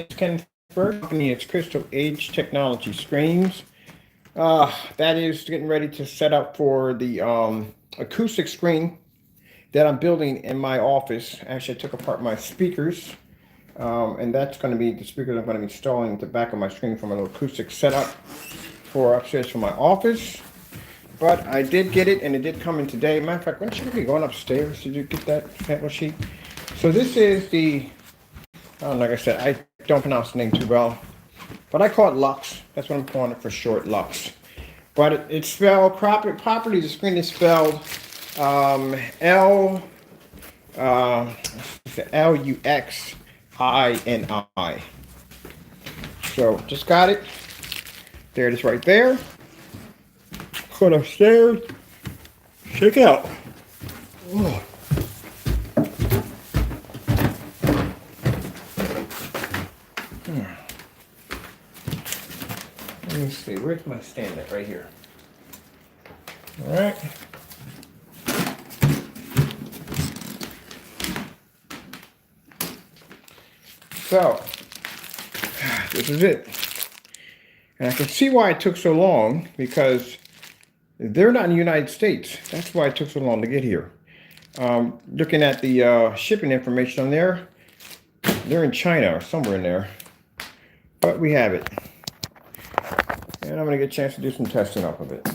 Company is Crystal Age Technology Screens. That is getting ready to set up for the acoustic screen that I'm building in my office. Actually, I took apart my speakers, and that's going to be the speakers I'm going to be installing at the back of my screen for my little acoustic setup for upstairs for my office. But I did get it, and it did come in today. Matter of fact, when should I be going upstairs? Did you get that sample sheet? So this is the, like I said, I don't pronounce the name too well, but I call it Lux. That's what I'm calling it for short, Lux. But it's spelled properly. The screen is spelled LUXINI. So just got it. There it is right there. Go upstairs. Check it out. Oh. Let me see, where's my stand at? Right here. All right. So, this is it. And I can see why it took so long, because they're not in the United States. That's why it took so long to get here. Looking at the shipping information on there, they're in China or somewhere in there. But we have it. And I'm going to get a chance to do some testing off of it.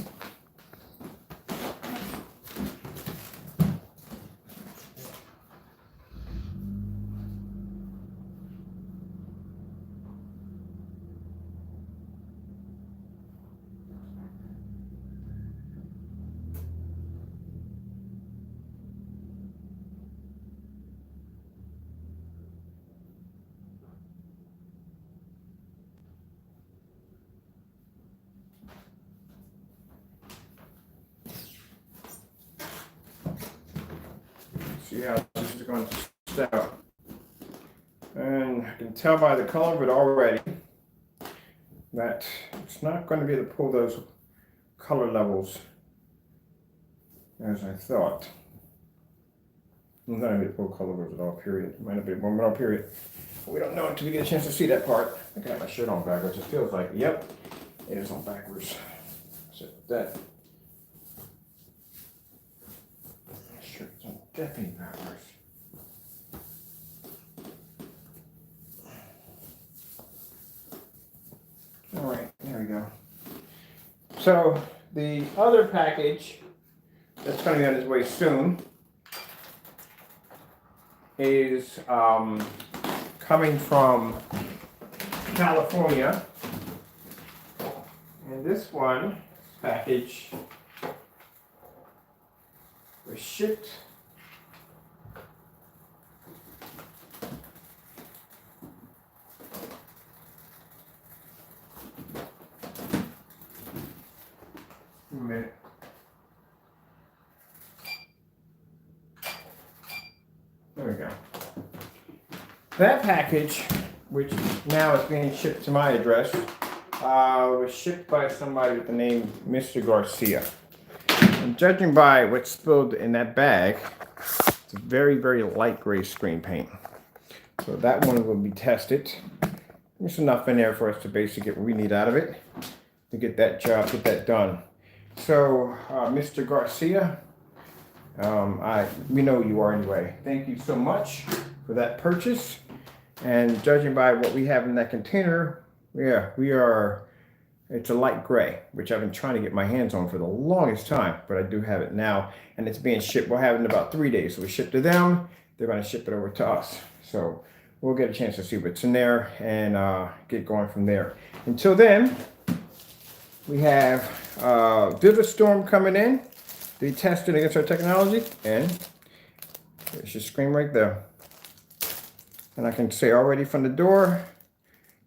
See how this is going to start out. And I can tell by the color of it already that it's not going to be able to pull those color levels as I thought. I'm not going to be able to pull color levels at all, period. It might not be one at all, period. But we don't know until we get a chance to see that part. I can have my shirt on backwards. It feels like, yep, it is on backwards. So that. Shirt's on definitely backwards. All right, there we go. So the other package that's going to be on its way soon is coming from California, and this package was shipped a minute. There we go. That package, which now is being shipped to my address, was shipped by somebody with the name Mr. Garcia. And judging by what's spilled in that bag, it's a very, very light gray screen paint. So that one will be tested. There's enough in there for us to basically get what we need out of it to get that job, get that done. So, Mr. Garcia, we know who you are anyway. Thank you so much for that purchase. And judging by what we have in that container, yeah, it's a light gray, which I've been trying to get my hands on for the longest time, but I do have it now, and it's being shipped. We'll have it in about 3 days. So we ship to them, they're going to ship it over to us. So we'll get a chance to see what's in there and get going from there. Until then, we have Vivid Storm coming in to be tested against our technology, and there's your screen right there. And I can say already from the door,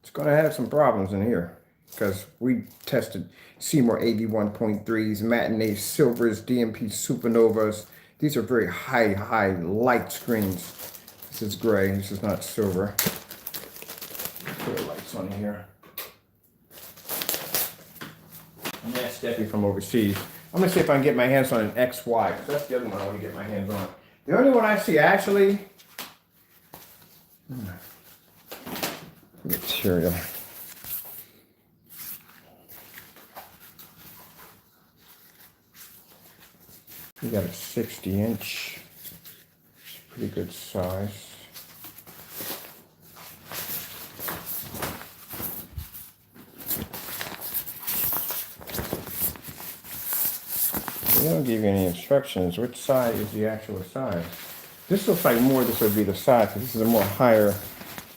it's going to have some problems in here because we tested Seymour AV 1.3s, Matinee Silvers, DMP Supernovas. These are very high light screens. This is gray. This is not silver. Put the lights on here. And that's definitely from overseas. I'm going to see if I can get my hands on an XY, because that's the other one I want to get my hands on. The only one I see actually, material. We got a 60-inch. It's a pretty good size. They don't give you any instructions. Which side is the actual size? This looks like more this would be the side, because this is a more higher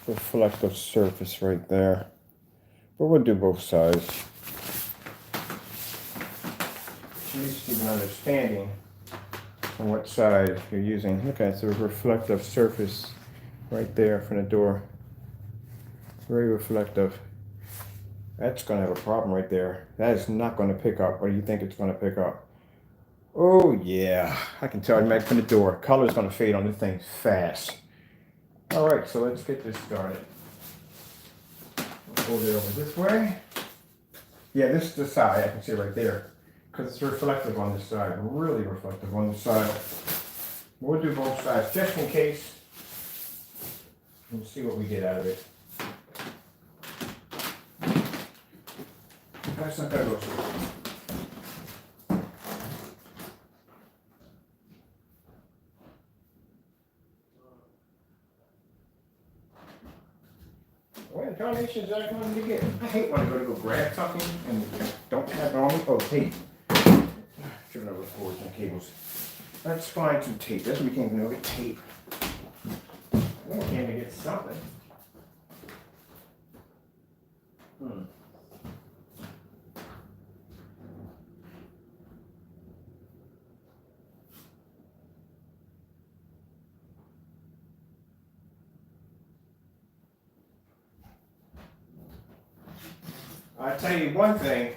reflective surface right there. But we'll do both sides. At least give an understanding on what side you're using. Look at the reflective surface right there from the door. Very reflective. That's going to have a problem right there. That is not going to pick up. What do you think it's going to pick up? Oh yeah, I can tell you right from the door. Color's going to fade on this thing fast. All right, so let's get this started. We'll hold it over this way. Yeah, this is the side. I can see right there. Because it's reflective on this side. Really reflective on the side. We'll do both sides just in case. We'll see what we get out of it. That's not that looks good. What incarnations are I going to get? I hate when I go grab something and don't have it on me. Oh, tape. Tripping over cords and cables. Let's find some tape. That's what we can't even get tape. We can't even get something. I tell you one thing,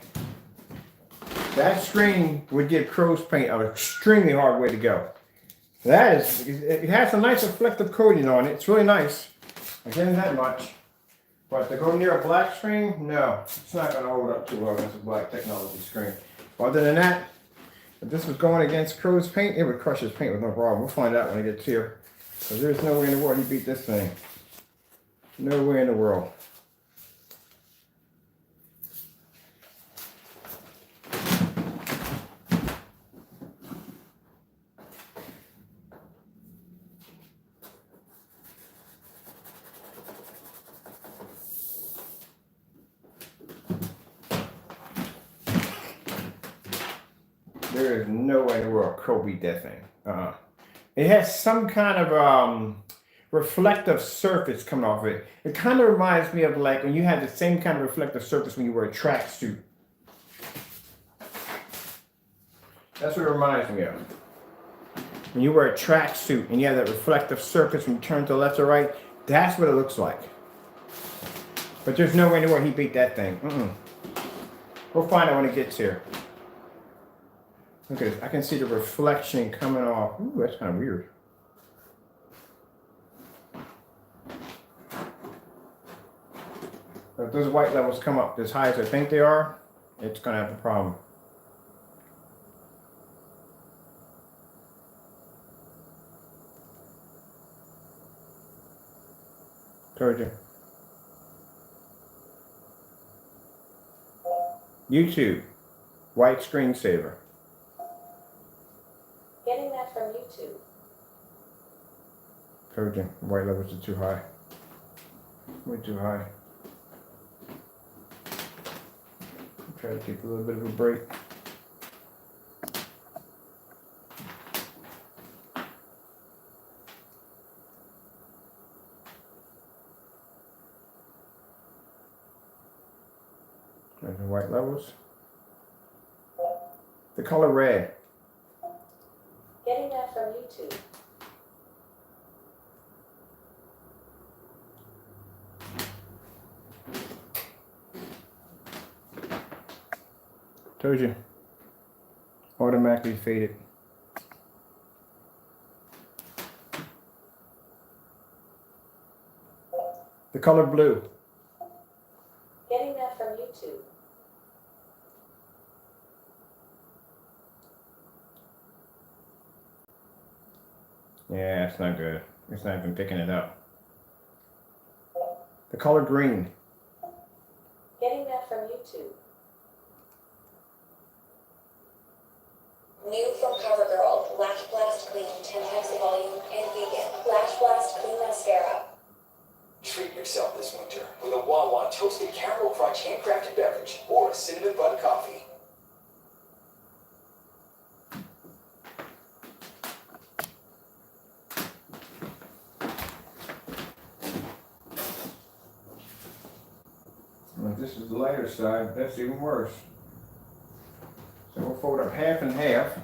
that screen would give crow's paint an extremely hard way to go. That is, it has a nice reflective coating on it. It's really nice. I give it that much. But to go near a black screen, no, it's not going to hold up too well against a black technology screen. Other than that, if this was going against crow's paint, it would crush his paint with no problem. We'll find out when it gets here. Because there's no way in the world he beat this thing. No way in the world. There is no way in the world Crow beat that thing. It has some kind of reflective surface coming off it. It kind of reminds me of like when you had the same kind of reflective surface when you wear a tracksuit. That's what it reminds me of. When you wear a tracksuit and you have that reflective surface when you turn to the left or right, that's what it looks like. But there's no way in the world he beat that thing. We'll find out when it gets here. Look at this. I can see the reflection coming off. Ooh, that's kind of weird. If those white levels come up as high as I think they are, it's going to have a problem. Told you. YouTube. White screensaver. Getting that from YouTube. Told you, white levels are too high. Way too high. Try to take a little bit of a break. There's the white levels. The color red. Getting that from YouTube. Told you. Automatically faded. The color blue. Getting that from YouTube. Yeah, it's not good. It's not even picking it up. The color green. Getting that from YouTube. New from CoverGirl, Lash Blast Clean, 10 times the volume, and vegan. Lash Blast Clean Mascara. Treat yourself this winter with a Wawa Toasted Caramel Crunch handcrafted beverage or a cinnamon bun coffee. Well, this is the lighter side, that's even worse. So we'll fold up half and half.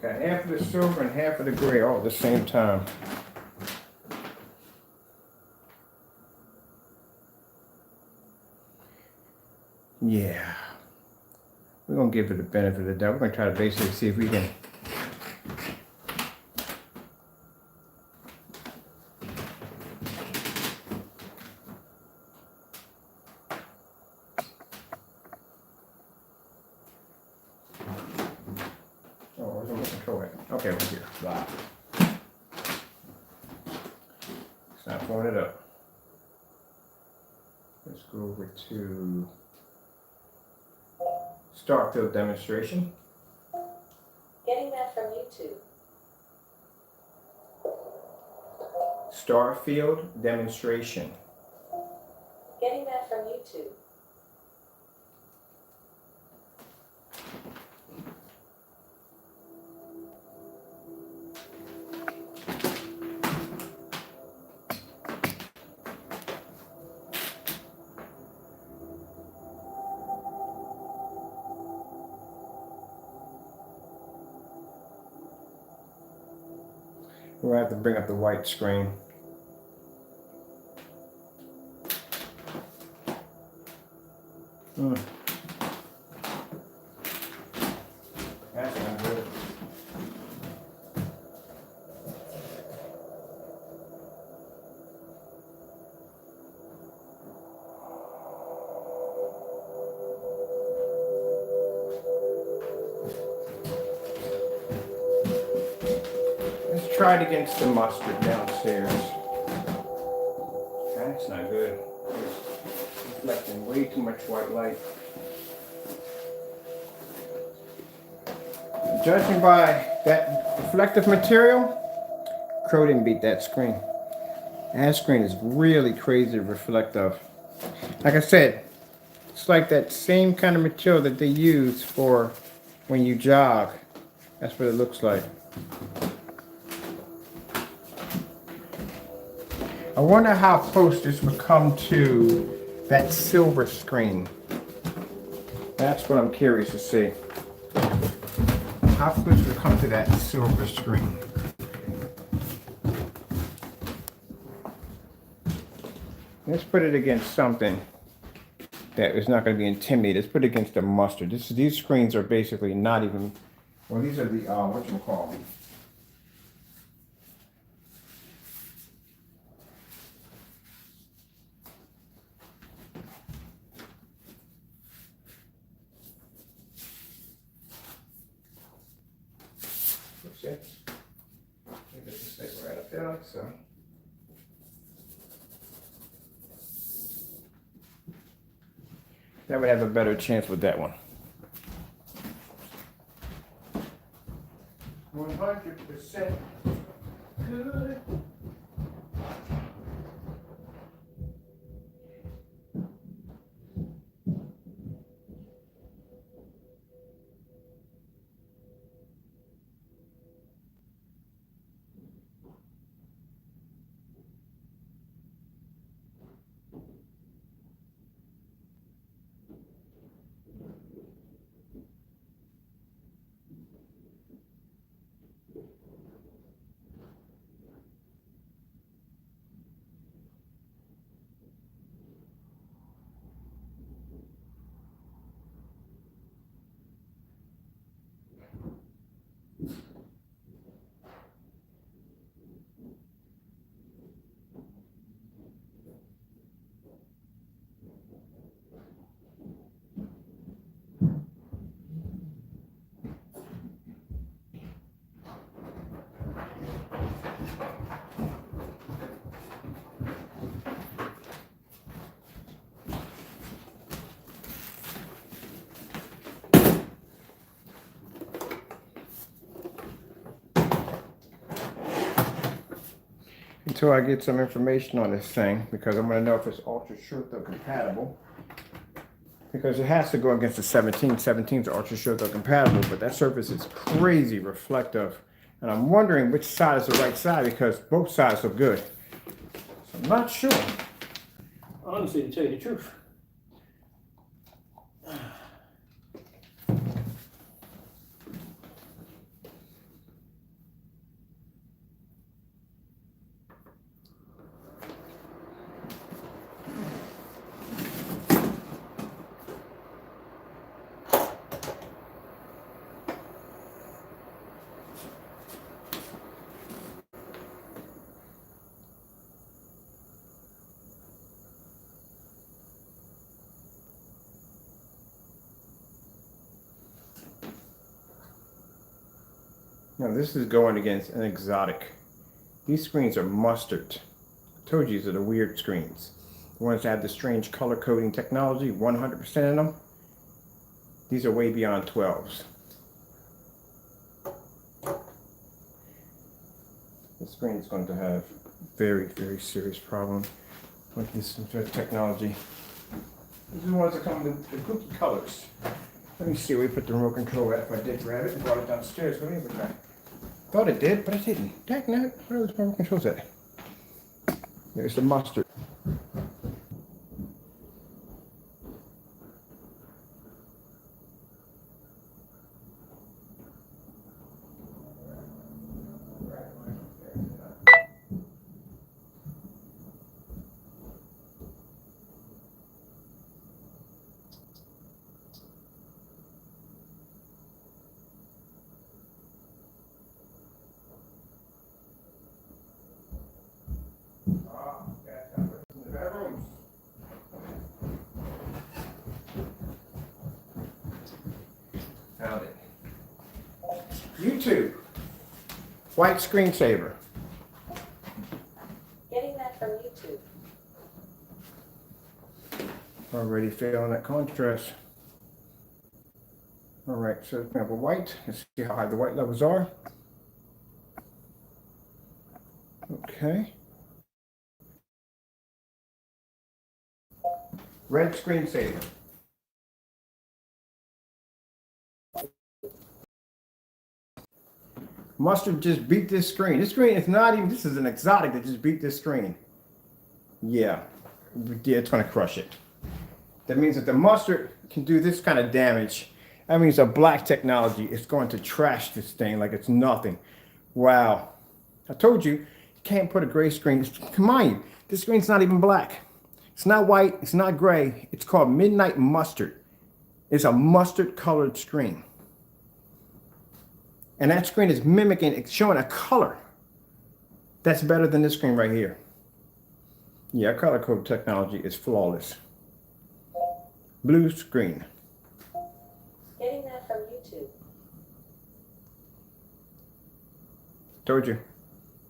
Got half of the silver and half of the gray all at the same time. Yeah. We're going to give it the benefit of the doubt. We're going to try to basically see if we can okay, we're here. Blah. It's not pulling it up. Let's go over to Star Field Demonstration. Getting that from YouTube. Star Field Demonstration. Getting that from YouTube. We'll have to bring up the white screen. That's not good. Let's try it against the mustard downstairs. That's not good. It's reflecting way too much white light. Judging by that reflective material, Crow didn't beat that screen. That screen is really crazy reflective. Like I said, it's like that same kind of material that they use for when you jog. That's what it looks like. I wonder how close this would come to that silver screen. That's what I'm curious to see. How close would it come to that silver screen? Let's put it against something that is not going to be intimidating. Let's put it against the mustard. These screens are basically not even, well, these are the, whatchamacallit. It. Maybe it's just stay right up there like so. That would have a better chance with that one. 100% good. until I get some information on this thing, because I'm going to know if it's ultra short throw compatible. Because it has to go against the 17. 17s are ultra short throw compatible, but that surface is crazy reflective. And I'm wondering which side is the right side, because both sides look good. So I'm not sure. Honestly, to tell you the truth. Now this is going against an exotic. These screens are mustard. I told you these are the weird screens. The ones that have the strange color coding technology, 100% of them. These are way beyond 12s. This screen is going to have very, very serious problem with this technology. These are the ones that come with the goofy colors. Let me see where we put the remote control at. If I did grab it and brought it downstairs with me, but I thought it did, but I didn't. Dang, where was my remote controls at? There's the mustard. Found it. YouTube. White screensaver. Getting that from YouTube. Already failing that contrast. All right, so we have a white. Let's see how high the white levels are. Okay. Red screensaver. Mustard just beat this screen. This screen is not even, this is an exotic that just beat this screen. Yeah, it's gonna crush it. That means that the mustard can do this kind of damage. That means a black technology is going to trash this thing like it's nothing. Wow. I told you, you can't put a gray screen. Come on, this screen's not even black. It's not white, it's not gray. It's called Midnight Mustard. It's a mustard colored screen. And that screen is mimicking, it's showing a color that's better than this screen right here. Yeah, color code technology is flawless. Blue screen. Getting that from YouTube. Told you,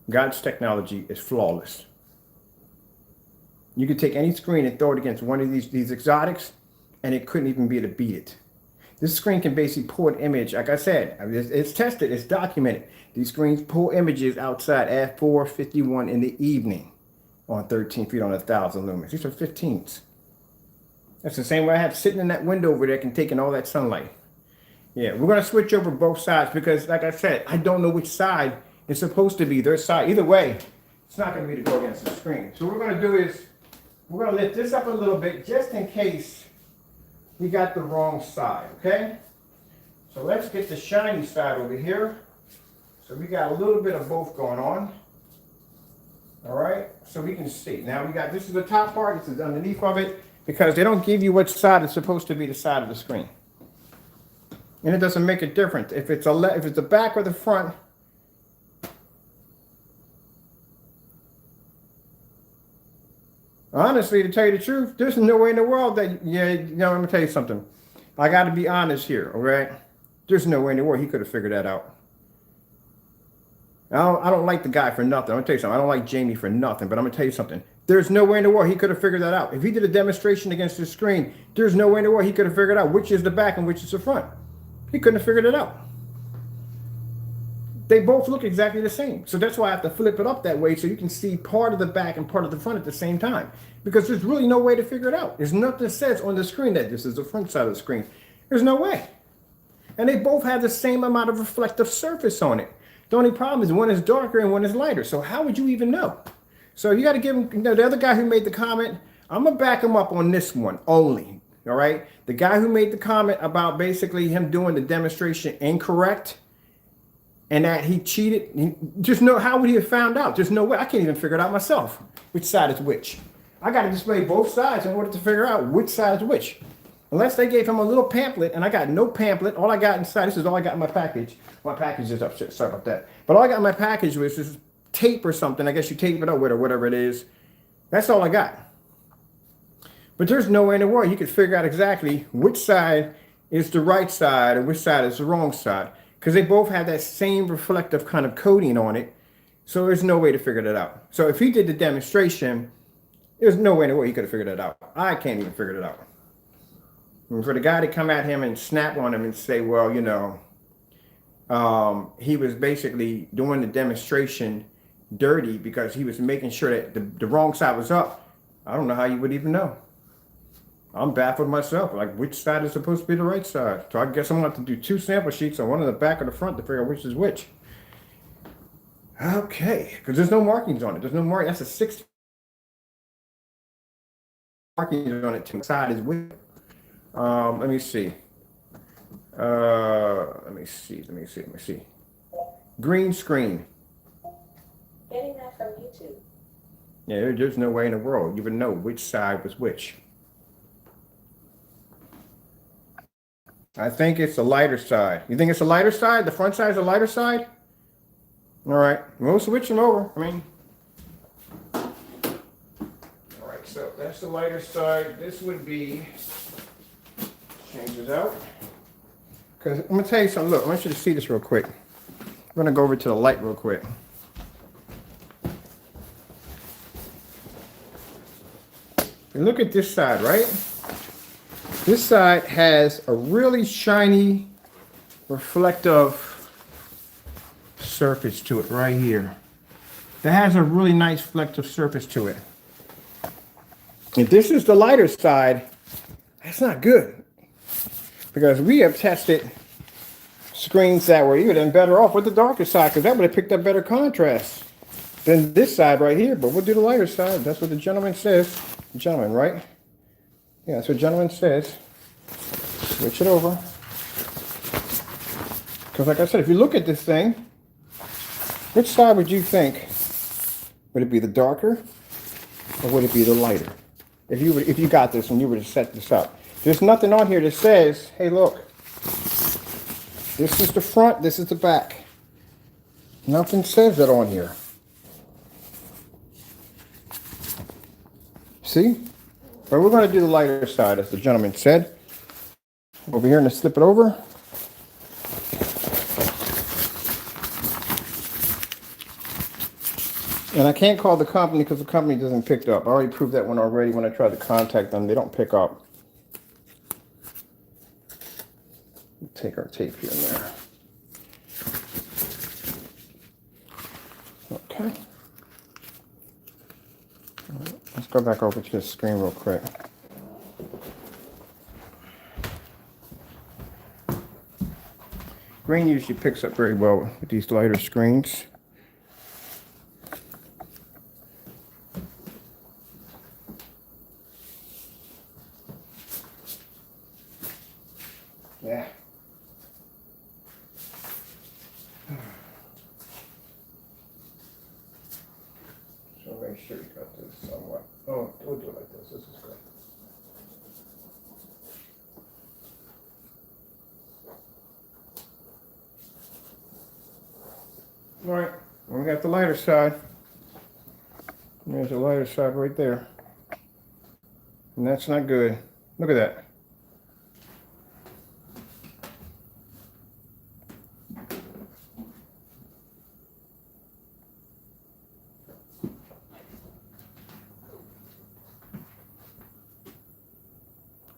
God's technology is flawless. You could take any screen and throw it against one of these exotics, and it couldn't even be able to beat it. This screen can basically pull an image. Like I said, it's tested, it's documented. These screens pull images outside at 4:51 in the evening on 13 feet on 1,000 lumens. These are 15s. That's the same way I have sitting in that window over there can take in all that sunlight. Yeah, we're going to switch over both sides because, like I said, I don't know which side is supposed to be their side. Either way, it's not going to be to go against the screen. So what we're going to do is we're going to lift this up a little bit just in case we got the wrong side, okay? So let's get the shiny side over here. So we got a little bit of both going on. All right, so we can see. Now we got, this is the top part, this is underneath of it, because they don't give you which side is supposed to be the side of the screen. And it doesn't make a difference. If it's the back or the front, honestly, to tell you the truth, there's no way in the world that, yeah, you know, let me tell you something. I got to be honest here, all right? There's no way in the world he could have figured that out. I don't like the guy for nothing. I'm going to tell you something. I don't like Jamie for nothing, but I'm going to tell you something. There's no way in the world he could have figured that out. If he did a demonstration against the screen, there's no way in the world he could have figured out which is the back and which is the front. He couldn't have figured it out. They both look exactly the same. So that's why I have to flip it up that way so you can see part of the back and part of the front at the same time. Because there's really no way to figure it out. There's nothing that says on the screen that this is the front side of the screen. There's no way. And they both have the same amount of reflective surface on it. The only problem is one is darker and one is lighter. So how would you even know? So you got to give him, you know, the other guy who made the comment, I'm going to back him up on this one only. All right. The guy who made the comment about basically him doing the demonstration incorrect and that he cheated, just know, how would he have found out? There's no way. I can't even figure it out myself. Which side is which? I got to display both sides in order to figure out which side is which. Unless they gave him a little pamphlet, and I got no pamphlet. All I got inside, this is all I got in my package. My package is upstairs, sorry about that. But all I got in my package was this tape or something. I guess you tape it up with or whatever it is. That's all I got. But there's no way in the world you could figure out exactly which side is the right side and which side is the wrong side. Because they both have that same reflective kind of coating on it. So there's no way to figure that out. So if he did the demonstration, there's no way in the world he could have figured it out. I can't even figure it out. And for the guy to come at him and snap on him and say, well, you know, he was basically doing the demonstration dirty because he was making sure that the wrong side was up. I don't know how you would even know. I'm baffled myself. Like, which side is supposed to be the right side? So I guess I'm going to have to do 2 sample sheets on one in the back or the front to figure out which is which. Okay, because there's no markings on it. There's no marking. That's a 6 markings on it. To the side is which. Let me see. Let me see. Green screen. Getting that from YouTube. Yeah, there's no way in the world you would know which side was which. I think it's the lighter side. You think it's the lighter side? The front side is the lighter side? All right, we'll switch them over. I mean, all right, so that's the lighter side. This would be, change this out. Because I'm going to tell you something. Look, I want you to see this real quick. I'm going to go over to the light real quick. And look at this side, right? This side has a really shiny, reflective surface to it right here. That has a really nice reflective surface to it. If this is the lighter side, that's not good. Because we have tested screens that were even better off with the darker side, because that would have picked up better contrast than this side right here. But we'll do the lighter side. That's what the gentleman says. Gentleman, right? Yeah, that's what the gentleman says. Switch it over. Because like I said, if you look at this thing, which side would you think? Would it be the darker or would it be the lighter? If you got this and you were to set this up. There's nothing on here that says, hey, look, this is the front, this is the back. Nothing says that on here. See? But we're going to do the lighter side, as the gentleman said. Over here, and slip it over. And I can't call the company because the company doesn't pick up. I already proved that one already when I tried to contact them. They don't pick up. Take our tape here and there. Okay. Let's go back over to the screen real quick. Green usually picks up very well with these lighter screens. Yeah. So make sure you got this somewhat. Oh, we'll do it like this. This is great. All right, we got the lighter side. There's the lighter side right there. And that's not good. Look at that.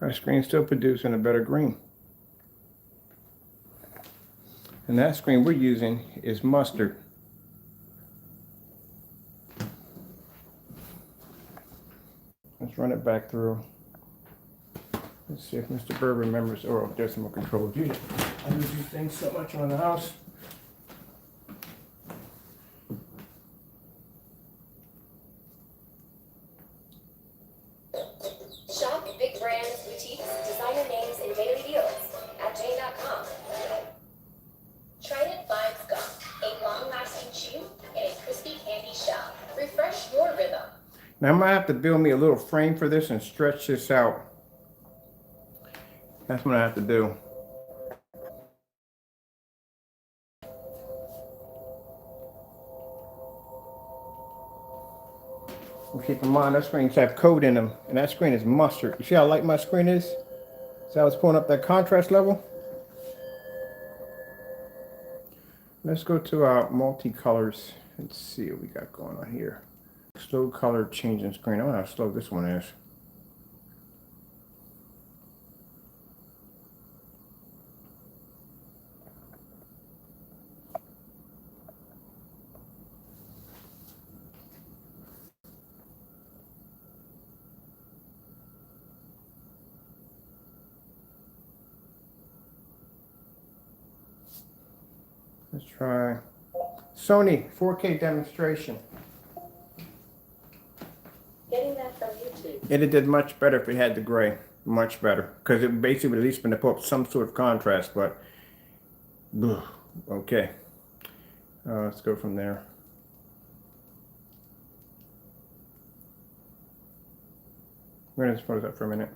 Our screen's still producing a better green. And that screen we're using is mustard. Let's run it back through. Let's see if Mr. Bird remembers. Oh, decimal control unit. I use these things so much on the house. Shop big brands, boutiques, designer names, and daily deals at Jane.com. Trident Vibes Gum, a long-lasting chew and a crispy candy shell. Refresh your rhythm. Now I'm gonna have to build me a little frame for this and stretch this out. That's what I have to do. Well, keep in mind, those screens have code in them, and that screen is mustard. You see how light my screen is? So I was pulling up that contrast level. Let's go to our multicolors and see what we got going on here. Slow color changing screen. I don't know how slow this one is. Let's try Sony 4K demonstration. Getting that from YouTube. It did much better if it had the gray. Much better. Because it basically would at least been to pull up some sort of contrast, but ugh, okay. Let's go from there. We're going to pause that for a minute.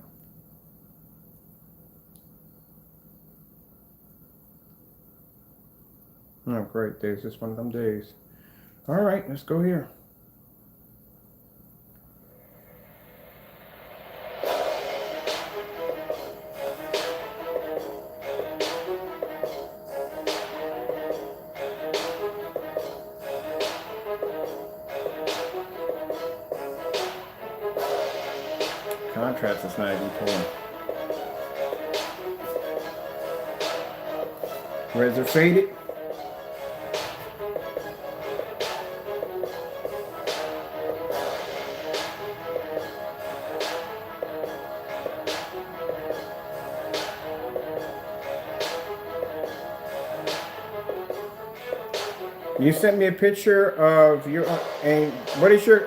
Oh, great days. This one of them days. All right, let's go here. Contrast is not even pulling. Reds are faded. You sent me a picture of your, and what is your,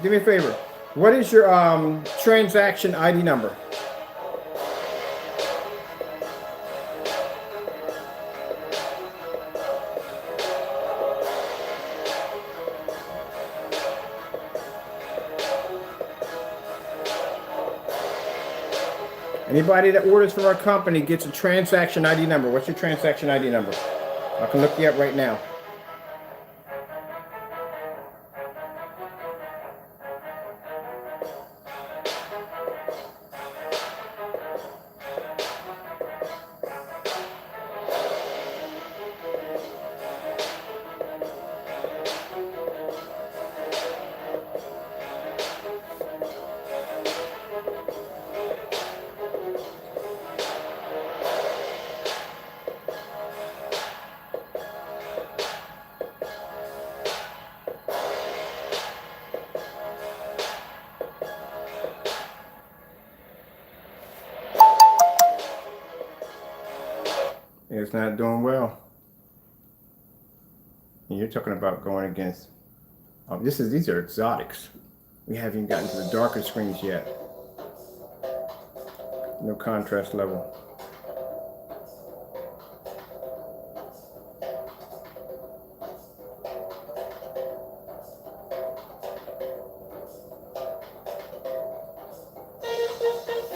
do me a favor. What is your transaction ID number? Anybody that orders from our company gets a transaction ID number. What's your transaction ID number? I can look you up right now. It's not doing well. And you're talking about going against. These are exotics. We haven't even gotten to the darker screens yet. No contrast level.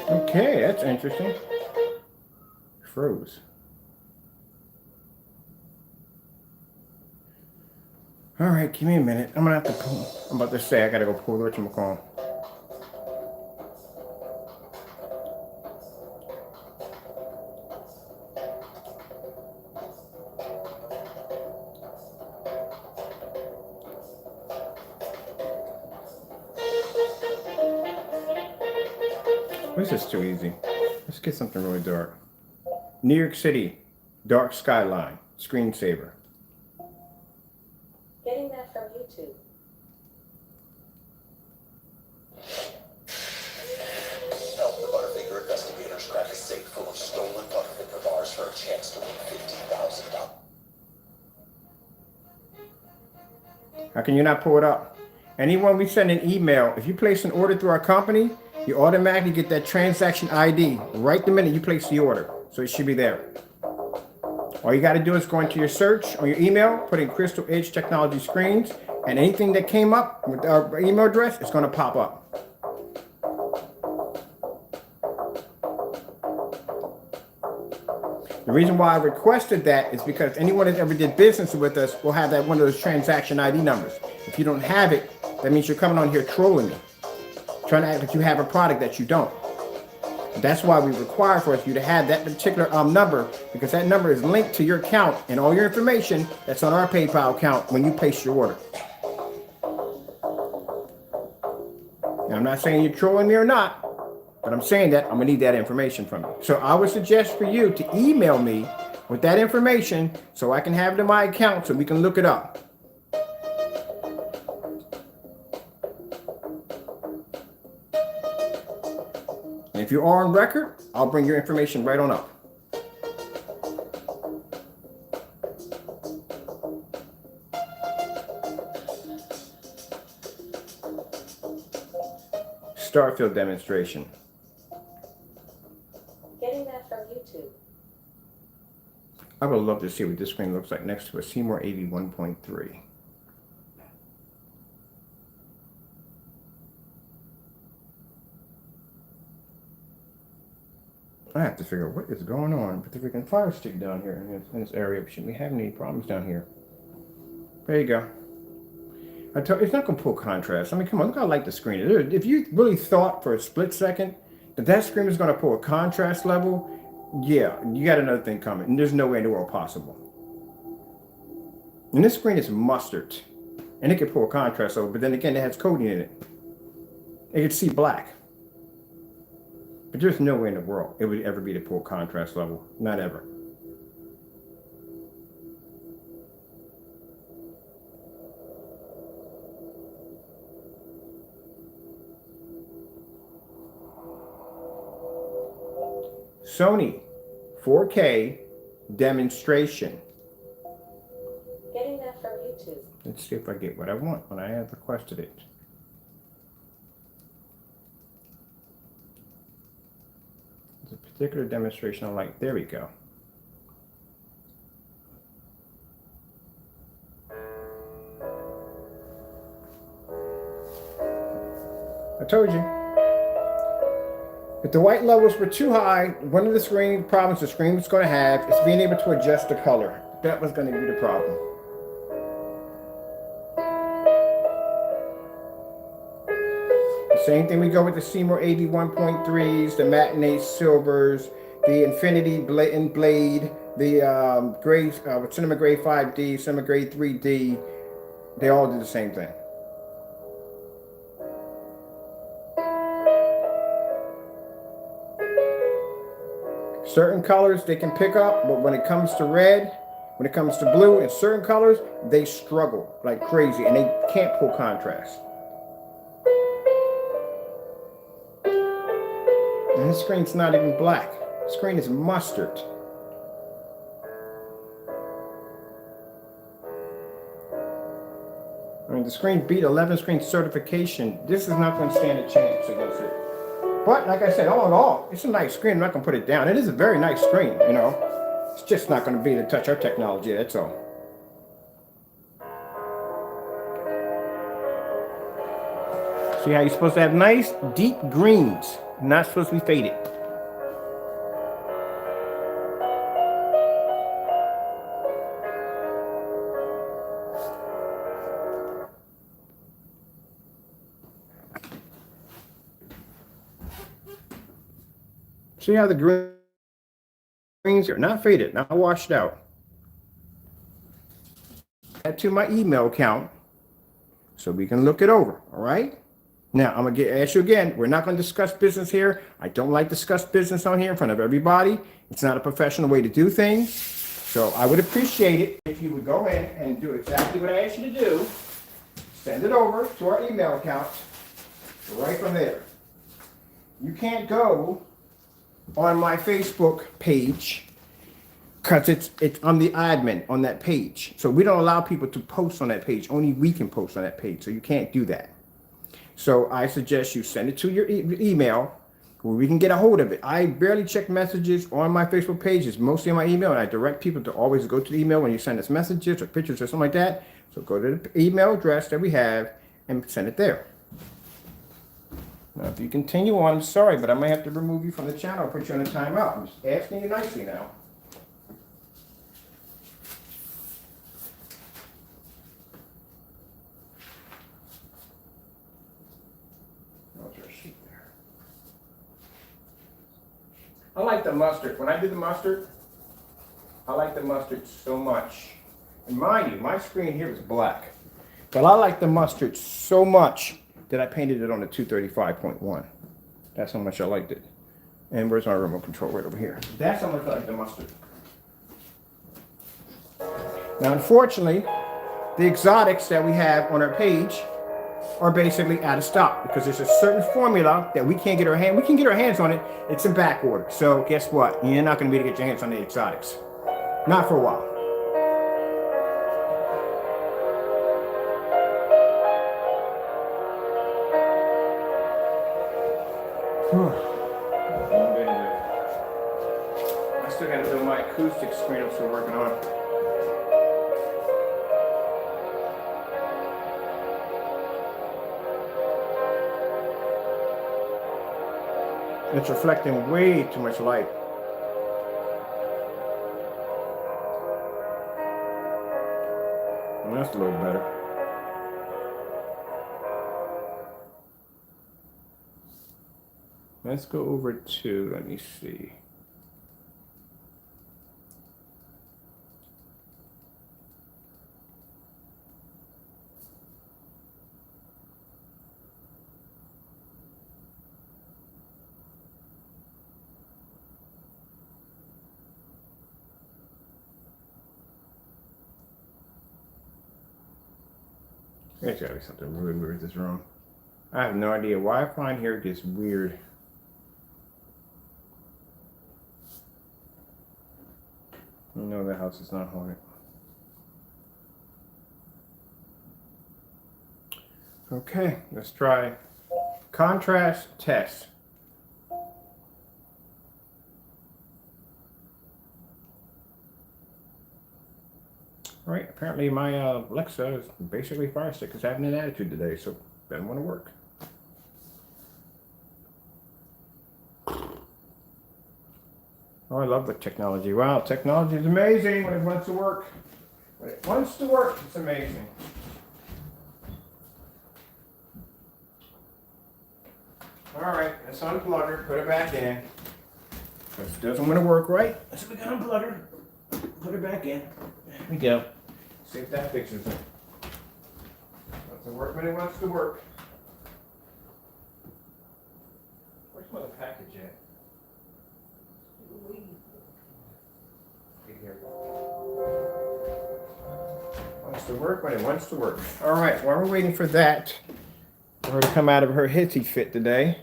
Okay, that's interesting. Froze. All right, give me a minute. I'm gonna have to pull. I'm about to say I gotta go pull the whatchamacallit. This is too easy. Let's get something really dark. New York City, dark skyline. screensaver. Getting that from YouTube. Help the Butterfinger investigators crack a safe full of stolen Butterfinger bars for a chance to win $50,000. How can you not pull it up? Anyone we send an email, if you place an order through our company, you automatically get that transaction ID right the minute you place the order. So it should be there. All you got to do is go into your search on your email, put in Crystal Edge Technology Screens, and anything that came up with our email address is going to pop up. The reason why I requested that is because anyone that ever did business with us will have that one of those transaction ID numbers. If you don't have it, that means you're coming on here trolling me, trying to act like you have a product that you don't. That's why we require for you to have that particular number, because that number is linked to your account and all your information that's on our PayPal account when you place your order. Now, I'm not saying you're trolling me or not, but I'm saying that I'm gonna need that information from you. So I would suggest for you to email me with that information so I can have it in my account so we can look it up. And if you are on record, I'll bring your information right on up. Starfield demonstration. Getting that from YouTube. I would love to see what this screen looks like next to a Seymour AV 1.3. I have to figure out what is going on with the freaking fire stick down here in this area. We shouldn't be having any problems down here. There you go. It's not going to pull contrast. I mean, come on, look how light the screen is. If you really thought for a split second that that screen is going to pull a contrast level, yeah, you got another thing coming. And there's no way in the world possible. And this screen is mustard. And it can pull a contrast level, but then again, it has coding in it. It can see black. But there's no way in the world it would ever be the full contrast level. Not ever. Sony 4K demonstration. Getting that from YouTube. Let's see if I get what I want when I have requested it. There's a particular demonstration I like. There we go. I told you. If the white levels were too high, one of the screen problems the screen was going to have is being able to adjust the color. That was going to be the problem. The same thing we go with the Seymour AV 1.3s, the matinee silvers, the Infinity Blade, the gray, Cinema Gray 5D, Cinema Gray 3D. They all do the same thing. Certain colors they can pick up, but when it comes to red, when it comes to blue, and certain colors, they struggle like crazy and they can't pull contrast. And this screen's not even black. The screen is mustard. I mean, the screen beat 11 screen certification. This is not going to stand a chance against it. But like I said, all in all, it's a nice screen. I'm not going to put it down. It is a very nice screen, you know. It's just not going to be able to touch our technology, that's all. See how you're supposed to have nice, deep greens. Not supposed to be faded. See how the greens are not faded, not washed out. Add to my email account so we can look it over, all right? Now, I'm going to ask you again, we're not going to discuss business here. I don't like to discuss business on here in front of everybody. It's not a professional way to do things. So I would appreciate it if you would go in and do exactly what I asked you to do. Send it over to our email account right from there. You can't go on my Facebook page because I'm the admin on that page. So we don't allow people to post on that page. Only we can post on that page. So you can't do that. So I suggest you send it to your email where we can get a hold of it. I barely check messages on my Facebook page. It's mostly on my email, and I direct people to always go to the email when you send us messages or pictures or something like that. So go to the email address that we have and send it there. Now, if you continue on, I'm sorry, but I might have to remove you from the channel or put you on a timeout. I'm just asking you nicely now. I like the mustard. When I do the mustard, I like the mustard so much. And mind you, my screen here is black. But I like the mustard so much that I painted it on the 235.1. That's how much I liked it. And where's my remote control? Right over here. That's how much I like the mustard. Now, unfortunately, the exotics that we have on our page are basically out of stock because there's a certain formula that we can't get our hand. We can get our hands on it. It's in back order. So guess what? You're not going to be able to get your hands on the exotics. Not for a while. I still got to do my acoustic screen I'm still working on. It's reflecting way too much light. Well, that's a little better. Let's go over to, let me see. There's gotta be something really weird that's wrong. I have no idea why I find here gets weird. You know the house is not haunted. Okay, let's try contrast test. All right, apparently my Alexa is basically fire stick is having an attitude today, so doesn't want to work. Oh, I love the technology. Wow, technology is amazing when it wants to work. When it wants to work, it's amazing. All right, let's unplug her, put her back in. If it doesn't want to work right, so we can unplug her, put her back in. There we go. See if that fixes it. Doesn't work when it wants to work. Where's my package at? Here. Wants to work when it wants to work. All right, while we're waiting for that, for her to come out of her hissy fit today.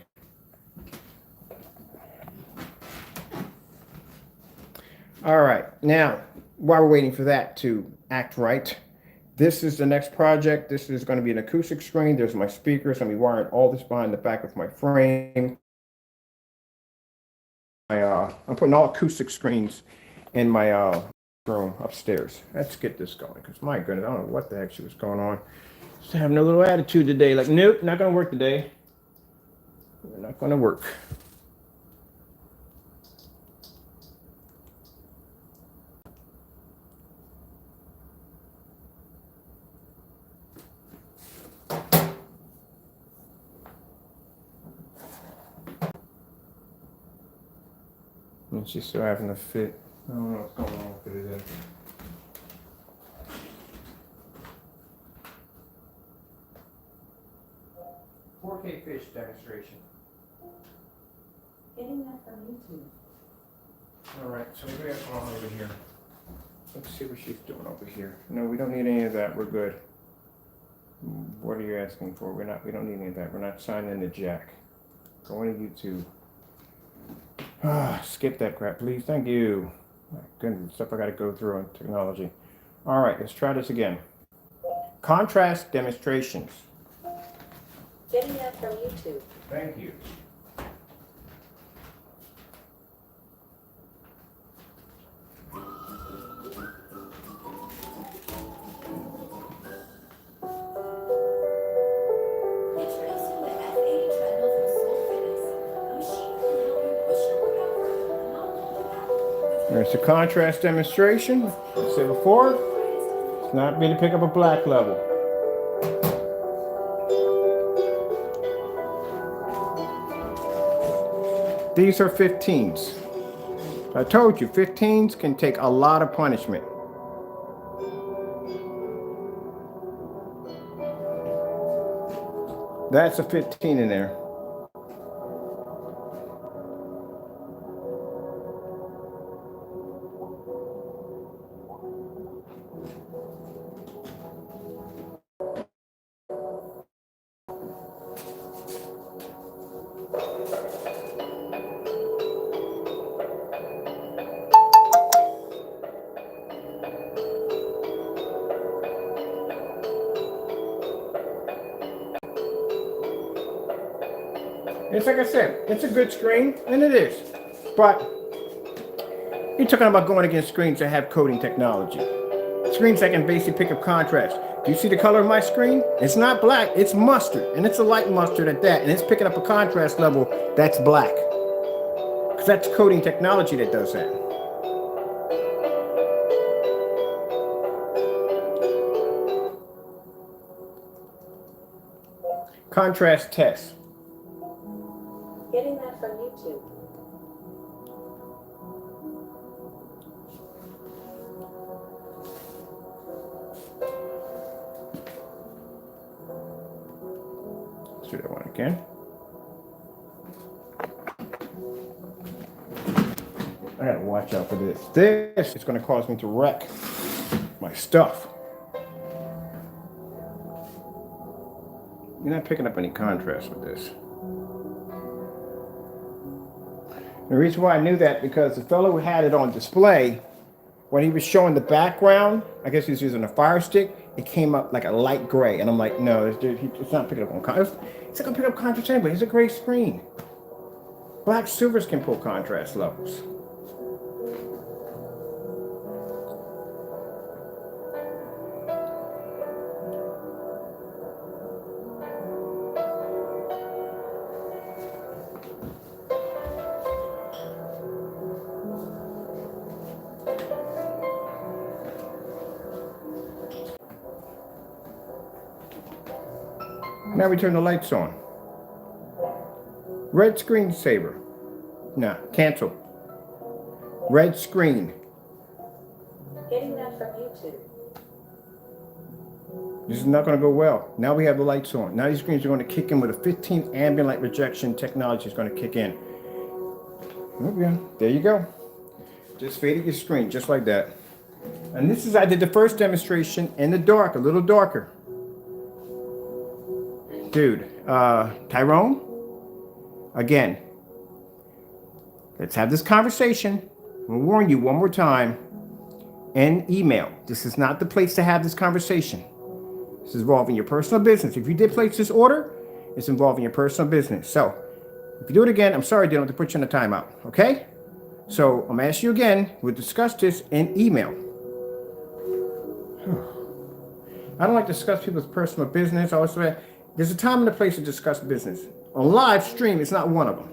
All right, now, while we're waiting for that to act right, this is the next project. This is going to be an acoustic screen. There's my speakers. I'm going to be wiring all this behind the back of my frame. I'm putting all acoustic screens in my room upstairs. Let's get this going, because my goodness, I don't know what the heck she was going on. Just having a little attitude today, like, nope, not going to work today. We're not going to work. And she's still having a fit. I don't know what's going on with it today. $4K fish demonstration. Getting that from YouTube. All right, so we got going on over here. Let's see what she's doing over here. No, we don't need any of that. We're good. What are you asking for? We don't need any of that. We're not signing the jack. Going to YouTube. Skip that crap, please. Thank you. My goodness, stuff I got to go through on technology. All right, let's try this again. Contrast demonstrations. Getting that from YouTube. Thank you. Introducing the F80 treadmill from Soul Fitness. A machine that can help you push your workout further and not hold it back. There's the contrast demonstration. Like I said before, it's not me to pick up a black level. These are 15s. I told you, 15s can take a lot of punishment. That's a 15 in there. It's like I said, it's a good screen, and it is. But you're talking about going against screens that have coding technology. Screens that can basically pick up contrast. Do you see the color of my screen? It's not black, it's mustard, and it's a light mustard at that, and it's picking up a contrast level that's black. Because that's coding technology that does that. Contrast test. Getting that from YouTube. Let's do that one again. I gotta watch out for this. This is gonna cause me to wreck my stuff. You're not picking up any contrast with this. The reason why I knew that because the fellow who had it on display, when he was showing the background, I guess he was using a fire stick, it came up like a light gray. And I'm like, no, it's not picking up on contrast. It's not gonna pick up contrast anyway. It's a gray screen. Black silvers can pull contrast levels. Now we turn the lights on. Red screen saver. No, cancel. Red screen. Getting that from YouTube. This is not going to go well. Now we have the lights on. Now these screens are going to kick in with a 15th ambient light rejection technology is going to kick in. Okay, there you go. Just faded your screen just like that. And this is, I did the first demonstration in the dark, a little darker. Dude, Tyrone, again, let's have this conversation. I'll warn you one more time in email. This is not the place to have this conversation. This is involving your personal business. If you did place this order, it's involving your personal business. So if you do it again, I'm sorry, I didn't have to put you in a timeout, okay? So I'm gonna ask you again, we'll discuss this in email. I don't like to discuss people's personal business. Also, there's a time and a place to discuss business. On live stream, it's not one of them.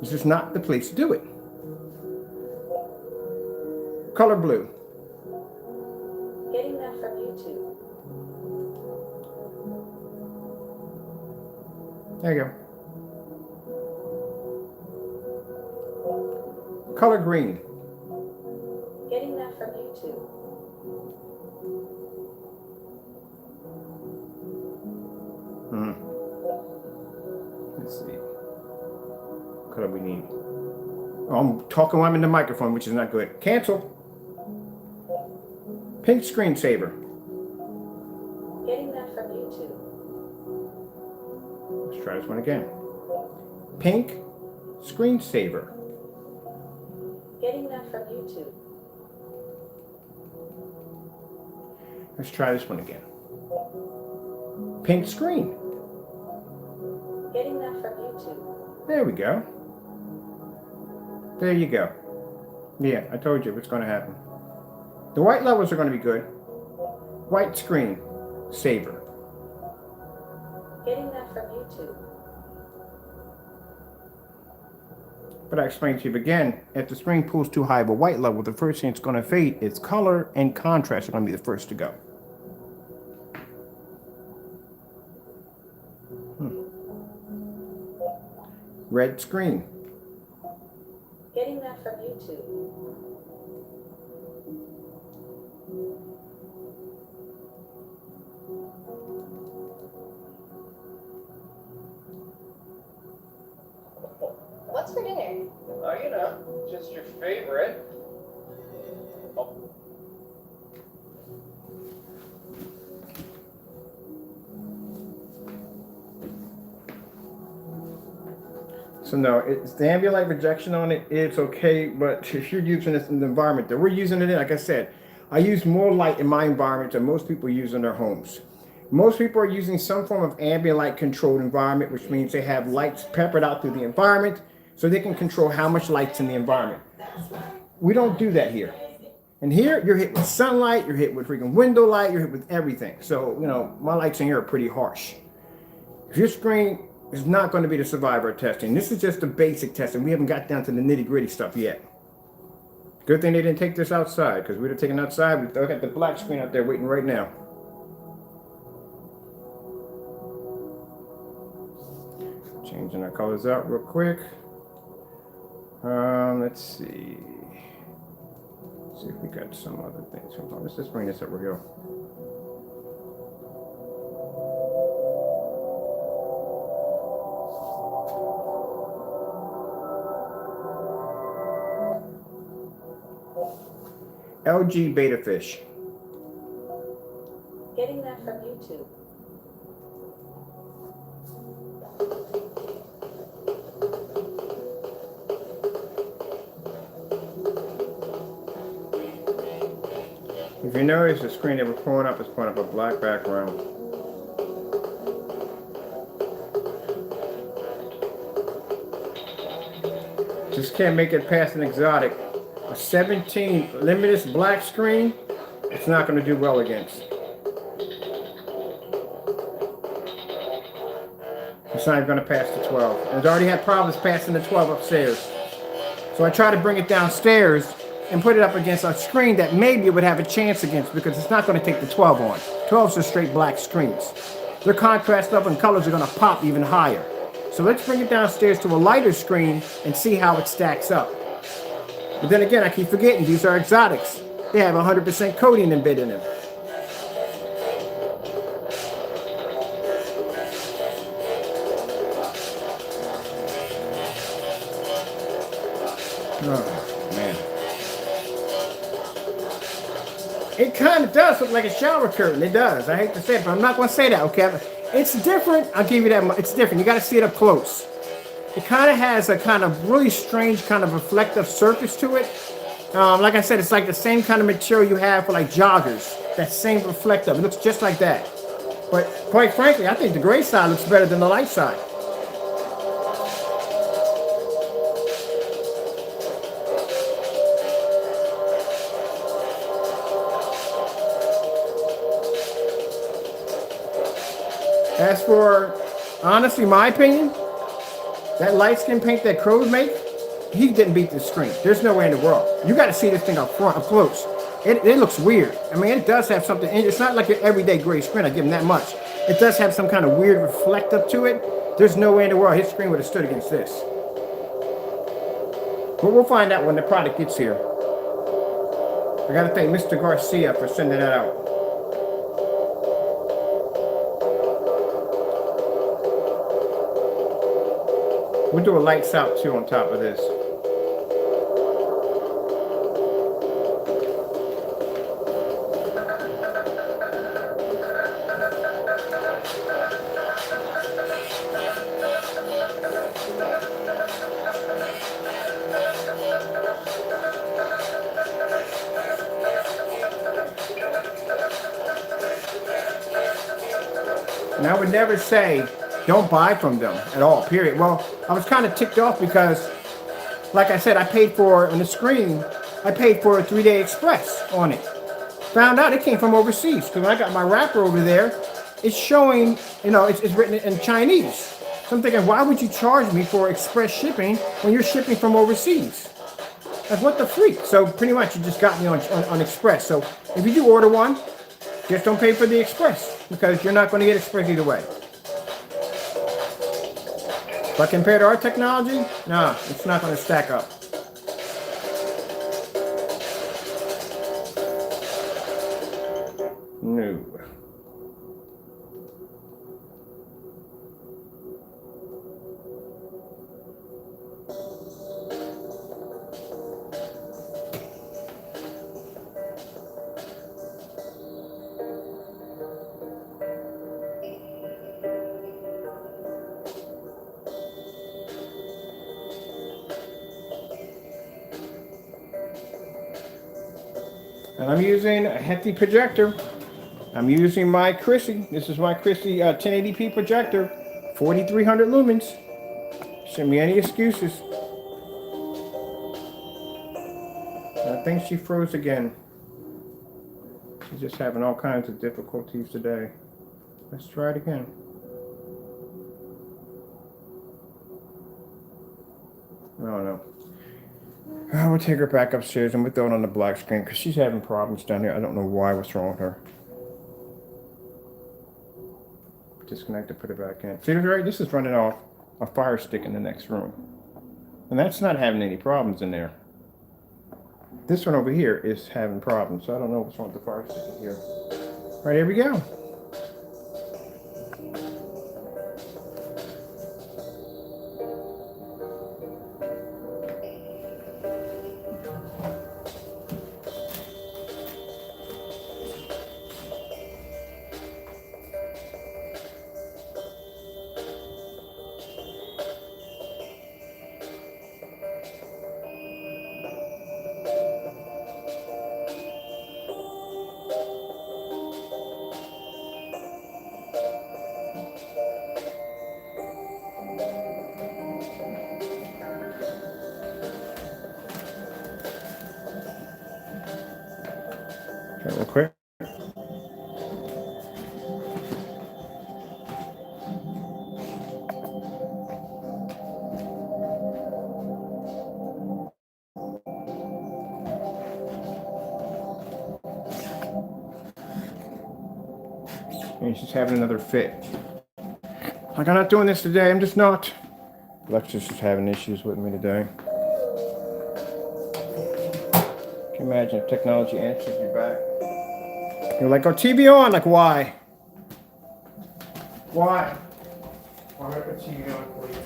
It's just not the place to do it. Color blue. Getting that from YouTube. There you go. Color green. Getting that from YouTube. Let's see. What color we need? Oh, I'm talking while I'm in the microphone, which is not good. Cancel. Pink screensaver. Getting that from YouTube. Let's try this one again. Pink screensaver. Getting that from YouTube. Let's try this one again. Pink screen. Getting that from YouTube. There we go. There you go. Yeah, I told you what's going to happen. The white levels are going to be good. White screen saver. Getting that from YouTube. But I explained to you again, if the screen pulls too high of a white level, the first thing it's going to fade is color and contrast are going to be the first to go. Red screen. Getting that from YouTube. What's for dinner? Oh, you know, just your favorite. Oh. So no, it's the ambient light projection on it. It's okay, but if you're using this in the environment that we're using it in, like I said, I use more light in my environment than most people use in their homes. Most people are using some form of ambient light controlled environment, which means they have lights peppered out through the environment so they can control how much light's in the environment. We don't do that here. And here, you're hit with sunlight, you're hit with freaking window light, you're hit with everything. So, you know, my lights in here are pretty harsh. If your screen is not going to be the survivor testing, this is just the basic testing. We haven't got down to the nitty gritty stuff yet. Good thing they didn't take this outside, because we'd have taken it outside. We've got the black screen out there waiting right now. Changing our colors out real quick. Let's see. Let's see if we got some other things. Let's just bring this up real go. LG Beta Fish. Getting that from YouTube. If you notice, the screen that we're pulling up is pulling up a black background. Just can't make it past an exotic. A 17 limited black screen, it's not going to do well against. It's not even going to pass the 12. And it's already had problems passing the 12 upstairs. So I try to bring it downstairs and put it up against a screen that maybe it would have a chance against, because it's not going to take the 12 on. 12s are straight black screens. Their contrast up and colors are going to pop even higher. So let's bring it downstairs to a lighter screen and see how it stacks up. But then again, I keep forgetting these are exotics. They have 100% coating embedded in them. Oh, man. It kind of does look like a shower curtain. It does. I hate to say it, but I'm not going to say that, okay? It's different. I'll give you that. It's different. You got to see it up close. It kind of has a kind of really strange kind of reflective surface to it. Like I said, it's like the same kind of material you have for like joggers. That same reflective. It looks just like that. But quite frankly, I think the gray side looks better than the light side. As for, honestly, my opinion, that light skin paint that Crows make, he didn't beat the screen. There's no way in the world. You got to see this thing up front, up close. It looks weird. I mean, it does have something. It's not like your everyday gray screen. I give him that much. It does have some kind of weird reflective to it. There's no way in the world his screen would have stood against this. But we'll find out when the product gets here. I got to thank Mr. Garcia for sending that out. We'll do a lights out too on top of this. And I would never say don't buy from them at all, period. Well, I was kind of ticked off because, like I said, I paid for, on the screen, I paid for a 3-day express on it. Found out it came from overseas, because when I got my wrapper over there, it's showing, you know, it's written in Chinese. So I'm thinking, why would you charge me for express shipping when you're shipping from overseas? Like, what the freak? So pretty much you just got me on express. So if you do order one, just don't pay for the express, because you're not going to get express either way. But compared to our technology, nah, it's not going to stack up. No. And I'm using a hefty projector. I'm using my Chrissy. This is my Chrissy 1080p projector, 4300 lumens. Shouldn't be any excuses. I think she froze again. She's just having all kinds of difficulties today. Let's try it again. I don't know. We'll take her back upstairs and we'll throw it on the black screen because she's having problems down here. I don't know why. What's wrong with her? Disconnect it, put it back in. See, right? This is running off a fire stick in the next room. And that's not having any problems in there. This one over here is having problems. So I don't know what's wrong with the fire stick in here. All right, here we go. Try it real quick. And she's having another fit. Like, I'm not doing this today. I'm just not. Alexis is having issues with me today. Can you imagine if technology answers you back? You're like, oh, TV on. Like, why? Why? Why am I put TV on for you?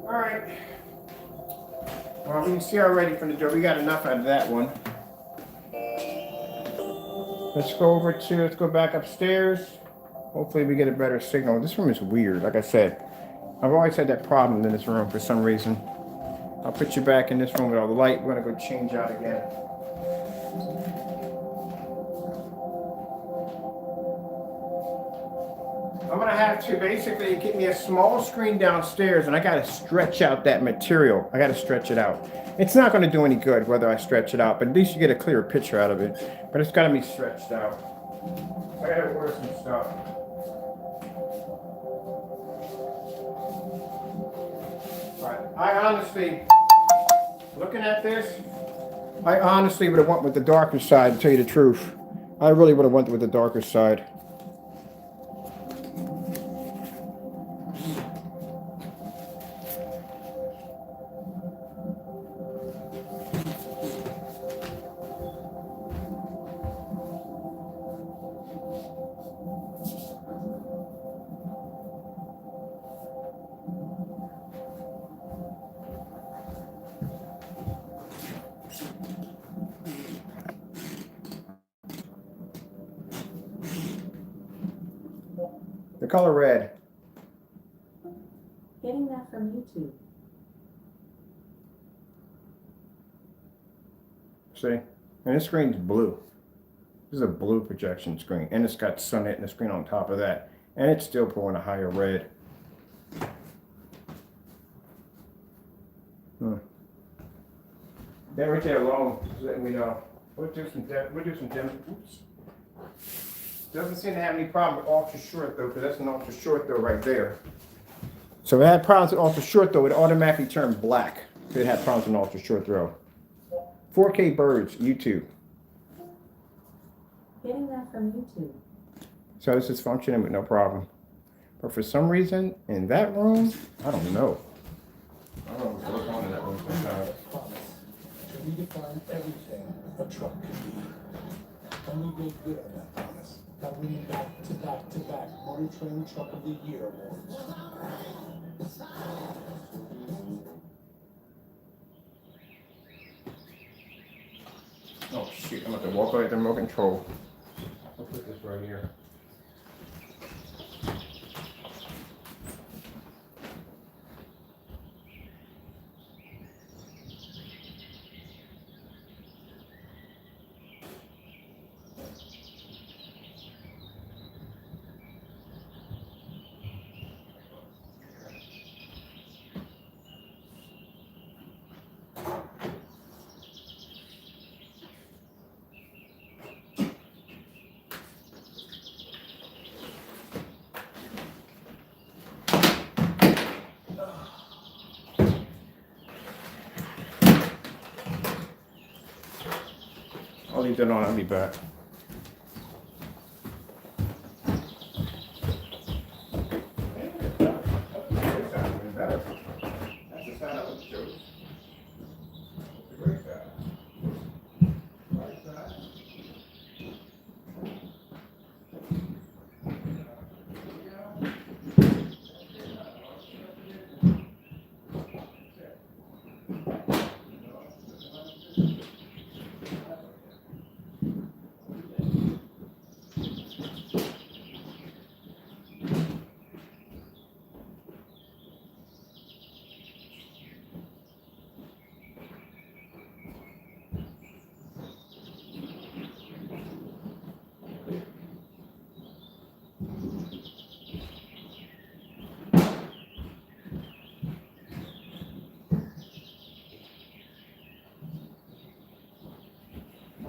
All right. Well, we can see already from the door. We got enough out of that one. Let's go back upstairs. Hopefully we get a better signal. This room is weird. Like I said, I've always had that problem in this room for some reason. I'll put you back in this room with all the light. We're gonna go change out again. I'm gonna have to basically get me a small screen downstairs and I gotta stretch out that material. I gotta stretch it out. It's not gonna do any good whether I stretch it out, but at least you get a clearer picture out of it. But it's gotta be stretched out. I gotta order some stuff. Alright, I honestly, looking at this, I honestly would have went with the darker side, to tell you the truth. I really would have went with the darker side. The color red. Getting that from YouTube. See? And this screen's blue. This is a blue projection screen, and it's got sun hitting the screen on top of that, and it's still pulling a higher red. That right there alone is letting me know. We'll do some oops. Doesn't seem to have any problem with ultra short though, because that's an ultra short though right there. So if it had problems with ultra short though, it automatically turned black. If it had problems with ultra short throw. 4K birds, YouTube. Getting that from YouTube. So this is functioning with no problem. But for some reason, in that room, I don't know. I don't know what's going on in that room sometimes. To redefine everything a truck can be. And we made good on that promise by winning back-to-back Motor Trend Truck of the Year awards. Oh shoot, I'm going to walk away from the remote control. I'll put this right here. I'll leave that on, I'll be back.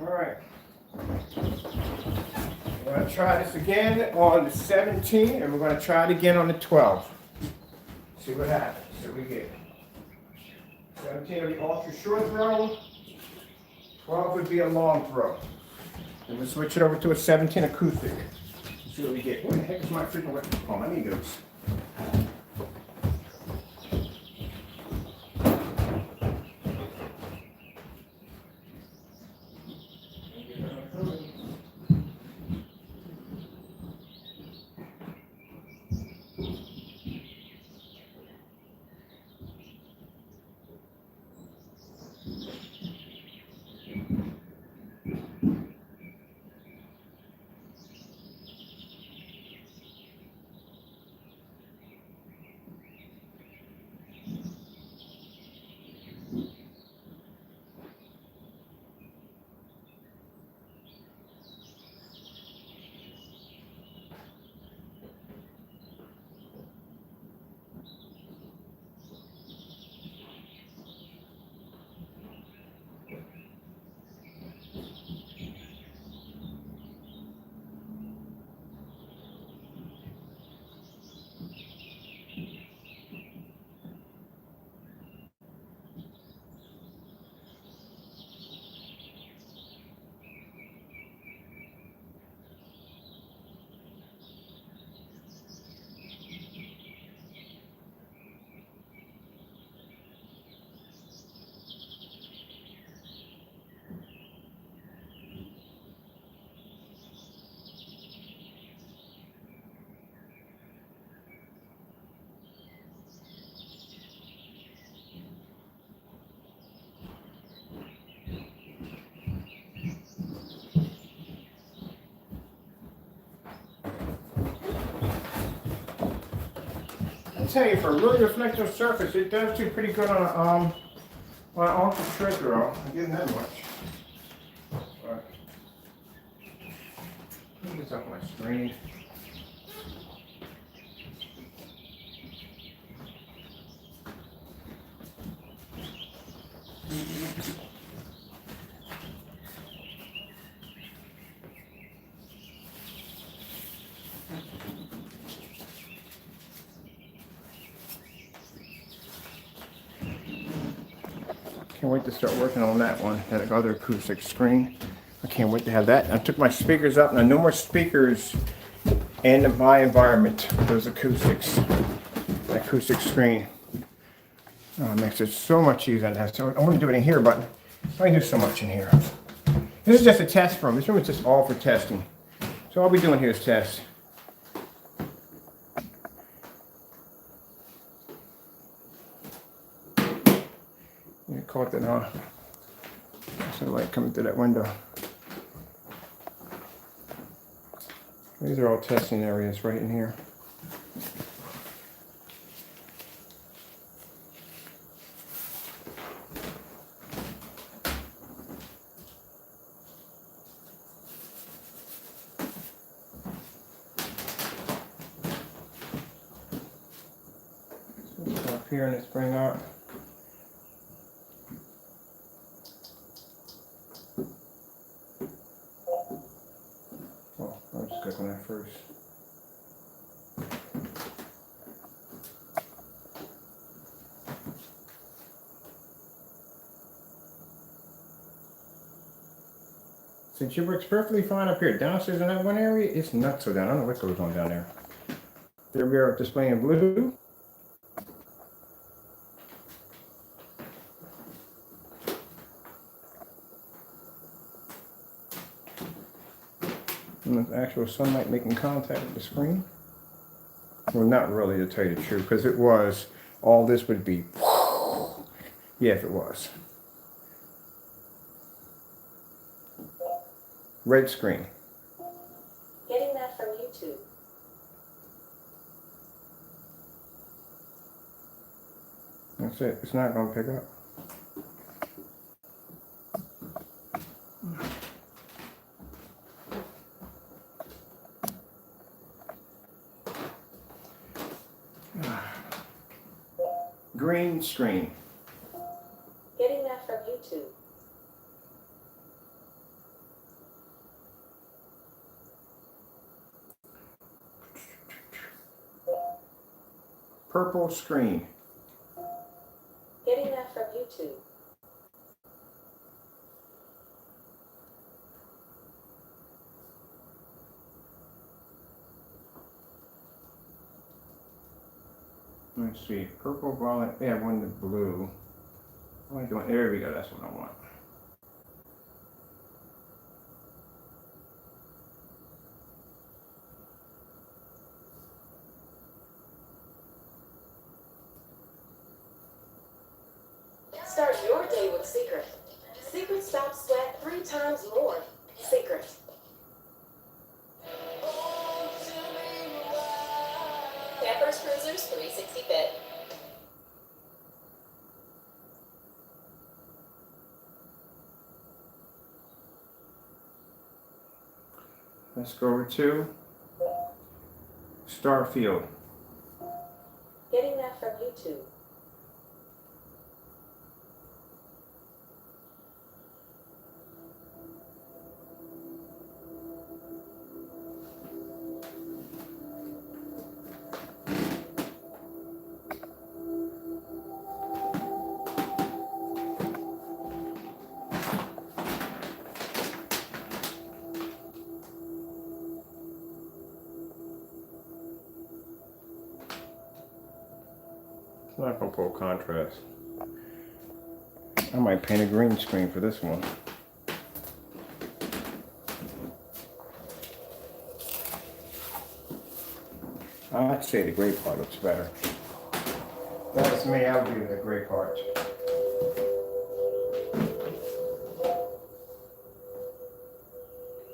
Alright. We're going to try this again on the 17, and we're going to try it again on the 12. See what happens. So we get 17 will be ultra short throw, 12 would be a long throw. Then we'll switch it over to a 17 acoustic. See what we get. Where the heck is my freaking weapon? Oh, I need those. I tell you, for a really reflective surface, it does do pretty good on an ultra short throw. I'm getting that much. Put this up my screen. Can't wait to start working on that one, that other acoustic screen. I can't wait to have that. I took my speakers up. Now, no more speakers in my environment. Those acoustics, the acoustic screen. Oh, it makes it so much easier. So I want to do it in here, but I can do so much in here. This is just a test room. This room is just all for testing. So all we're doing here is test. You caught that, huh? There's the light coming through that window. These are all testing areas right in here. So up here and let's bring up. I'll just click on that first. Since it works perfectly fine up here, downstairs in that one area, it's nuts so down. I don't know what goes on down there. There we are displaying blue. And the actual sunlight making contact with the screen. Well, not really, to tell you the truth, because it was, all this would be, yeah, if it was. Red screen. Getting that from YouTube. That's it, it's not going to pick up. Green screen. Getting that from YouTube. Purple screen. Getting that from YouTube. Let's see, purple, violet, yeah, one the blue. What am I doing? There we go, that's what I want. Start your day with Secret. Secret stops sweat 3 times more. Secret. Campers Cruisers 360 Fit. Let's go over to Starfield. Getting that from YouTube. I'm not gonna pull contrast. I might paint a green screen for this one. I'd say the gray part looks better. That's me, I'll do the gray part.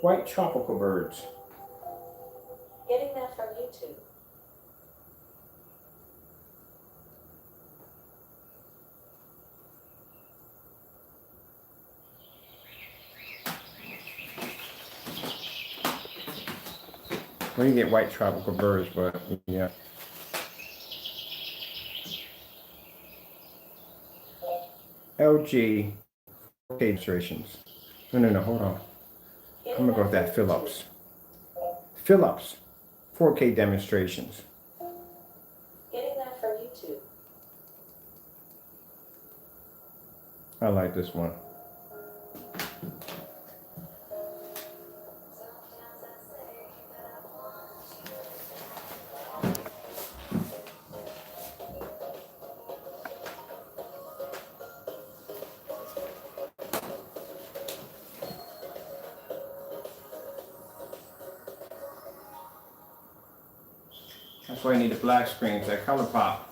White tropical birds. Getting that from YouTube. Well, you get white tropical birds, but yeah. LG 4K demonstrations. No, hold on. I'm gonna go with that Philips. Philips 4K demonstrations. Getting that from YouTube. I like this one. That's why you need the black screens, that color pop.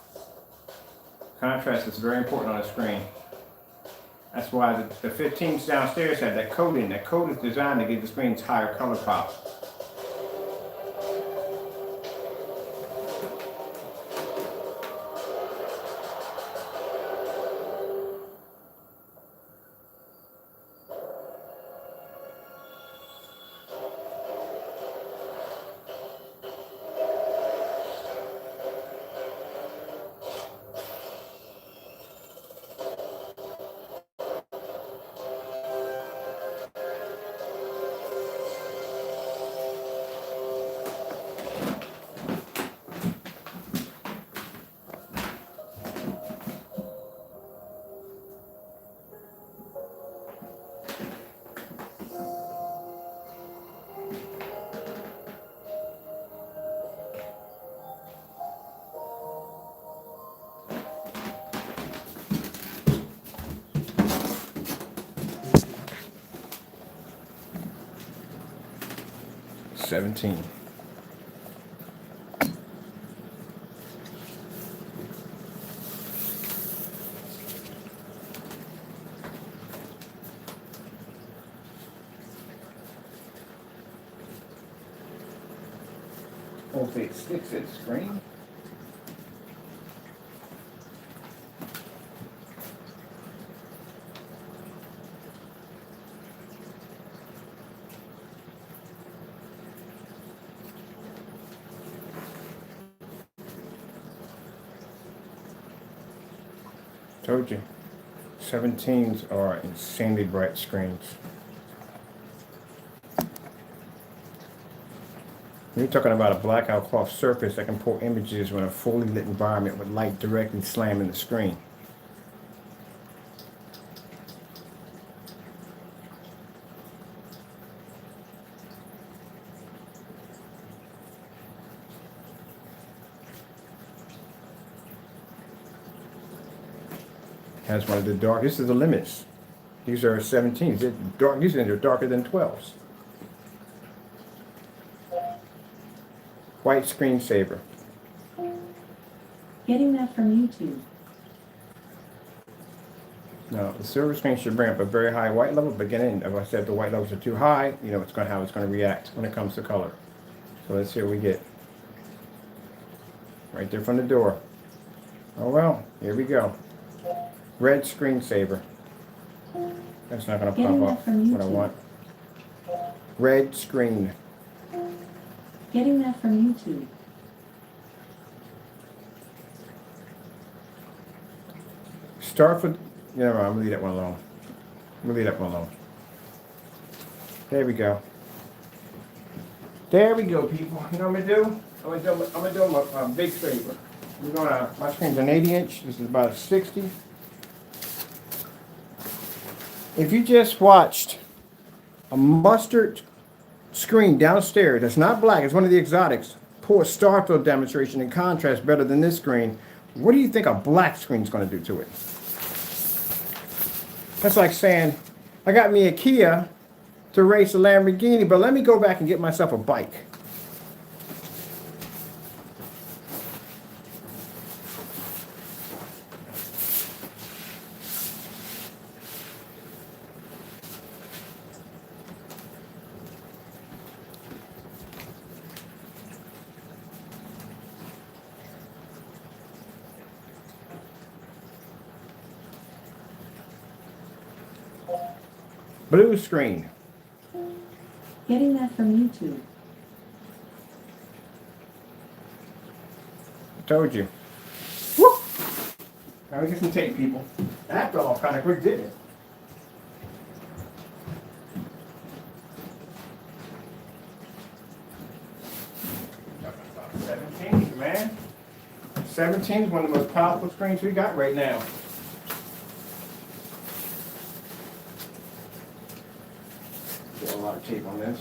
Contrast is very important on the screen. That's why the 15s downstairs have that coating. That coat is designed to give the screens higher color pop. $17. Hopefully it sticks at the screen. Told you, 17s are insanely bright screens. You're talking about a blackout cloth surface that can pull images when a fully lit environment with light directly slamming the screen. Has one of the dark. This is the limits. These are 17s. They're dark. These are darker than 12s. White screensaver. Getting that from YouTube. Now, the silver screen should bring up a very high white level, but again, if I said if the white levels are too high, you know it's going to how it's going to react when it comes to color. So let's see what we get. Right there from the door. Oh well, here we go. Red screensaver. That's not going to pop up what I want. Red screen. Getting that from YouTube. Start with, I'm going to leave that one alone. I'm going to leave that one alone. There we go. There we go, people. You know what I'm going to do? I'm going to do a big favor. My screen's an 80-inch. This is about a 60. If you just watched a mustard screen downstairs that's not black, it's one of the exotics, pull a Starfield demonstration in contrast better than this screen, what do you think a black screen's going to do to it? That's like saying, I got me a Kia to race a Lamborghini, but let me go back and get myself a bike. Blue screen. Getting that from YouTube. Told you. Woo! Now we get some tape, people. That fell off kind of quick, didn't it? Man. 17 is one of the most powerful screens we got right now. Get a lot of tape on this.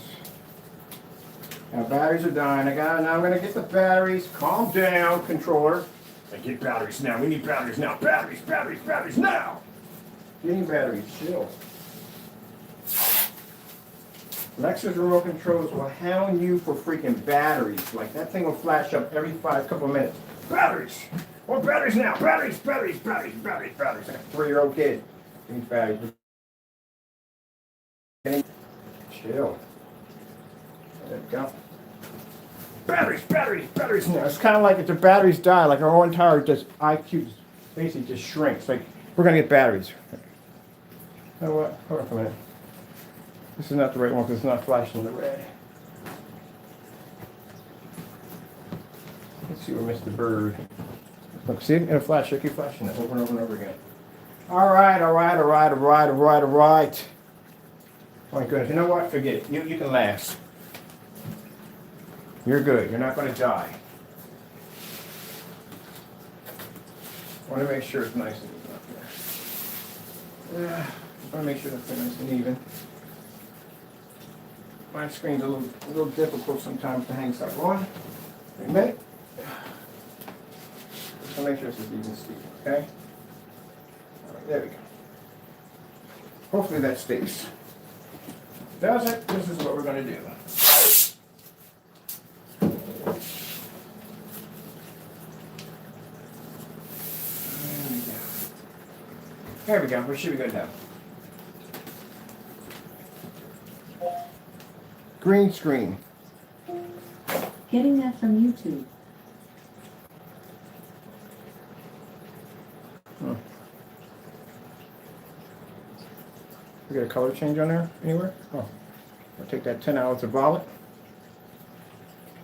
Now batteries are dying. Now I'm gonna get the batteries. Calm down, controller. I get batteries now. We need batteries now. Batteries now. Getting batteries. Chill. Lexus remote controls will hound you for freaking batteries. Like that thing will flash up every couple of minutes. Batteries! More batteries now! Batteries! Like a 3-year-old kid. Need batteries. Chill. There we go. Batteries now. It's kind of like if the batteries die, like our whole entire IQ basically just shrinks. Like, we're going to get batteries. You know what? Hold on for a minute. This is not the right one because it's not flashing the red. Let's see where Mr. Bird. Look, see it in a flash. I keep flashing it over and over and over again. All right. Oh my goodness. You know what? Forget it. You can last. You're good. You're not going to die. I want to make sure it's nice and even up there. Yeah. I want to make sure that's nice and even. My screen's a little difficult sometimes to hang stuff on. Wait a minute. Just want to make sure this is even steep, okay? All right, there we go. Hopefully that stays. Does it? This is what we're going to do. There we go. We should be good now. Green screen. Getting that from YouTube. We got a color change on there anywhere? Oh, I'll take that 10 hours of violet.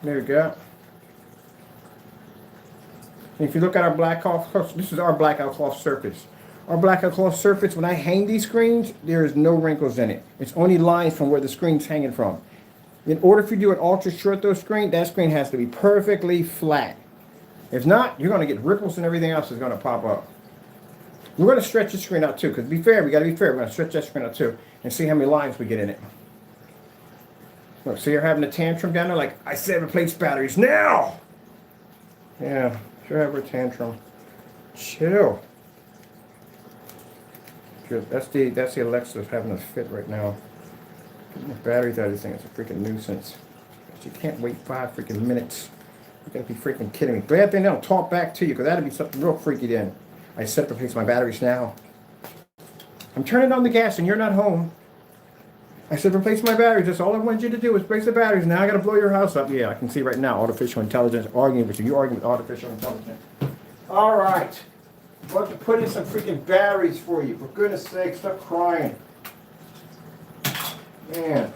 There we go. And if you look at our blackout, this is our blackout cloth surface. Our blackout cloth surface, when I hang these screens, there is no wrinkles in it. It's only lines from where the screen's hanging from. In order for you to do an ultra short though screen, that screen has to be perfectly flat. If not, you're going to get ripples and everything else is going to pop up. We're going to stretch the screen out too, because to be fair, we got to be fair. We're going to stretch that screen out too and see how many lines we get in it. Look, so you're having a tantrum down there like, I said replace batteries now! Yeah, sure have a tantrum. Chill. Good. That's the Alexa having a fit right now. Getting the batteries out of this thing is a freaking nuisance. You can't wait 5 freaking minutes. You're gonna be freaking kidding me. Glad they don't talk back to you, because that'd be something real freaky then. I said to replace my batteries now. I'm turning on the gas and you're not home. I said replace my batteries. That's all I wanted you to do was replace the batteries. Now I gotta blow your house up. Yeah, I can see right now artificial intelligence arguing with you. You arguing with artificial intelligence. All right. I'm about to put in some freaking batteries for you. For goodness sake, stop crying. Man.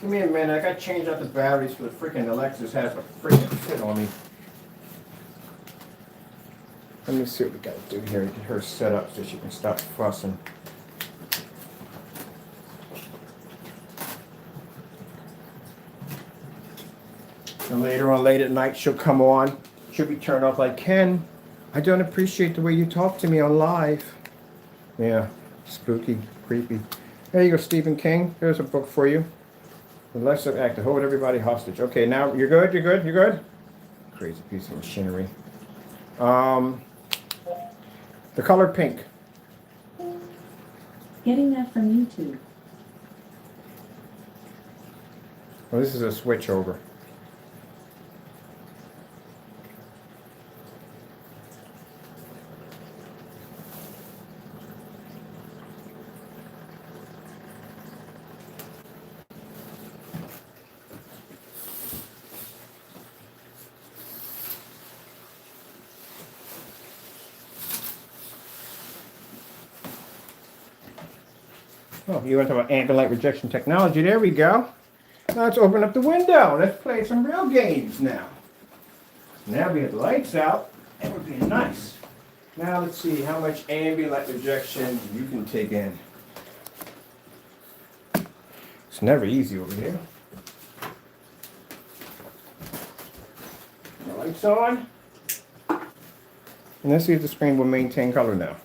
Give me a minute. I gotta change out the batteries for the freaking Alexis has a freaking fit on me. Let me see what we gotta do here to get her set up so she can stop fussing. And later on, late at night, she'll come on. She'll be turned off like, Ken, I don't appreciate the way you talk to me on live. Yeah, spooky, creepy. There you go, Stephen King. There's a book for you. The Lesser Act to Hold Everybody Hostage. Okay, now you're good, you're good, you're good? Crazy piece of machinery. The color pink. Getting that from YouTube. Well, this is a switch over. Oh, you want to talk about ambient light rejection technology? There we go. Now let's open up the window. Let's play some real games now. Now we have the lights out and we're being nice. Now let's see how much ambient light projection you can take in. It's never easy over here. The lights on. And let's see if the screen will maintain color now.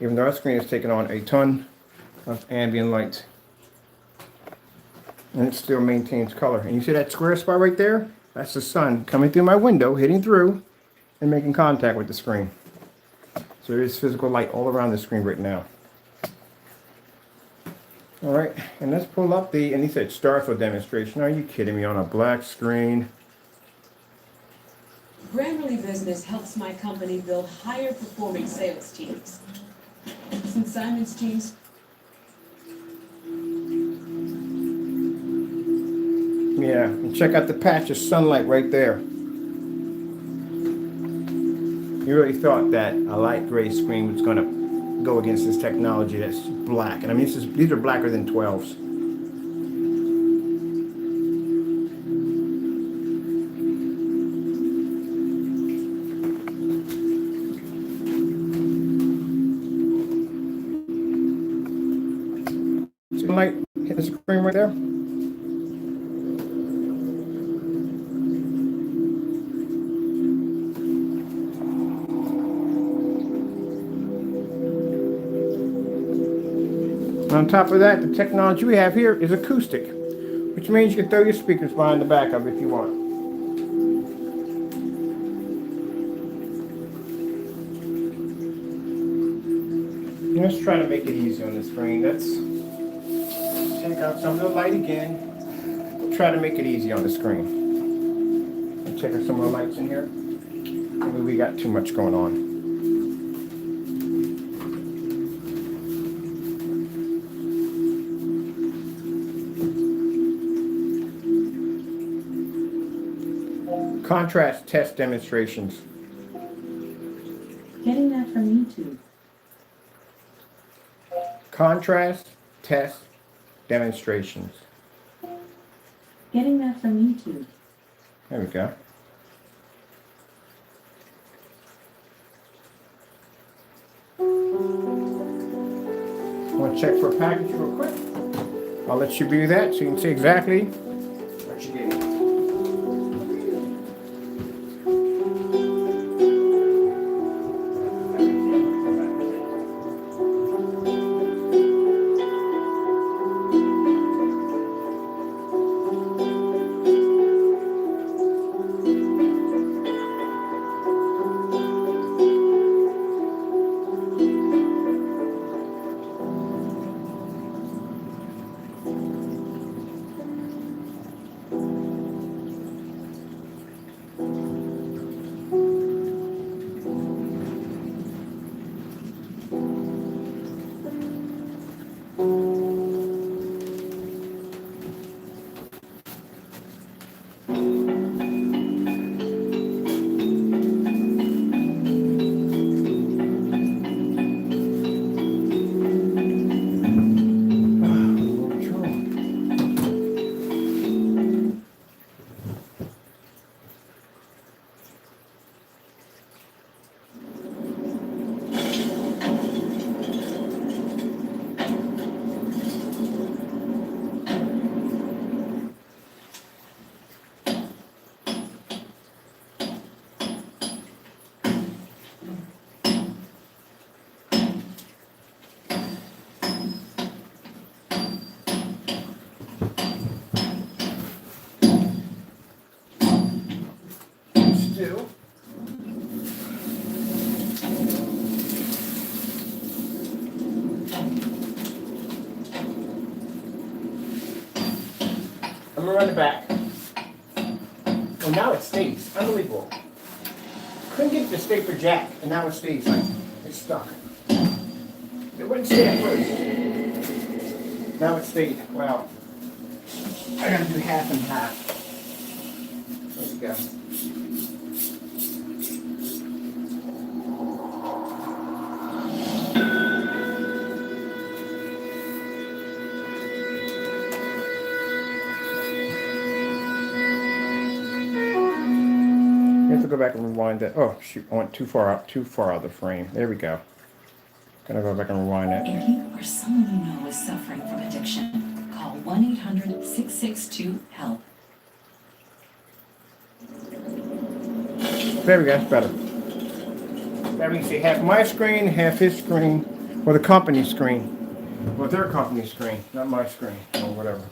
Even though our screen is taking on a ton of ambient light. And it still maintains color. And you see that square spot right there? That's the sun coming through my window, hitting through, and making contact with the screen. So there is physical light all around the screen right now. All right, and let's pull up the, and he said Starfield demonstration. Are you kidding me, on a black screen? Grammarly Business helps my company build higher performing sales teams. Since Simon's teams. Yeah, and check out the patch of sunlight right there. You really thought that a light gray screen was going to go against this technology that's black. And I mean, these are blacker than 12s. Sunlight hit the screen right there. On top of that, the technology we have here is acoustic, which means you can throw your speakers behind the back of it if you want. Let's try to make it easy on the screen. Let's take out some of the light again. Try to make it easy on the screen. And check out some of the lights in here. Maybe we got too much going on. Contrast test demonstrations. Getting that from YouTube. Contrast test demonstrations. Getting that from YouTube. There we go. Want to check for a package real quick? I'll let you view that so you can see exactly what you're getting. I'm gonna run it back. Oh, now it stays. Unbelievable. Couldn't get it to stay for jack, and now it stays like it's stuck. It wouldn't stay at first. Now it stayed. Wow. I gotta do half and half. There we go. You have to go back and rewind that. Oh shoot, I went too far out of the frame. There we go. Gotta go back and rewind that. If you or someone you know is suffering from addiction, call 1-800-662-HELP. There we go, that's better. That means you have my screen, half his screen, or the company screen. Well, their company screen, not my screen, or whatever.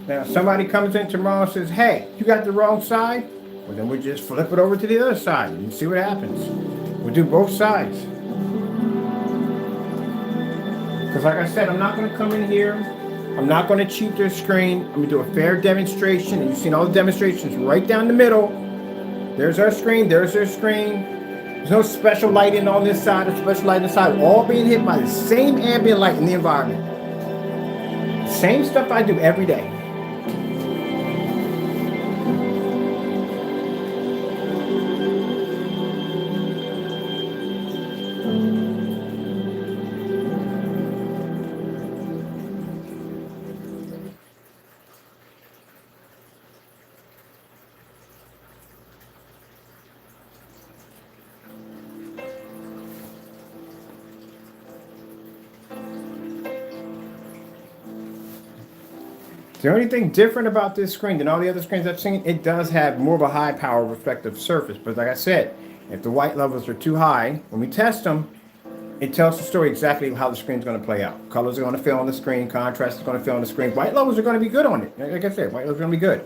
Now, if somebody comes in tomorrow and says, hey, you got the wrong side, well, then we just flip it over to the other side and see what happens. We'll do both sides. Because like I said, I'm not going to come in here. I'm not going to cheat their screen. I'm going to do a fair demonstration. And you've seen all the demonstrations right down the middle. There's our screen. There's their screen. There's no special lighting on this side or special light on this side. All being hit by the same ambient light in the environment. Same stuff I do every day. The only thing different about this screen than all the other screens I've seen, it does have more of a high power reflective surface. But like I said, if the white levels are too high, when we test them, it tells the story exactly how the screen's going to play out. Colors are going to fill on the screen, contrast is going to fill on the screen. White levels are going to be good on it. Like I said, white levels are going to be good.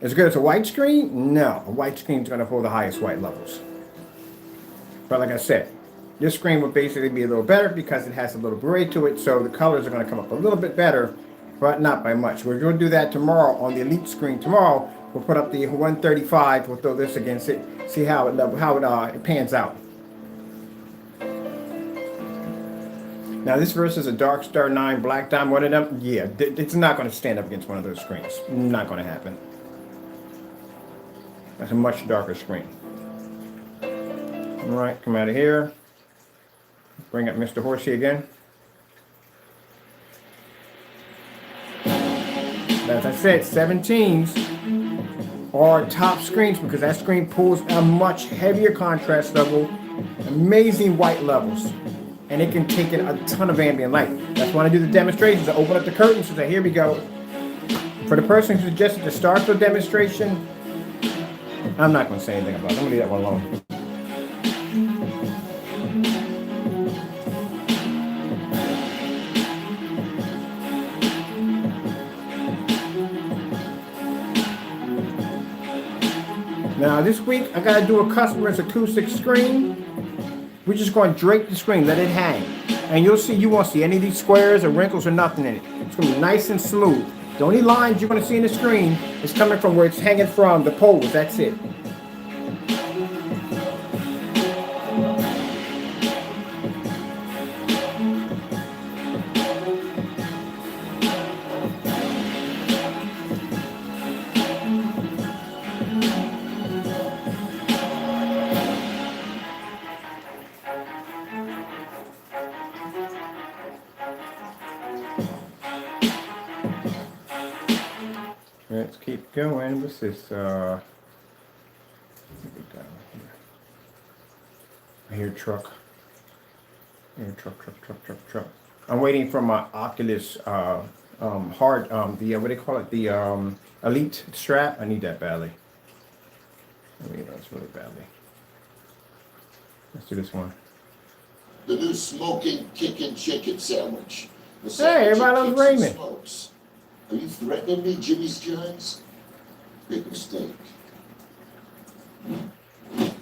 As good as a white screen? No, a white screen is going to hold the highest white levels. But like I said, this screen will basically be a little better because it has a little gray to it, so the colors are going to come up a little bit better, but not by much. We're going to do that tomorrow on the Elite screen. Tomorrow, we'll put up the 135. We'll throw this against it, see how it pans out. Now, this versus a Dark Star 9 Black Diamond, one of them, yeah, it's not going to stand up against one of those screens. Not going to happen. That's a much darker screen. All right, come out of here. Bring up Mr. Horsey again. As I said, 17s are top screens because that screen pulls a much heavier contrast level, amazing white levels, and it can take in a ton of ambient light. That's when I do the demonstrations. I open up the curtains and say, here we go. For the person who suggested to start the demonstration, I'm not going to say anything about it. I'm going to leave that one alone. Now this week I gotta do a customer's acoustic screen. We're just going to drape the screen, let it hang. And you'll see, you won't see any of these squares or wrinkles or nothing in it. It's going to be nice and smooth. The only lines you're going to see in the screen is coming from where it's hanging from, the poles, that's it. Let's keep going. What's this? What we got here? I hear truck. I hear truck. I'm waiting for my Oculus hard what do they call it? The Elite strap. I need that badly. I need those really badly. Let's do this one. The new smoking, kicking chicken sandwich. The Hey, everybody loves kicks and Raymond. smokes. Are you threatening me, Jimmy's Jones? Big mistake.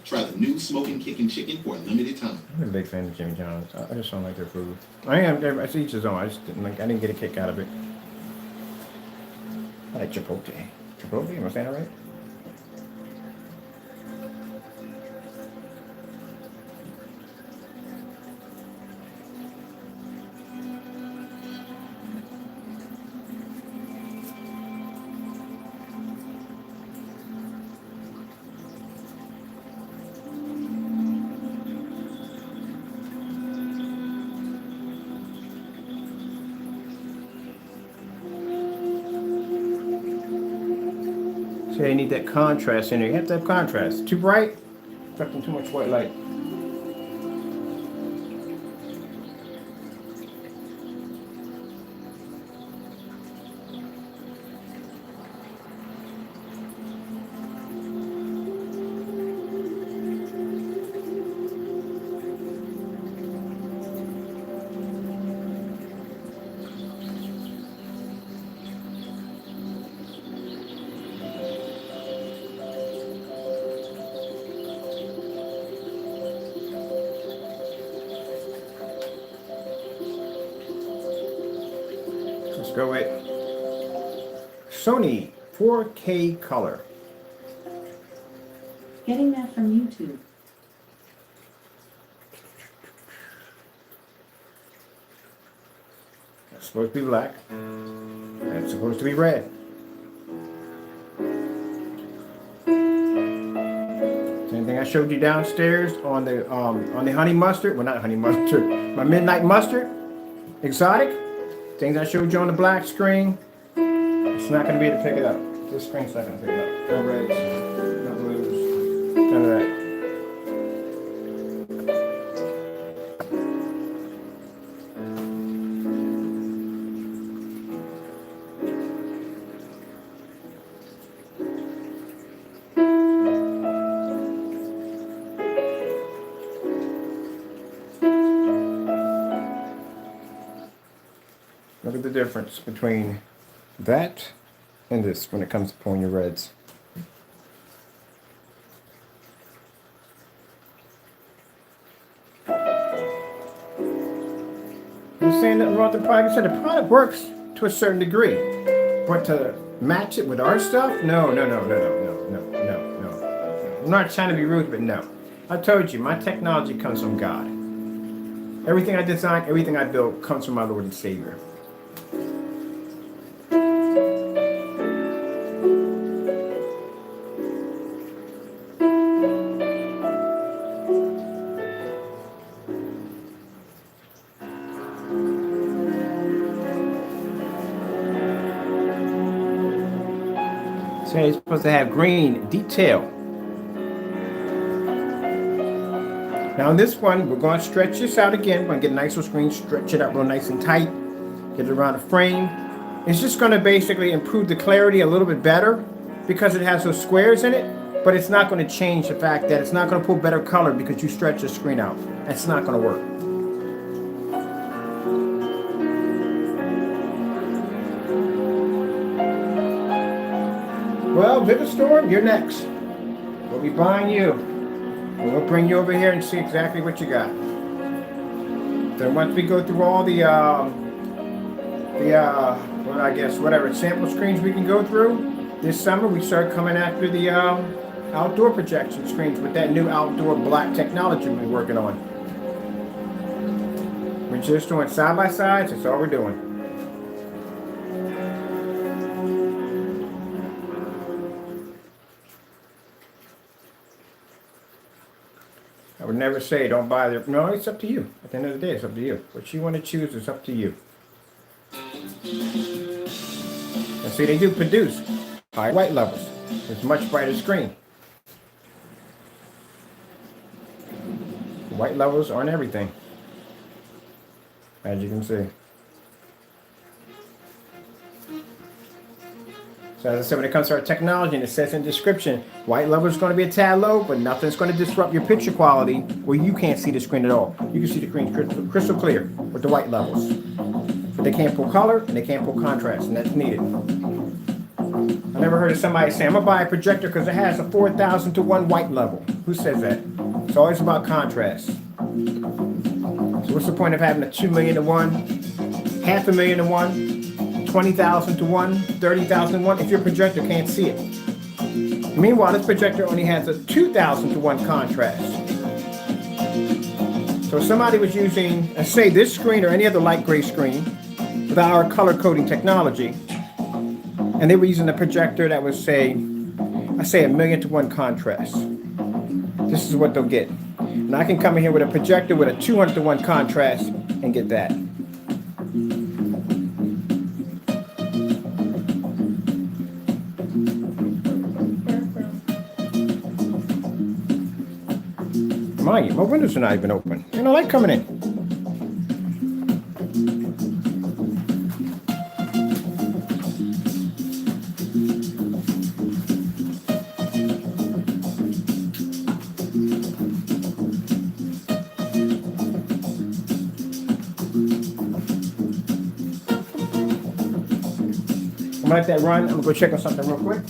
Try the new smoking kicking chicken for a limited time. I'm a big fan of Jimmy John's. I just don't like their food. I am. It's each his own. I just didn't like. I didn't get a kick out of it. I like Chipotle. Chipotle? Am I saying that right? So you need that contrast in there. You have to have contrast. Too bright, affecting too much white light. Let's go with Sony 4K color. Getting that from YouTube. It's supposed to be black. It's supposed to be red. Same thing I showed you downstairs on the honey mustard. Well, not honey mustard. My midnight mustard. Exotic. Things I showed you on the black screen. It's not going to be able to pick it up. This screen's not going to pick it up. No reds, no blues, none of that. Look at the difference between that and this when it comes to pulling your reds. I'm saying nothing wrong with the product. I said the product works to a certain degree, but to match it with our stuff, no. I'm not trying to be rude, but no. I told you, my technology comes from God. Everything I design, everything I build comes from my Lord and Savior. So it's supposed to have green detail. Now on this one, we're going to stretch this out again. We're going to get a nice little screen, stretch it out real nice and tight, get it around the frame. It's just going to basically improve the clarity a little bit better because it has those squares in it, but it's not going to change the fact that it's not going to pull better color because you stretch the screen out. That's not going to work. Well, Vivid Storm, you're next. Go We'll be buying you. And we'll bring you over here and see exactly what you got. Then once we go through all the well, I guess whatever sample screens we can go through this summer, we start coming after the outdoor projection screens with that new outdoor black technology we're working on. We're just doing side by sides. That's all we're doing. I would never say don't buy their. No, it's up to you. At the end of the day, it's up to you. What you want to choose is up to you. And see, they do produce high white levels. It's much brighter screen. White levels aren't everything, as you can see. So as I said, when it comes to our technology, and it says in the description, white level is going to be a tad low, but nothing's going to disrupt your picture quality where you can't see the screen at all. You can see the screen crystal clear with the white levels. But they can't pull color and they can't pull contrast, and that's needed. I never heard of somebody say, I'm going to buy a projector because it has a 4,000 to 1 white level. Who says that? It's always about contrast. So what's the point of having a 2 million to 1, 500,000 to 1, 20,000 to 1, 30,000 to 1 if your projector can't see it? Meanwhile, this projector only has a 2,000 to 1 contrast. So if somebody was using, say, this screen or any other light gray screen without our color coding technology, and they were using a projector that was, say, I say 1 million to 1 contrast, this is what they'll get. And I can come in here with a projector with a 200 to 1 contrast and get that. Mind you, my windows are not even open. Ain't no light coming in. I'm gonna let that run. I'm gonna go check on something real quick.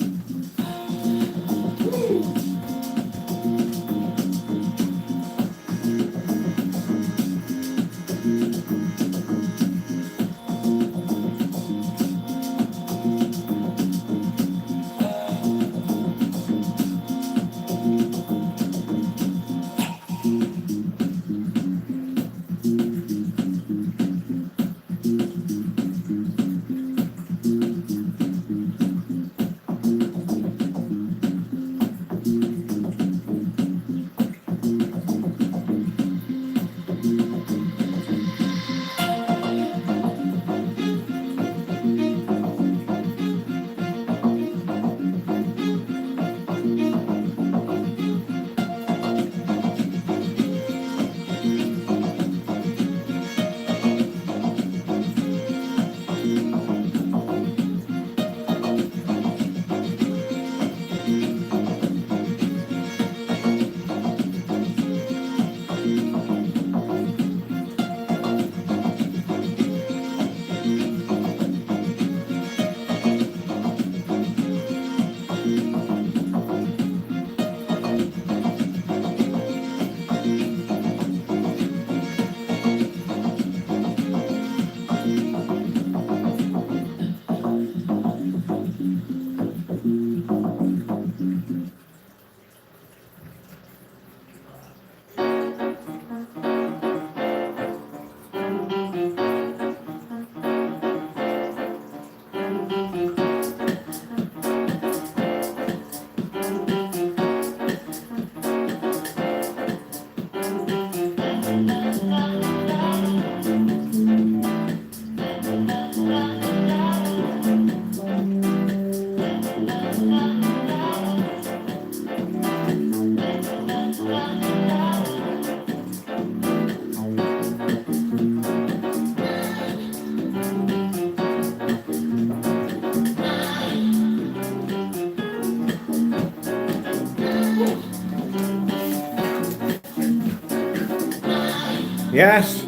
Yes.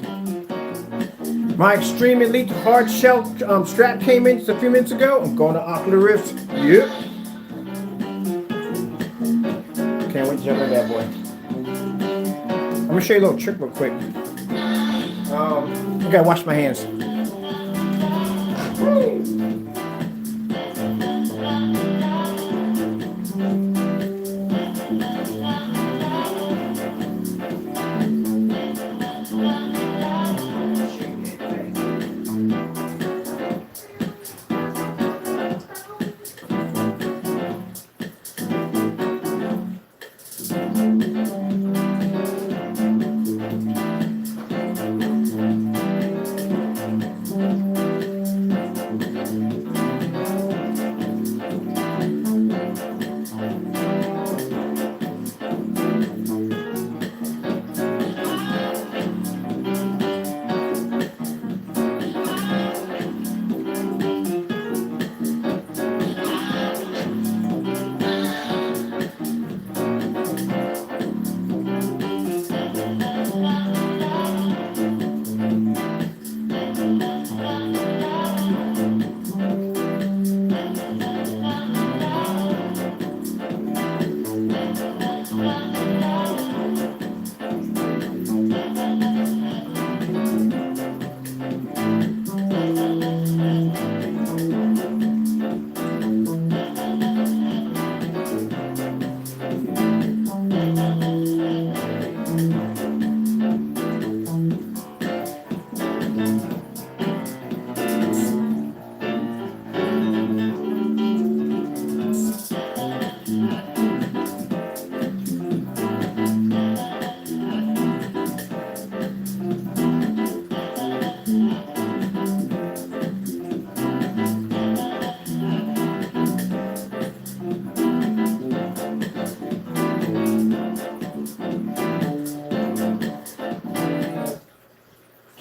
My Extreme Elite hard shell strap came in just a few minutes ago. I'm going to Ocular Rift. Yep. wait till you look at that boy. I'm gonna show you a little trick real quick. I gotta wash my hands.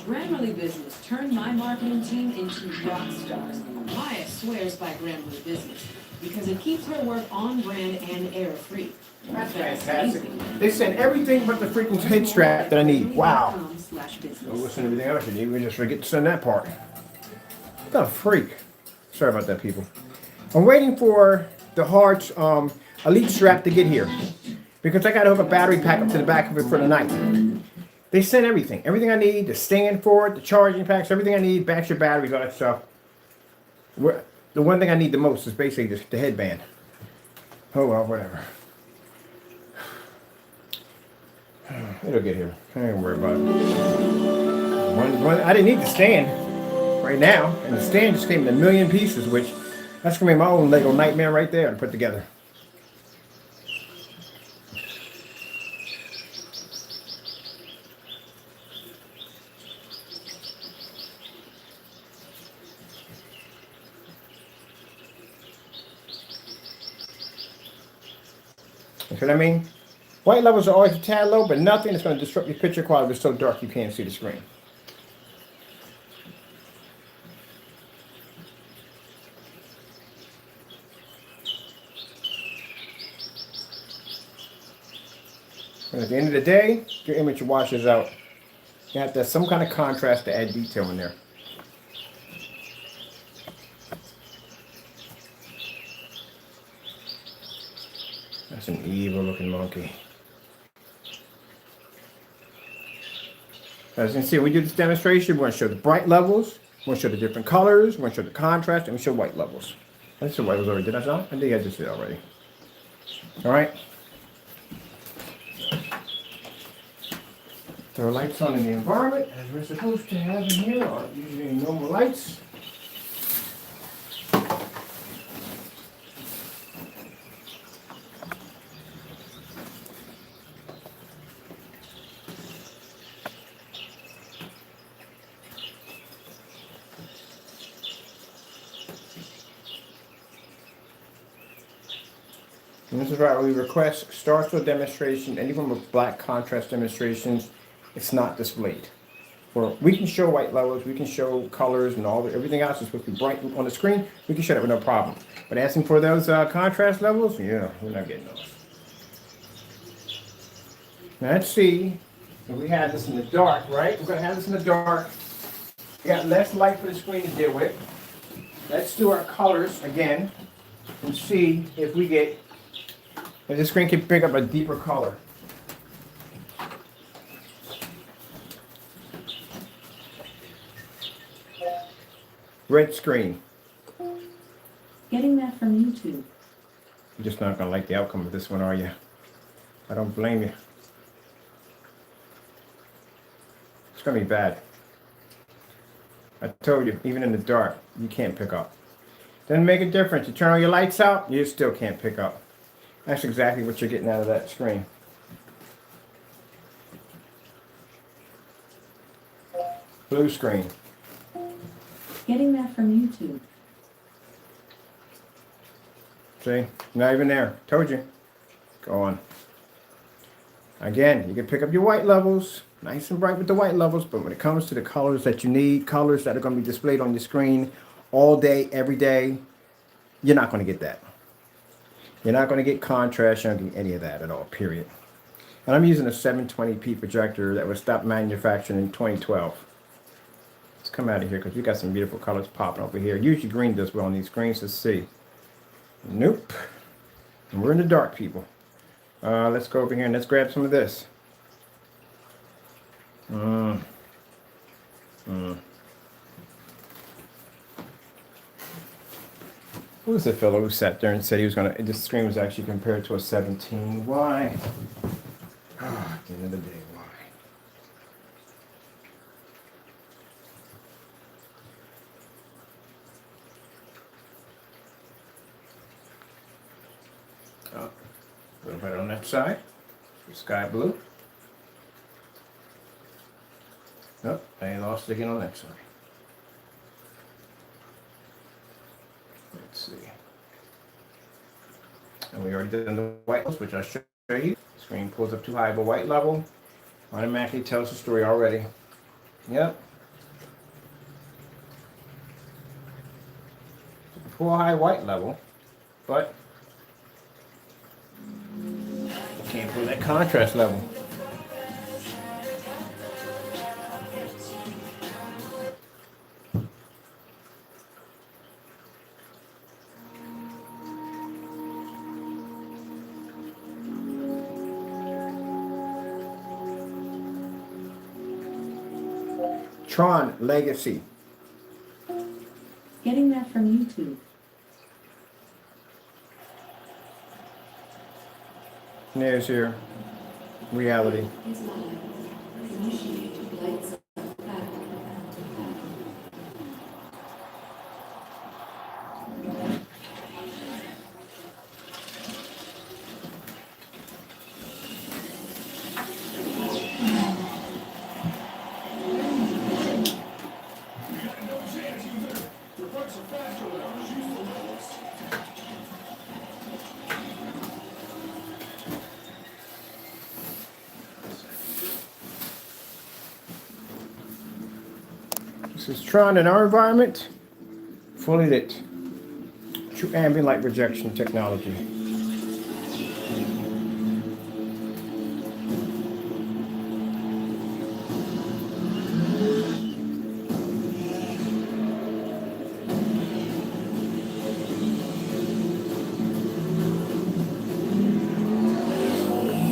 Grammarly Business turned my marketing team into rock stars. Maya swears by Grammarly Business because it keeps her work on brand and error free. That's fantastic. They sent everything but the freaking head strap that I need. Wow. Oh, listen to everything else you need. We just forget to send that part. What a freak. Sorry about that, people. I'm waiting for the Hearts Elite strap to get here because I got to hook a battery pack up to the back of it for the night. They sent everything. Everything I need, the stand for it, the charging packs, everything I need, battery batteries, all that stuff. The one thing I need the most is basically the headband. Oh well, whatever. It'll get here. I ain't worried about it. I didn't need the stand right now, and the stand just came in a million pieces, which that's gonna be my own Lego nightmare right there to put together. You see what I mean? White levels are always a tad low, but nothing is going to disrupt your picture quality if it's so dark you can't see the screen. And at the end of the day, your image washes out. You have to have some kind of contrast to add detail in there. That's an evil looking monkey. As you can see, when we do this demonstration, we want to show the bright levels, we want to show the different colors, we want to show the contrast, and we show white levels. I said white levels already, did I not? I think I just did already. Alright. Throw lights on in the environment, as we're supposed to have in here, or usually normal lights. And this is why we request star fill demonstration, anyone with black contrast demonstrations, it's not displayed. Or we can show white levels, we can show colors and everything else is supposed to be bright on the screen, we can show that with no problem. But asking for those contrast levels, yeah, we're not getting those. Now let's see if we have this in the dark, right? We're gonna have this in the dark. We got less light for the screen to deal with. Let's do our colors again and see if we get And this screen can pick up a deeper color. Red screen. Getting that from YouTube. You're just not gonna like the outcome of this one, are you? I don't blame you. It's gonna be bad. I told you, even in the dark, you can't pick up. Doesn't make a difference. You turn all your lights out, you still can't pick up. That's exactly what you're getting out of that screen. Blue screen. Getting that from YouTube. See? Not even there. Told you. Go on. Again, you can pick up your white levels. Nice and bright with the white levels. But when it comes to the colors that you need, colors that are going to be displayed on your screen all day, every day, you're not going to get that. You're not going to get contrast. You're not going to get any of that at all, period. And I'm using a 720p projector that was stopped manufacturing in 2012. Let's come out of here because we got some beautiful colors popping over here. Usually green does well on these screens. Let's see. Nope. And we're in the dark, people. Let's go over here and let's grab some of this. Who was the fellow who sat there and said he was gonna? This screen was actually compared to a 17. Why? At the end of the day, why? Oh, a little bit on that side. Sky blue. Nope, I lost it again on that side. Let's see. And we already did the white levels, which I'll show you. Screen pulls up too high of a white level. Automatically tells the story already. Yep. Pull a high white level, but can't pull that contrast level. Tron Legacy. Getting that from YouTube. There's your reality. This is Tron in our environment, fully lit. True ambient light rejection technology.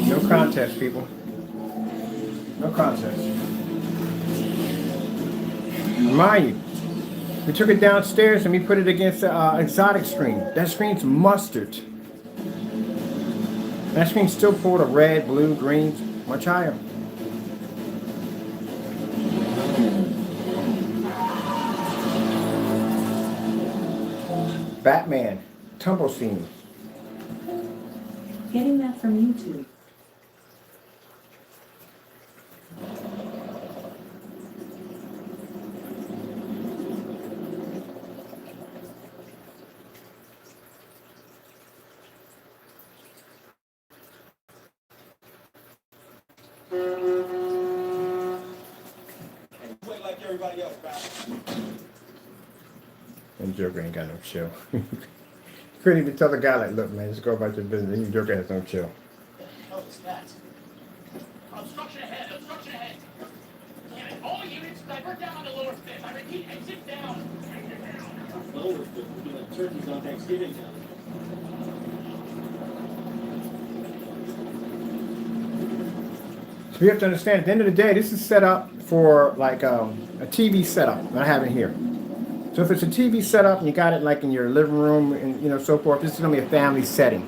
No contest, people. No contest. Mind you, we took it downstairs and we put it against the exotic screen. That screen's mustard. That screen still pulled a red, blue, green, much higher. Batman, tumble scene. Getting that from YouTube. And Joker ain't got no chill. Couldn't even tell the guy, like, look, man, just go about your business. And Joker has no chill. Oh, it's that. Obstruction ahead, obstruction ahead. Damn it, all units divert down on the lower fifth. I repeat, exit down. Lower fifth will be like turkeys on Thanksgiving now. So you have to understand, at the end of the day, this is set up for like a TV setup that I have in here. So if it's a TV setup and you got it like in your living room and so forth, this is gonna be a family setting.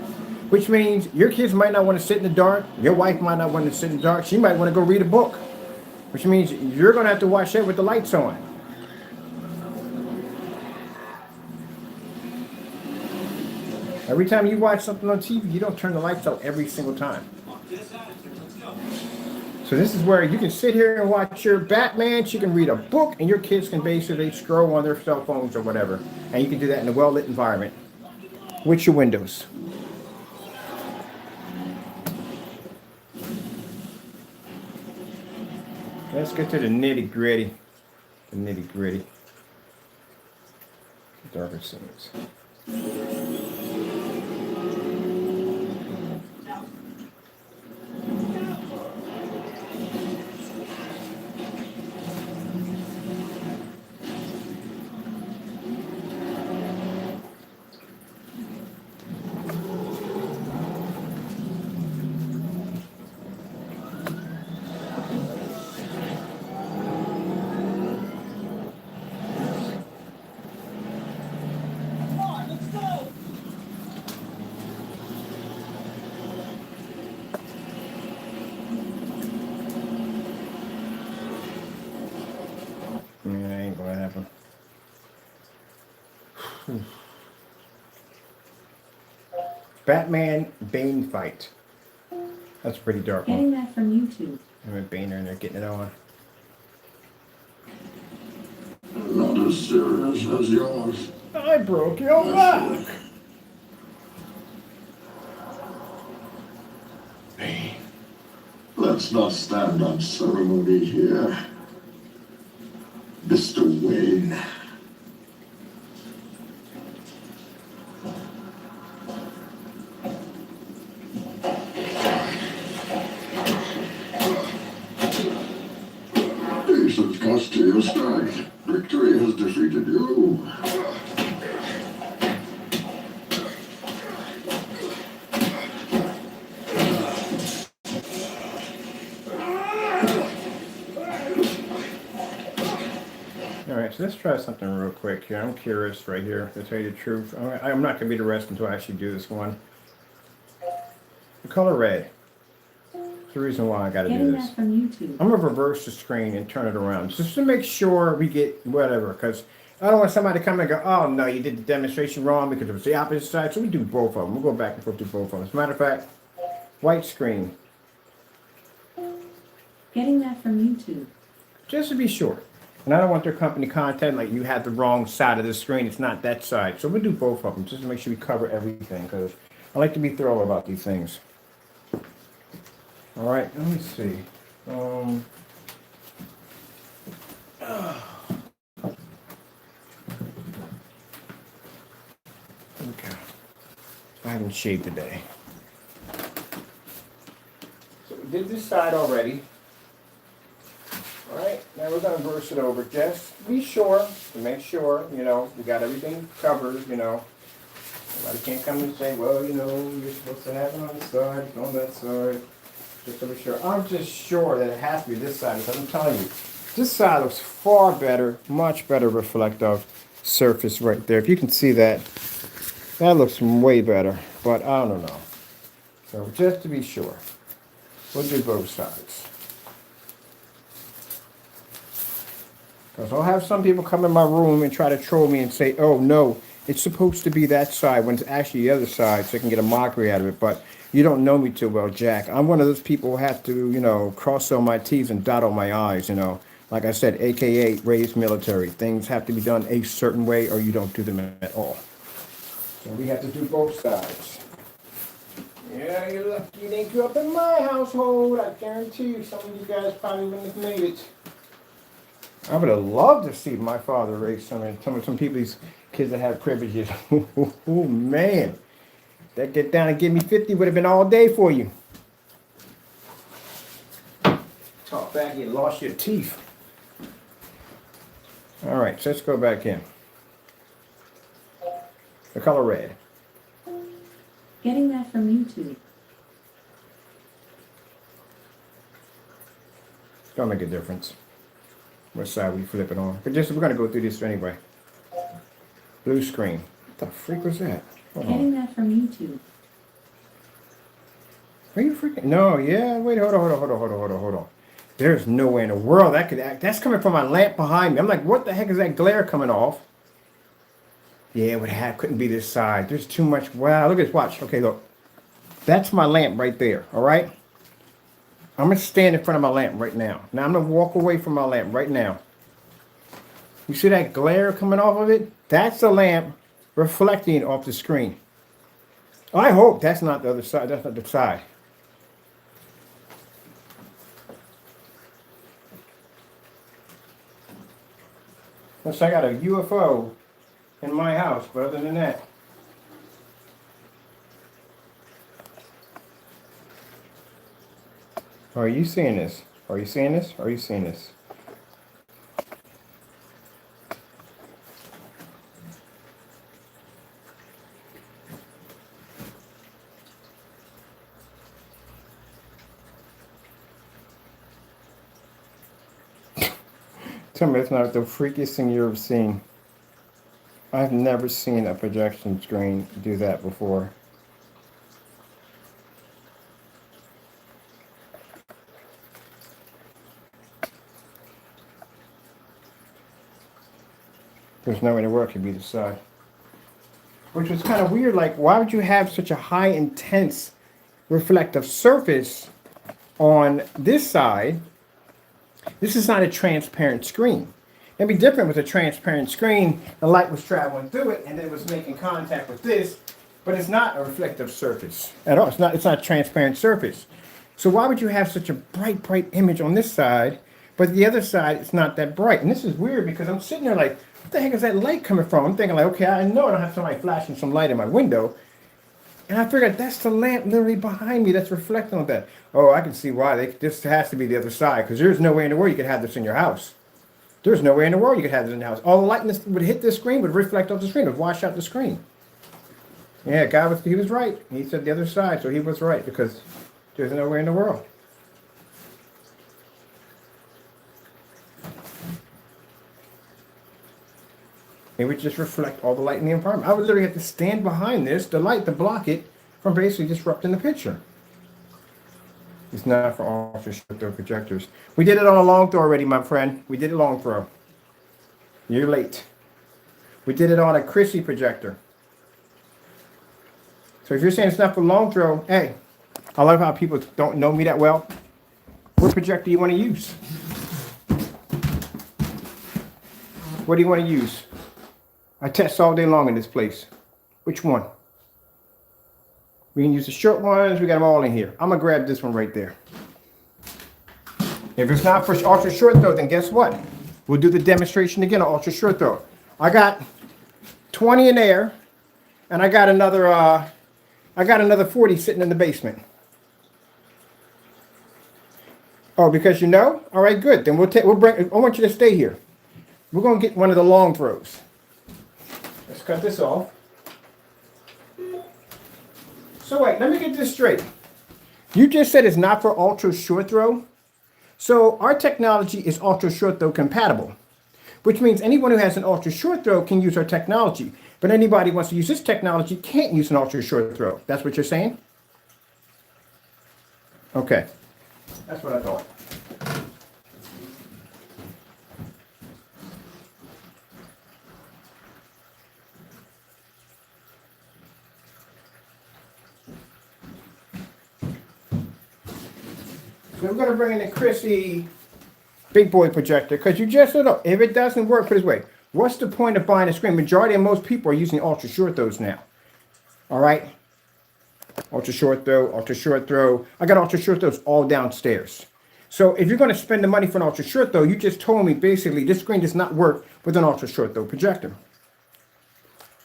Which means your kids might not want to sit in the dark, your wife might not want to sit in the dark, she might want to go read a book. Which means you're gonna have to watch that with the lights on. Every time you watch something on TV, you don't turn the lights out every single time. So this is where you can sit here and watch your Batman, you can read a book, and your kids can basically scroll on their cell phones or whatever. And you can do that in a well-lit environment with your windows. Let's get to the nitty-gritty. The nitty-gritty. Darker scenes. Yeah, ain't gonna happen. Batman Bane fight. That's a pretty dark Getting one. that from YouTube. I'm a Bane in there getting it on. Not as serious as yours. I broke your back. Hey, let's not stand on ceremony here. Mr. Wayne. Decent cost to your strike. Victory has defeated you. Alright, so let's try something real quick here. I'm curious right here, to tell you the truth. I'm not going to be the rest until I actually do this one. The color red. That's the reason why I got to do Getting this. that from YouTube. I'm going to reverse the screen and turn it around just to make sure we get whatever. Because I don't want somebody to come and go, oh no, you did the demonstration wrong because it was the opposite side. So we do both of them. We'll go back and forth to both of them. As a matter of fact, white screen. Getting that from YouTube. Just to be sure. And I don't want their company content like you had the wrong side of the screen. It's not that side. So we'll do both of them just to make sure we cover everything. Because I like to be thorough about these things. All right, let me see. Okay. I haven't shaved today. So we did this side already. All right, now we're going to verse it over. Just be sure to make sure, we got everything covered, Somebody can't come and say, well, you're supposed to have it on this side, it's on that side. Just to be sure. I'm just sure that it has to be this side because I'm telling you, this side looks far better, much better reflective surface right there. If you can see that, that looks way better, but I don't know. So just to be sure, we'll do both sides. Because I'll have some people come in my room and try to troll me and say, oh no, it's supposed to be that side when it's actually the other side, so I can get a mockery out of it. But you don't know me too well, Jack. I'm one of those people who have to, cross all my T's and dot all my I's, Like I said, AKA raised military. Things have to be done a certain way or you don't do them at all. So we have to do both sides. Yeah, you're lucky you didn't grow up in my household. I guarantee you some of you guys probably wouldn't have made it. I would have loved to see my father raise some people's kids that have privileges. Oh, man. That get down and give me 50 would have been all day for you. Talk back, you lost your teeth. All right, so let's go back in. The color red. Getting that from YouTube. Don't make a difference what side we flip it on. But just we're gonna go through this anyway. Blue screen. What the freak was that? Hold on. Getting that from YouTube. Are you freaking? No, yeah. Wait, hold on. There's no way in the world that could act. That's coming from my lamp behind me. I'm like, what the heck is that glare coming off? Yeah, it would have couldn't be this side. There's too much. Wow, look at this. Watch. Okay, look. That's my lamp right there. All right. I'm gonna stand in front of my lamp right now. Now I'm gonna walk away from my lamp right now. You see that glare coming off of it? That's the lamp reflecting off the screen. I hope that's not the other side. That's not the side. Unless I got a UFO in my house, but other than that. Are you seeing this? Are you seeing this? Are you seeing this? Tell me it's not the freakiest thing you've ever seen. I've never seen a projection screen do that before. There's no way in the world it could be the side. Which was kind of weird. Like, why would you have such a high intense reflective surface on this side? This is not a transparent screen. It'd be different with a transparent screen. The light was traveling through it and then it was making contact with this, but it's not a reflective surface at all. It's not a transparent surface. So why would you have such a bright image on this side, but the other side it's not that bright? And this is weird because I'm sitting there like, what the heck is that light coming from? I'm thinking like, okay, I know I don't have somebody flashing some light in my window. And I figured that's the lamp literally behind me that's reflecting on that. Oh, I can see why. This has to be the other side because there's no way in the world you could have this in your house. There's no way in the world you could have this in the house. All the light would hit this screen, would reflect off the screen, would wash out the screen. Yeah, he was right. He said the other side, so he was right because there's no way in the world. It would just reflect all the light in the environment. I would literally have to stand behind the light to block it from basically disrupting the picture. It's not for ultra short throw projectors. We did it on a long throw already, my friend. We did it long throw. You're late. We did it on a Chrissy projector. So if you're saying it's not for long throw, hey, I love how people don't know me that well. What projector do you want to use? What do you want to use? I test all day long in this place. Which one? We can use the short ones. We got them all in here. I'm going to grab this one right there. If it's not for ultra short throw, then guess what? We'll do the demonstration again on ultra short throw. I got 20 in there, and I got another 40 sitting in the basement. Oh, because you know? All right, good. Then we'll bring. I want you to stay here. We're going to get one of the long throws. Let's cut this off. So wait, let me get this straight. You just said it's not for ultra short throw. So our technology is ultra short throw compatible, which means anyone who has an ultra short throw can use our technology. But anybody who wants to use this technology can't use an ultra short throw. That's what you're saying? Okay. That's what I thought. So we're going to bring in the Chrissy big boy projector because you just said, look, if it doesn't work, put it this way. What's the point of buying a screen? Majority of most people are using ultra short throws now. All right? Ultra short throw. I got ultra short throws all downstairs. So if you're going to spend the money for an ultra short throw, you just told me basically this screen does not work with an ultra short throw projector.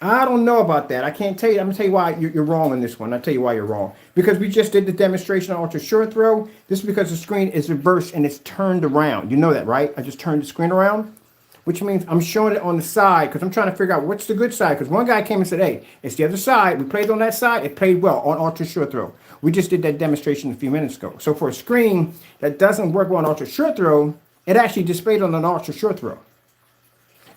I don't know about that. I can't tell you. I'm going to tell you why you're wrong on this one. I'll tell you why you're wrong. Because we just did the demonstration on ultra short throw. This is because the screen is reversed and it's turned around. You know that, right? I just turned the screen around. which means I'm showing it on the side because I'm trying to figure out what's the good side. Because one guy came and said, hey, it's the other side. We played on that side. It played well on ultra short throw. We just did that demonstration a few minutes ago. So for a screen that doesn't work well on ultra short throw, it actually displayed on an ultra short throw.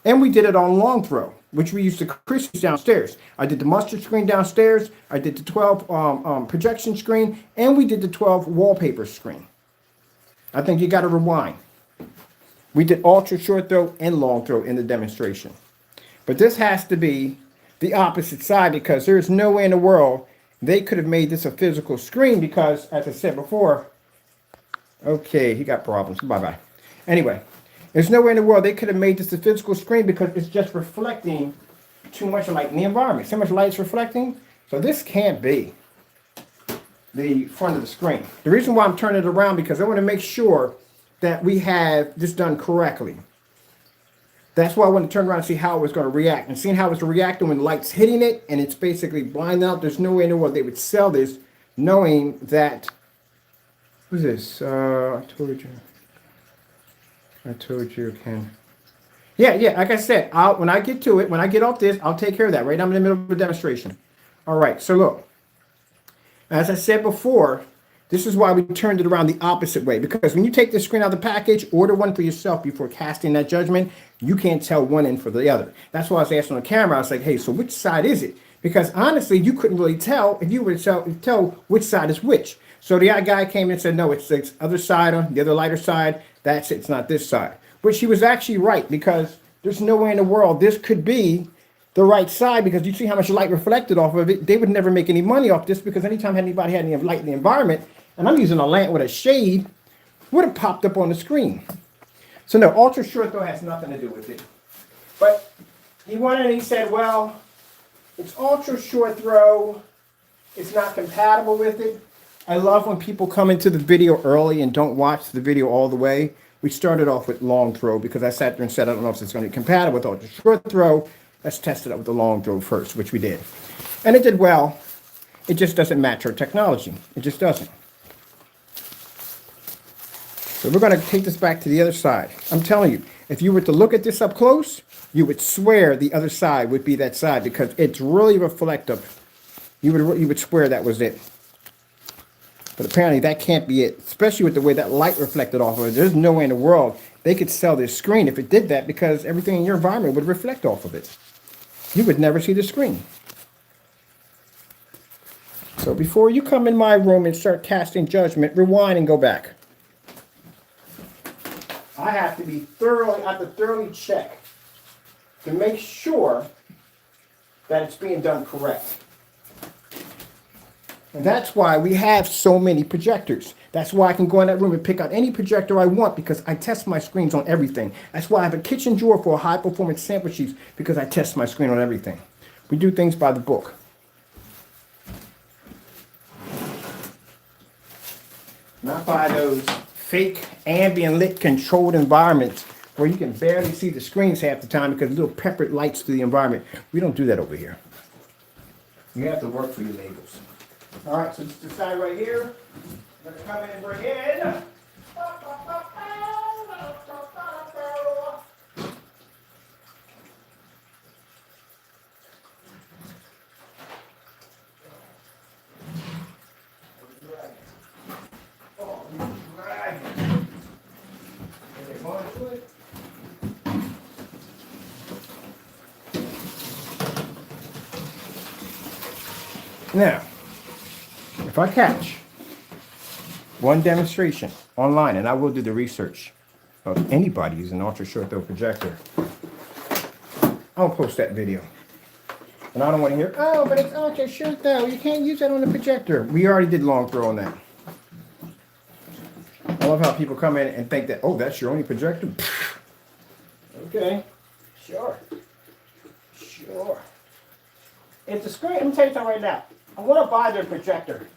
And we did it on long throw, which we used the Chris's downstairs. I did the mustard screen downstairs. I did the 12 projection screen, and we did the 12 wallpaper screen. I think you got to rewind. We did ultra short throw and long throw in the demonstration. But this has to be the opposite side because there's no way in the world they could have made this a physical screen because, as I said before, okay, he got problems. Bye-bye. Anyway, there's no way in the world they could have made this a physical screen because it's just reflecting too much light in the environment. So much light's reflecting. So this can't be the front of the screen. The reason why I'm turning it around because I want to make sure that we have this done correctly. That's why I want to turn around and see how it was going to react. And seeing how it's reacting when the light's hitting it and it's basically blinding out. There's no way in the world they would sell this knowing that, who's this? I told you, Ken. Yeah, like I said, when I get to it, when I get off this, I'll take care of that. Right now I'm in the middle of a demonstration. All right, so look. As I said before, this is why we turned it around the opposite way. Because when you take the screen out of the package, order one for yourself before casting that judgment. You can't tell one end for the other. That's why I was asking on the camera. I was like, hey, so which side is it? Because honestly, you couldn't really tell if you were to tell which side is which. So the guy came in and said, no, it's the other side, on the other lighter side. That's it. It's not this side. Which he was actually right because there's no way in the world this could be the right side because you see how much light reflected off of it. They would never make any money off this because anytime anybody had any light in the environment, and I'm using a lamp with a shade, would have popped up on the screen. So no, ultra short throw has nothing to do with it. But he went in and he said, well, it's ultra short throw. It's not compatible with it. I love when people come into the video early and don't watch the video all the way. We started off with long throw because I sat there and said, I don't know if it's going to be compatible with ultra short throw. Let's test it out with the long throw first, which we did. And it did well. It just doesn't match our technology. It just doesn't. So we're going to take this back to the other side. I'm telling you, if you were to look at this up close, you would swear the other side would be that side because it's really reflective. You would swear that was it. But apparently that can't be it, especially with the way that light reflected off of it. There's no way in the world they could sell this screen if it did that because everything in your environment would reflect off of it. You would never see the screen. So before you come in my room and start casting judgment, rewind and go back. I have to thoroughly check to make sure that it's being done correct. And that's why we have so many projectors. That's why I can go in that room and pick out any projector I want because I test my screens on everything. That's why I have a kitchen drawer for high performance sample sheets because I test my screen on everything. We do things by the book. Not by those fake ambient lit controlled environments where you can barely see the screens half the time because little peppered lights through the environment. We don't do that over here. You have to work for your labels. All right, so just decide right here. I'm going to come in and bring in. Now, if I catch one demonstration online, and I will do the research of anybody using an ultra short throw projector, I'll post that video. And I don't want to hear, oh, but it's ultra short throw. You can't use that on the projector. We already did long throw on that. I love how people come in and think that, oh, that's your only projector? Okay, sure. If the screen, let me tell you something right now. I want to buy their projector.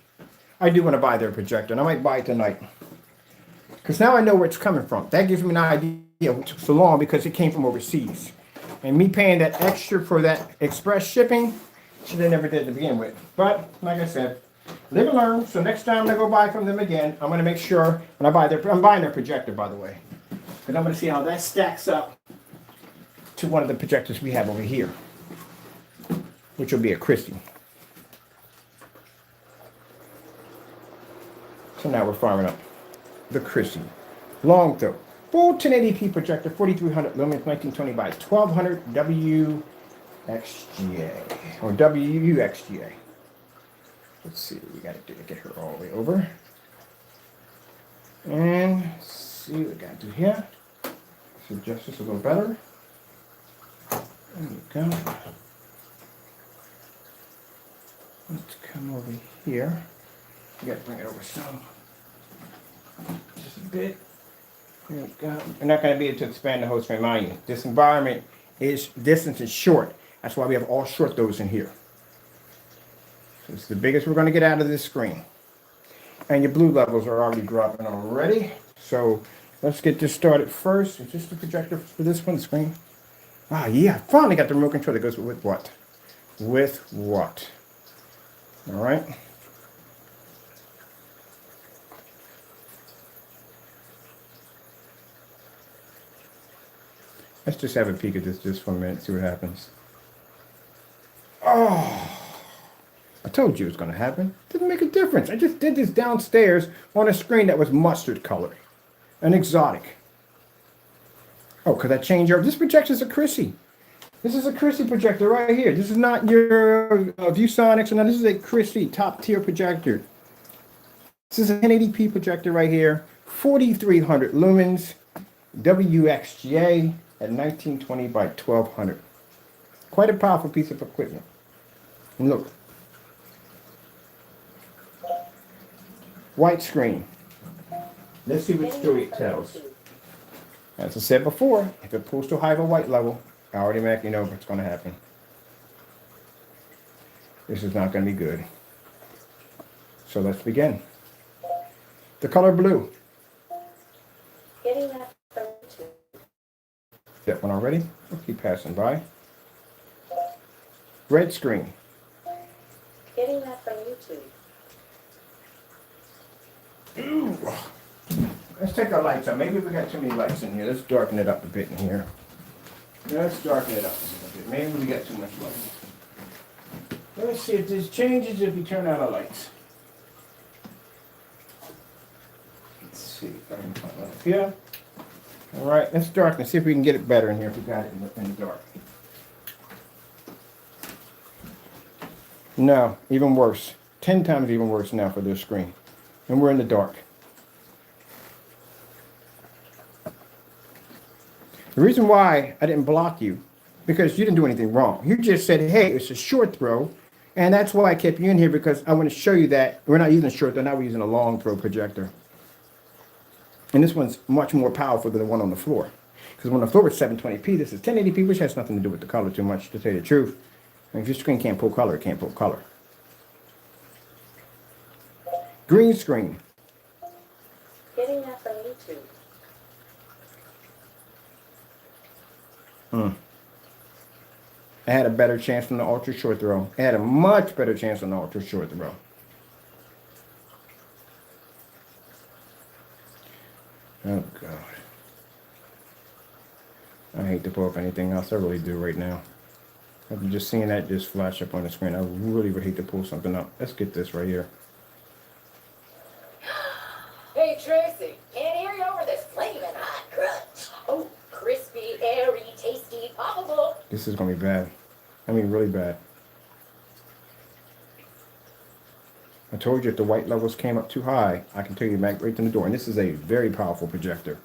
I do want to buy their projector, and I might buy it tonight. Because now I know where it's coming from. That gives me an idea it took so long because it came from overseas. And me paying that extra for that express shipping, should have never did to begin with. But, like I said, live and learn. So next time I go buy from them again, I'm going to make sure, when I buy I'm buying their projector, by the way. Because I'm going to see how that stacks up to one of the projectors we have over here, which will be a Christie. So now we're firing up the Christie. Long throw. Full 1080p projector, 4300 lumens, 1920 by 1200 WXGA, or WUXGA. Let's see what we got to do to get her all the way over. And see what we got to do here. Let's adjust this a little better. There we go. Let's come over here. We got to bring it over some. Just a bit. There we go. We're not going to be able to expand the whole screen, mind you. This environment is distance is short. That's why we have all short throws in here. So it's the biggest we're going to get out of this screen. And your blue levels are already dropping already. So let's get this started first. Is this the projector for this one screen? Ah, yeah. Finally got the remote control that goes with what? With what? All right. Let's just have a peek at this just for a minute, see what happens. Oh, I told you it was going to happen. Didn't make a difference. I just did this downstairs on a screen that was mustard color. An exotic. Oh, could I change over? This projector is a Christie. This is a Christie projector right here. This is not your ViewSonics. No, this is a Christie top tier projector. This is a 1080p projector right here. 4300 lumens. WXGA at 1920 by 1200. Quite a powerful piece of equipment. And look. White screen. Let's see what story it tells. As I said before, if it pulls too high of a white level, I already know what's going to happen. This is not going to be good. So let's begin. The color blue. Getting that from YouTube. That one already. We'll keep passing by. Red screen. Getting that from YouTube. Ooh. Let's take our lights out. Maybe we got too many lights in here. Let's darken it up a bit in here. Let's darken it up a little bit. Maybe we got too much light. Let's see if this changes if we turn out our lights. Let's see. Here. All right. Let's darken. See if we can get it better in here if we got it in the dark. No, even worse. 10 times even worse now for this screen. And we're in the dark. The reason why I didn't block you, because you didn't do anything wrong. You just said, hey, it's a short throw. And that's why I kept you in here, because I want to show you that we're not using a short throw, now we're using a long throw projector. And this one's much more powerful than the one on the floor. Because when the floor is 720p, this is 1080p, which has nothing to do with the color too much, to tell you the truth. And if your screen can't pull color, it can't pull color. Green screen. Getting that from YouTube. I had a better chance than the ultra short throw. I had a much better chance than the ultra short throw. Oh, God. I hate to pull up anything else. I really do right now. After just seeing that just flash up on the screen, I really would hate to pull something up. Let's get this right here. Hey, Tracy, can't hear you over this flaming hot crunch. Oh, crispy, airy, tasty, poppable. This is going to be bad. I mean, really bad. I told you if the white levels came up too high, I can tell you back right to the door. And this is a very powerful projector.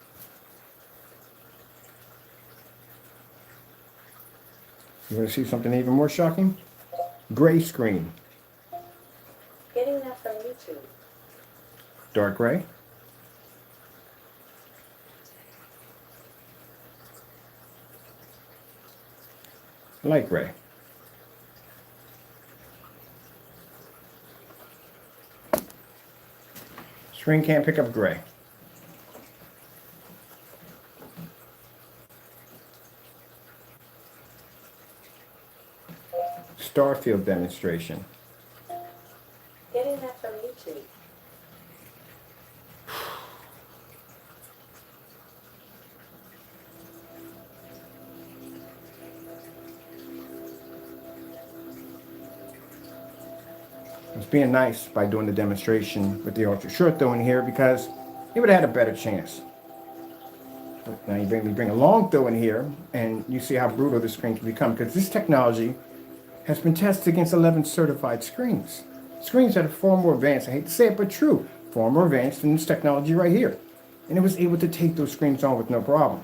You want to see something even more shocking? Gray screen. Getting that from YouTube. Dark gray. Light gray. Screen can't pick up gray. Starfield demonstration. Getting that from YouTube. I was being nice by doing the demonstration with the ultra short throw in here because he would have had a better chance. But now we bring a long throw in here, and you see how brutal the screen can become, because this technology has been tested against 11 certified screens. Screens that are far more advanced, I hate to say it, but true, far more advanced than this technology right here. And it was able to take those screens on with no problem.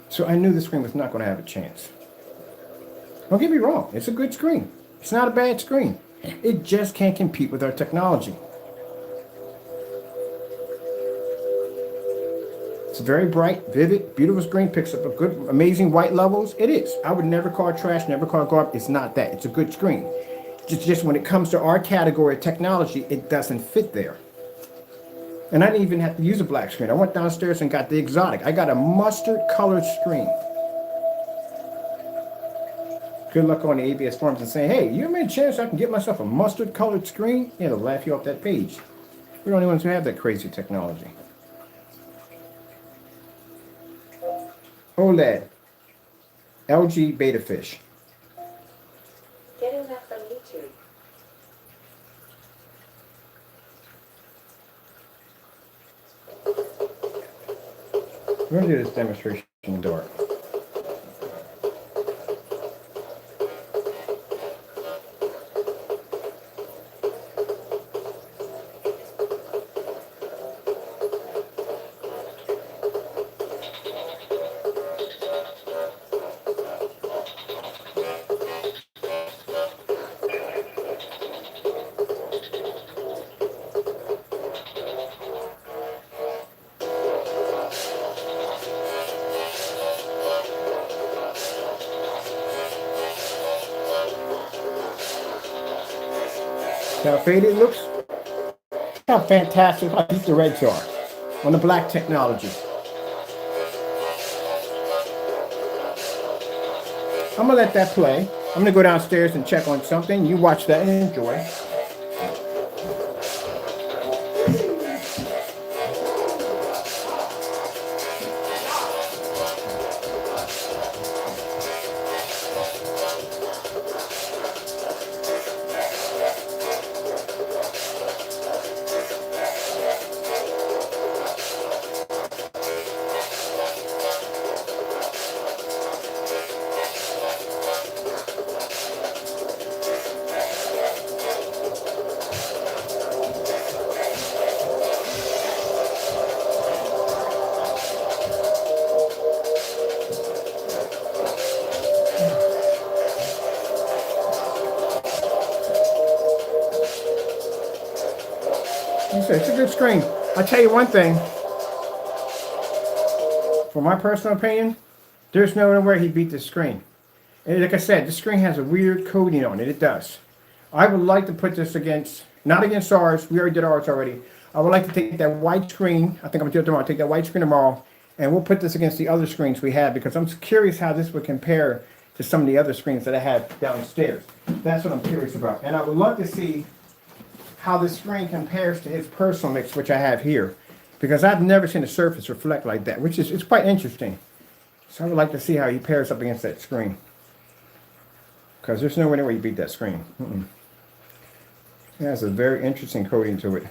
So I knew the screen was not going to have a chance. Don't get me wrong, it's a good screen. It's not a bad screen. It just can't compete with our technology. It's very bright, vivid, beautiful screen, picks up a good, amazing white levels. It is. I would never call it trash, never call it garbage. It's not that. It's a good screen. Just when it comes to our category of technology, it doesn't fit there. And I didn't even have to use a black screen. I went downstairs and got the exotic. I got a mustard colored screen. Good luck on the ABS forums and saying, hey, you have any chance I can get myself a mustard colored screen? Yeah, they'll laugh you off that page. We're the only ones who have that crazy technology. OLED. LG Beta Fish. Getting that from YouTube. We're going to do this demonstration in the dark. How faded it looks. How fantastic, how deep the reds are on the black technology. I'm gonna let that play. I'm gonna go downstairs and check on something. You watch that and enjoy. It's a good screen. I'll tell you one thing. For my personal opinion, there's no way he beat this screen. And like I said, this screen has a weird coating on it. It does. I would like to put this against, not against ours. We already did ours already. I would like to take that white screen. I think I'm going to do it tomorrow. Take that white screen tomorrow. And we'll put this against the other screens we have, because I'm curious how this would compare to some of the other screens that I have downstairs. That's what I'm curious about. And I would love to see how this screen compares to his personal mix, which I have here, because I've never seen a surface reflect like that, which is, it's quite interesting. So I would like to see how he pairs up against that screen, because there's nowhere near you beat that screen. It has a very interesting coating to it.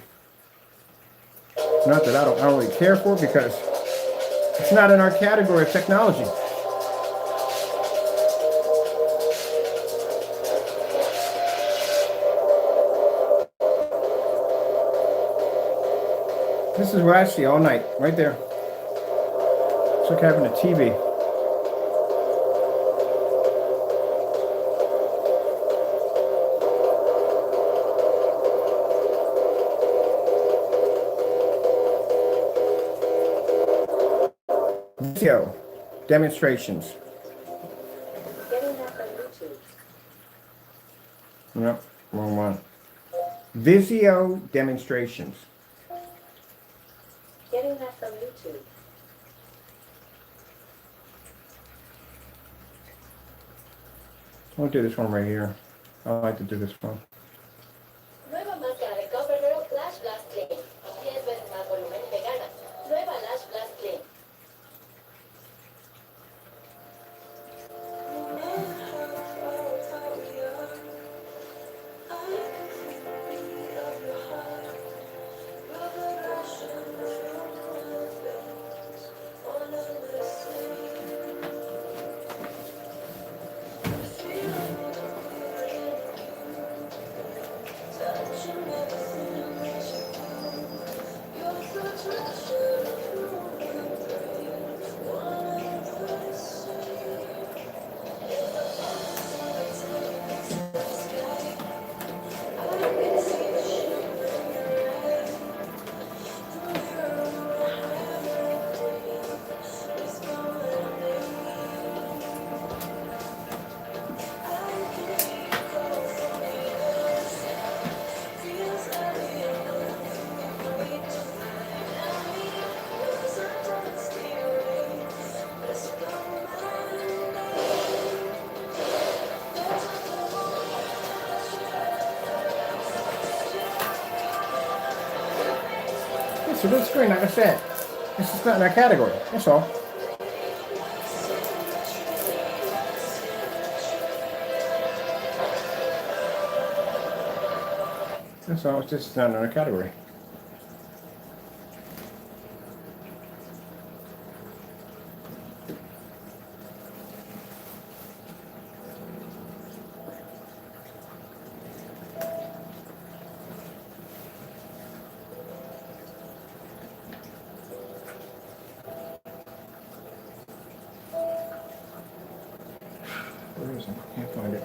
Not that I don't really care for it, because it's not in our category of technology. This is what I see all night, right there. It's like having a TV. Video demonstrations. Getting that from YouTube. Nope, wrong one. Visio demonstrations. Getting that from YouTube. I'll do this one right here. I like to do this one. Nueva máscara de CoverGirl Lash Blast Clean. 10 veces más volumen y vegana. Nueva Lash Blast Clean. It's a good screen, like I said. It's just not in our category. That's all. That's all. It's just not in our category. Where is it? Can't find it.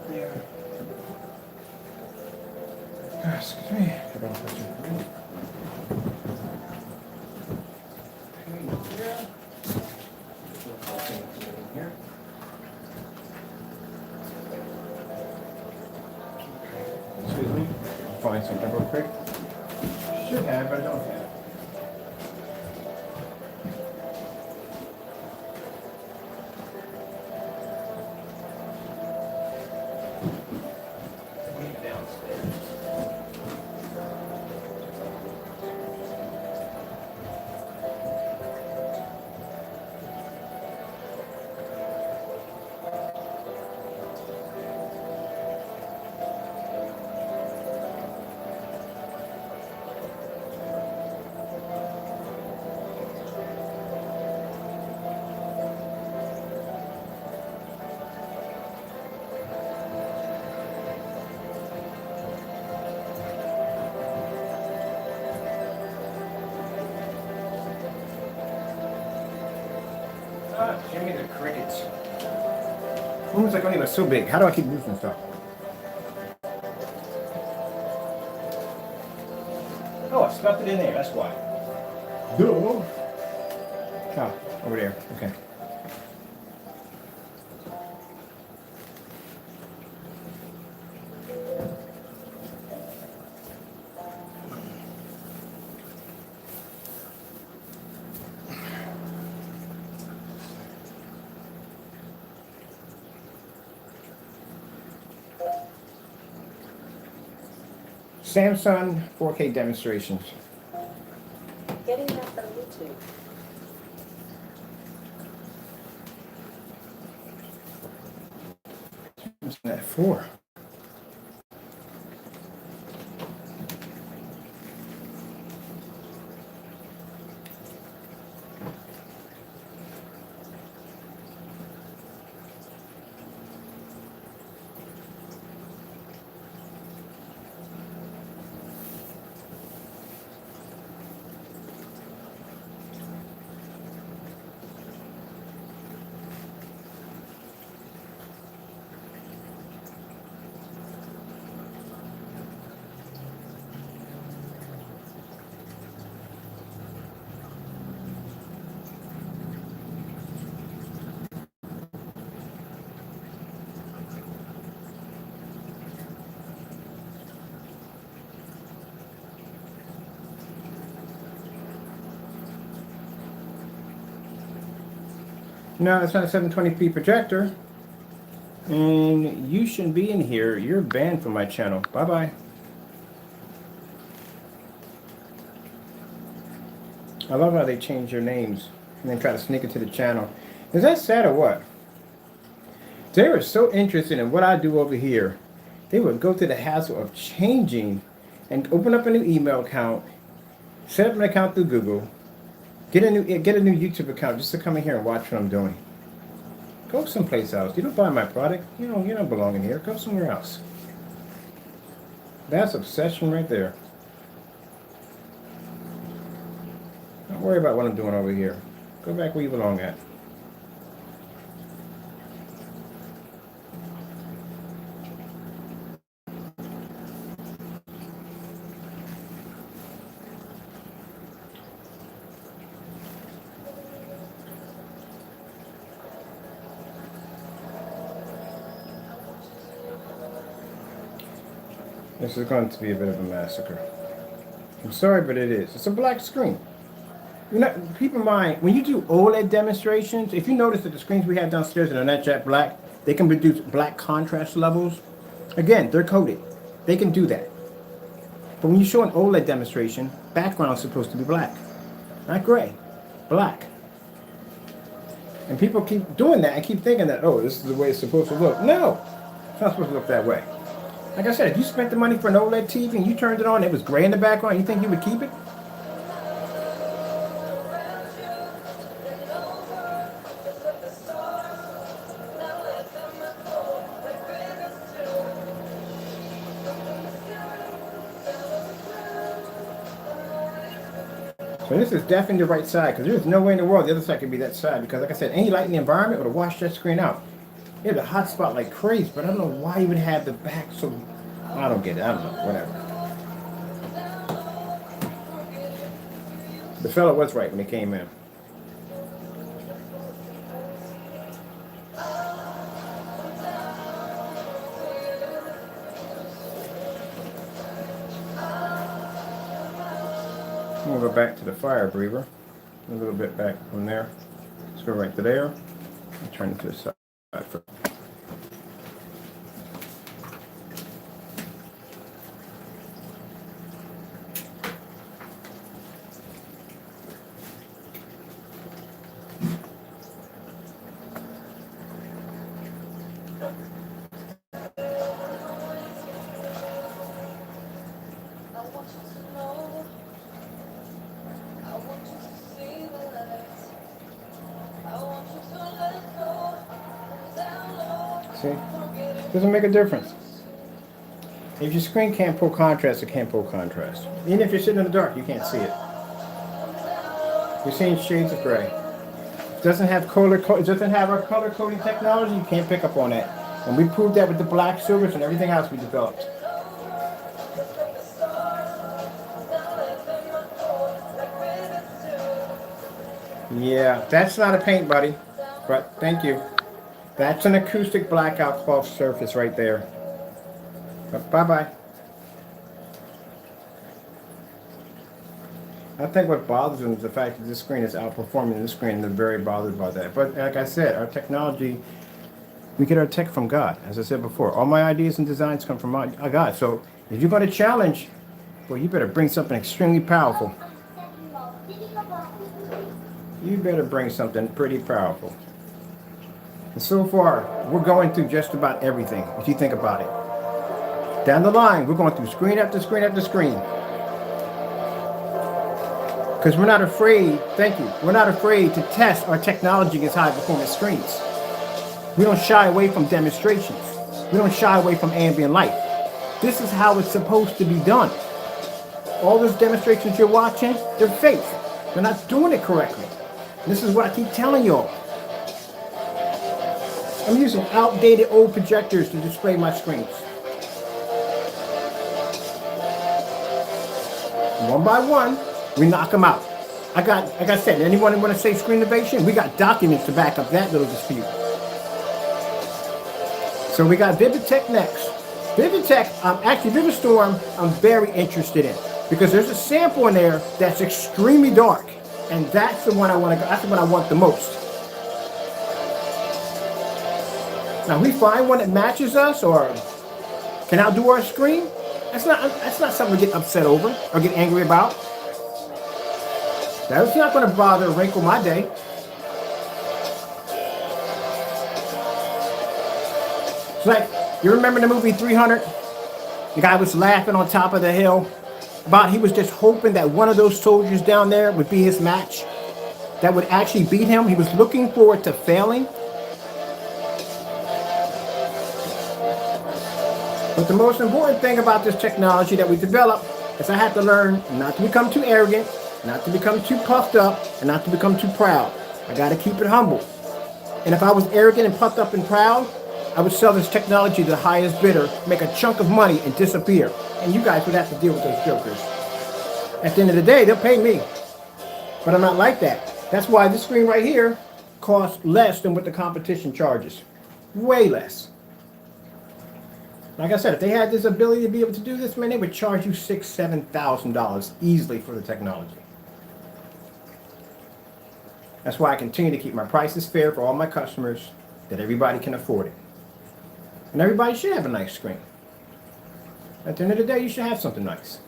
There. Excuse me. Hold on for a second. Here. Excuse me. I'll find something real quick. Should have, but I don't have. Jimmy the crickets. Almost like only was so big. How do I keep losing stuff? Oh, I stuffed it in there. That's why. Duh. Oh, over there. Okay. Samsung 4K demonstrations. Getting that from YouTube. What's that for? No, it's not a 720p projector. And you shouldn't be in here. You're banned from my channel. Bye-bye. I love how they change your names and then try to sneak into the channel. Is that sad or what? They were so interested in what I do over here. They would go to the hassle of changing and open up a new email account, set up an account through Google, Get a new YouTube account just to come in here and watch what I'm doing. Go someplace else. You don't buy my product. You don't belong in here. Go somewhere else. That's obsession right there. Don't worry about what I'm doing over here. Go back where you belong at. This is going to be a bit of a massacre. I'm sorry, but it is. It's a black screen. Keep in mind, when you do OLED demonstrations, if you notice that the screens we have downstairs that are not jet black, they can produce black contrast levels. Again, they're coated. They can do that. But when you show an OLED demonstration, background is supposed to be black. Not gray. Black. And people keep doing that and keep thinking that, oh, this is the way it's supposed to look. No! It's not supposed to look that way. Like I said, if you spent the money for an OLED TV and you turned it on, it was gray in the background, you think you would keep it? So this is definitely the right side, because there's no way in the world the other side could be that side, because like I said, any light in the environment would have washed that screen out. It had a hot spot like crazy, but I don't know why you would have the back so... I don't get it. I don't know. Whatever. The fella was right when he came in. We'll go back to the fire breather. A little bit back from there. Let's go right to there. And turn it to the side first. See? Doesn't make a difference. If your screen can't pull contrast, it can't pull contrast. Even if you're sitting in the dark, you can't see it. You're seeing shades of gray. It doesn't have it doesn't have our color coding technology, you can't pick up on that. And we proved that with the black silvers and everything else we developed. Yeah, that's not a paint, buddy. But thank you. That's an acoustic blackout cloth surface right there. Bye-bye. I think what bothers them is the fact that this screen is outperforming this screen, and they're very bothered by that. But like I said, our technology, we get our tech from God. As I said before, all my ideas and designs come from God. So if you're going to challenge, well, you better bring something extremely powerful. You better bring something pretty powerful. And so far, we're going through just about everything, if you think about it. Down the line, we're going through screen after screen after screen. Because we're not afraid, thank you, we're not afraid to test our technology against high performance screens. We don't shy away from demonstrations. We don't shy away from ambient light. This is how it's supposed to be done. All those demonstrations you're watching, they're fake. They're not doing it correctly. This is what I keep telling y'all. I'm using outdated old projectors to display my screens. One by one, we knock them out. Like I said, anyone want to say screen innovation? We got documents to back up that little dispute. So we got Vivid-Tech next. Vivid-Tech, actually Vivid-Storm, I'm very interested in. Because there's a sample in there that's extremely dark. And that's the one I want to go, that's the one I want the most. Now, we find one that matches us or can outdo our screen. That's not something to get upset over or get angry about. That's not going to bother or wrinkle my day. It's like, you remember the movie 300? The guy was laughing on top of the hill about he was just hoping that one of those soldiers down there would be his match. that would actually beat him. He was looking forward to failing. But the most important thing about this technology that we developed is I had to learn not to become too arrogant, not to become too puffed up, and not to become too proud. I got to keep it humble. And if I was arrogant and puffed up and proud, I would sell this technology to the highest bidder, make a chunk of money, and disappear. And you guys would have to deal with those jokers. At the end of the day, they'll pay me. But I'm not like that. That's why this screen right here costs less than what the competition charges. Way less. Like I said, if they had this ability to be able to do this, man, they would charge you $6,000, $7,000 easily for the technology. That's why I continue to keep my prices fair for all my customers, that everybody can afford it. And everybody should have a nice screen. At the end of the day, you should have something nice.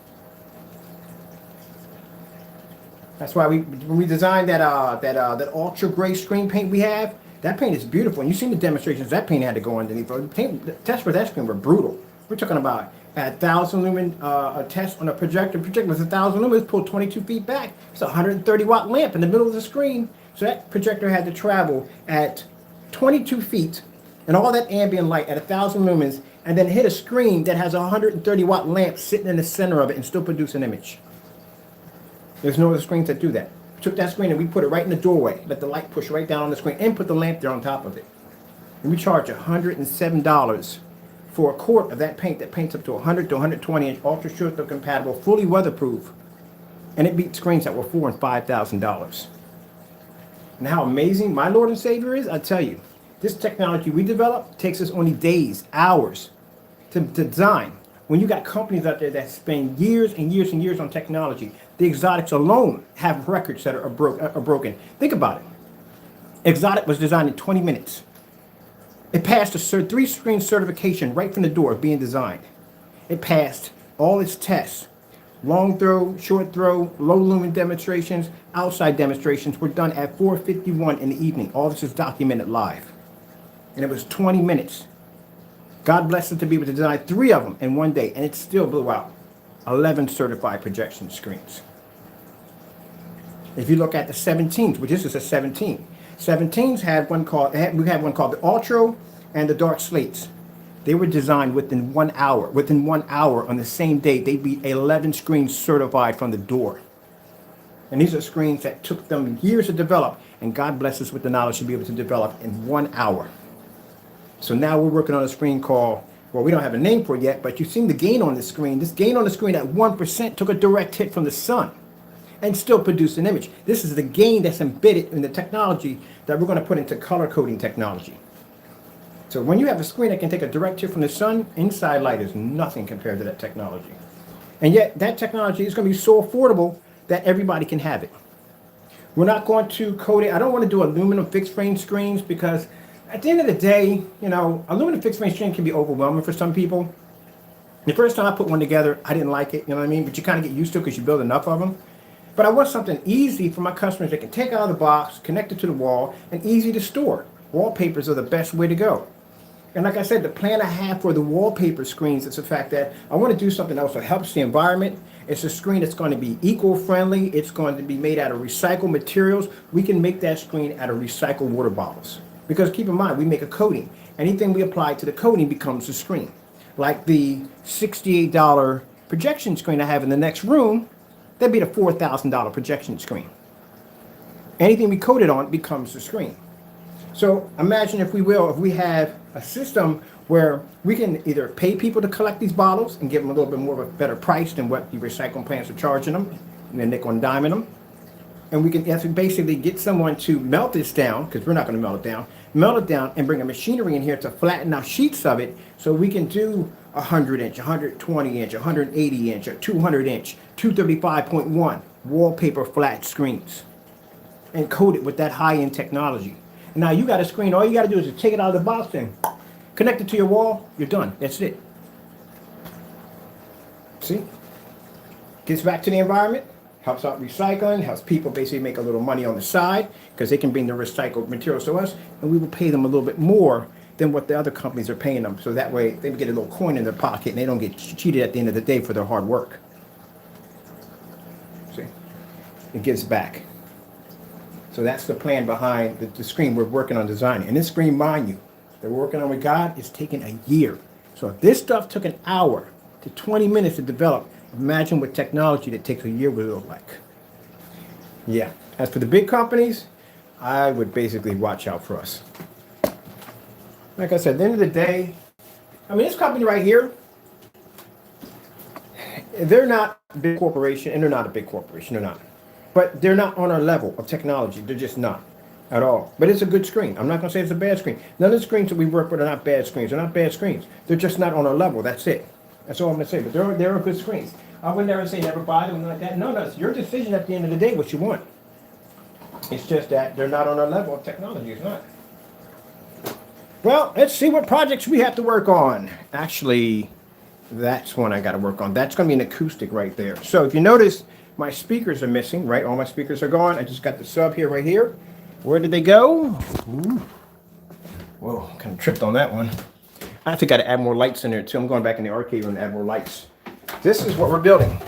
That's why when we designed that ultra gray screen paint we have, that paint is beautiful. And you've seen the demonstrations that paint had to go underneath. The tests for that screen were brutal. We're talking about a 1,000 lumen a test on a projector. The projector was 1,000 lumens, pulled 22 feet back. It's a 130 watt lamp in the middle of the screen. So that projector had to travel at 22 feet and all that ambient light at 1,000 lumens and then hit a screen that has a 130 watt lamp sitting in the center of it and still produce an image. There's no other screens that do that. We took that screen and we put it right in the doorway, let the light push right down on the screen and put the lamp there on top of it. And we charge $107 for a quart of that paint that paints up to 100 to 120 inch, ultra short throw compatible, fully weatherproof. And it beats screens that were $4,000 and $5,000. And how amazing my Lord and Savior is, I tell you, this technology we developed takes us only days, hours to design. When you got companies out there that spend years and years and years on technology, the Exotics alone have records that are broken. Think about it. Exotic was designed in 20 minutes. It passed a 3-screen certification right from the door of being designed. It passed all its tests. Long throw, short throw, low lumen demonstrations, outside demonstrations were done at 4:51 in the evening. All this is documented live. And it was 20 minutes. God blessed us to be able to design 3 of them in one day, and it still blew out 11 certified projection screens. If you look at the 17s, which this is a 17. 17s had one called, we had one called the Ultra and the Dark Slates. They were designed within 1 hour. Within 1 hour on the same day, they'd be 11 screens certified from the door. And these are screens that took them years to develop, and God bless us with the knowledge to be able to develop in 1 hour. So now we're working on a screen called, well, we don't have a name for it yet, but you've seen the gain on the screen. This gain on the screen at 1% took a direct hit from the sun and still produced an image. This is the gain that's embedded in the technology that we're going to put into color coding technology. So when you have a screen that can take a direct hit from the sun, inside light is nothing compared to that technology. And yet that technology is going to be so affordable that everybody can have it. We're not going to code it. I don't want to do aluminum fixed frame screens because at the end of the day, you know, aluminum fixed frame screen can be overwhelming for some people. The first time I put one together, I didn't like it, you know what I mean? But you kind of get used to it because you build enough of them. But I want something easy for my customers that can take out of the box, connect it to the wall, and easy to store. Wallpapers are the best way to go. And like I said, the plan I have for the wallpaper screens is the fact that I want to do something else that helps the environment. It's a screen that's going to be eco-friendly. It's going to be made out of recycled materials. We can make that screen out of recycled water bottles. Because keep in mind, we make a coating. Anything we apply to the coating becomes the screen. Like the $68 projection screen I have in the next room, that'd be the $4,000 projection screen. Anything we coat it on becomes the screen. So imagine, if we will, if we have a system where we can either pay people to collect these bottles and give them a little bit more of a better price than what the recycling plants are charging them, and then nickel and diming them. And we can basically get someone to melt this down, because we're not going to melt it down and bring a machinery in here to flatten out sheets of it so we can do 100-inch, 120-inch, 180-inch, or 200-inch, 235.1 wallpaper flat screens and coat it with that high-end technology. Now you got a screen, all you got to do is just take it out of the box and connect it to your wall, you're done. That's it. See? Gets back to the environment, helps out recycling, helps people basically make a little money on the side because they can bring the recycled materials to us, and we will pay them a little bit more than what the other companies are paying them. So that way they get a little coin in their pocket and they don't get cheated at the end of the day for their hard work. See? It gives back. So that's the plan behind the screen we're working on designing. And this screen, mind you, they're working on with God, is taking a year. So if this stuff took an hour to 20 minutes to develop, imagine what technology that takes a year would look like. Yeah. As for the big companies, I would basically watch out for us. Like I said, at the end of the day, I mean, this company right here, they're not a big corporation, and they're not a big corporation, they're not. But they're not on our level of technology. They're just not at all. But it's a good screen. I'm not going to say it's a bad screen. None of the screens that we work with are not bad screens. They're not bad screens. They're just not on our level. That's it. That's all I'm going to say. But they're good screens. I would never say never buy them like that. No, it's your decision at the end of the day what you want. It's just that they're not on our level of technology. It's not. Well, let's see what projects we have to work on. Actually, that's one I got to work on. That's going to be an acoustic right there. So if you notice, my speakers are missing, right? All my speakers are gone. I just got the sub here, right here. Where did they go? Ooh. Whoa, kind of tripped on that one. I think I got to add more lights in there too. I'm going back in the arcade room to add more lights. This is what we're building.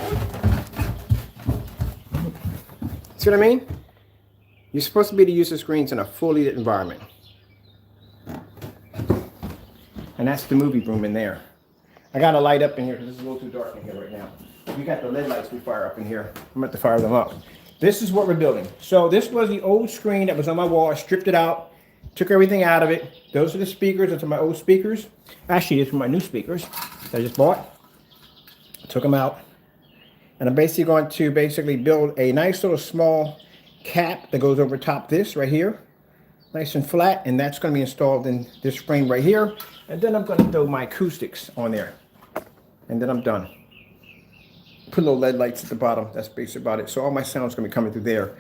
See what I mean? You're supposed to be able to use the screens in a fully lit environment. And that's the movie room in there. I got a light up in here because it's a little too dark in here right now. We got the LED lights we fire up in here. I'm going to fire them up. This is what we're building. So this was the old screen that was on my wall. I stripped it out, took everything out of it. Those are the speakers. Those are my old speakers. Actually, these are my new speakers that I just bought. I took them out. And I'm basically going to build a nice little small cap that goes over top this right here. Nice and flat. And that's going to be installed in this frame right here. And then I'm going to throw my acoustics on there. And then I'm done. Put little LED lights at the bottom. That's basically about it. So all my sound's going to be coming through there.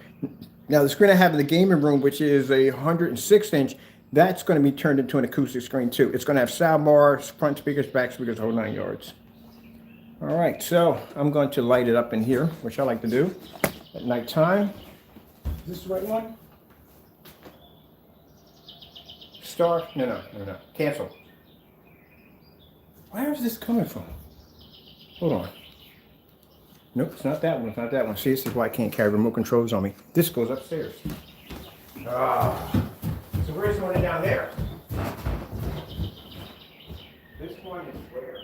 Now the screen I have in the gaming room, which is a 106-inch, that's going to be turned into an acoustic screen too. It's going to have sound bars, front speakers, back speakers, whole 9 yards. All right, so I'm going to light it up in here, which I like to do at nighttime. Is this the right one? Star? No. Cancel. Where is this coming from? Hold on. Nope, it's not that one. It's not that one. See, this is why I can't carry remote controls on me. This goes upstairs. Ah. So where's the one down there? This one is where?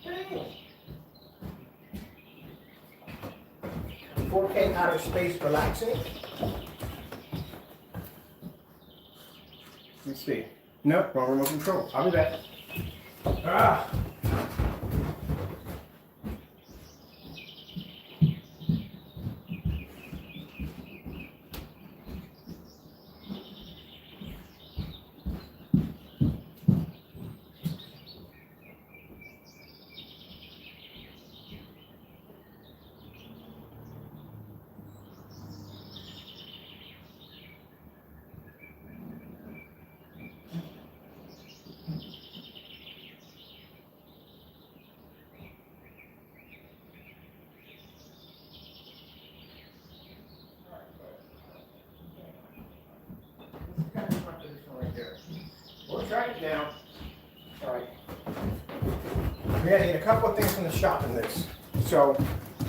Hey. 4K outer space relaxing. Let's see. Nope, wrong remote control. I'll be back. Ah. We'll try it now. All right. We gotta get a couple of things from the shop in this. So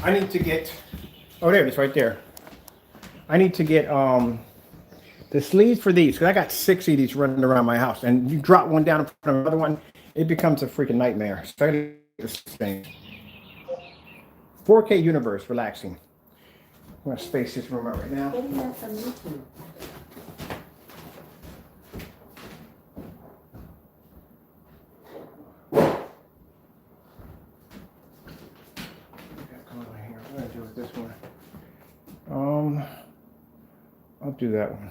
I need to get, oh, there it is right there. I need to get the sleeves for these, because I got 6 of these running around my house. And you drop one down in front of another one, it becomes a freaking nightmare. So I gotta get this thing. 4K universe, relaxing. I'm gonna space this room out right now. Getting that from YouTube. This one. I'll do that one.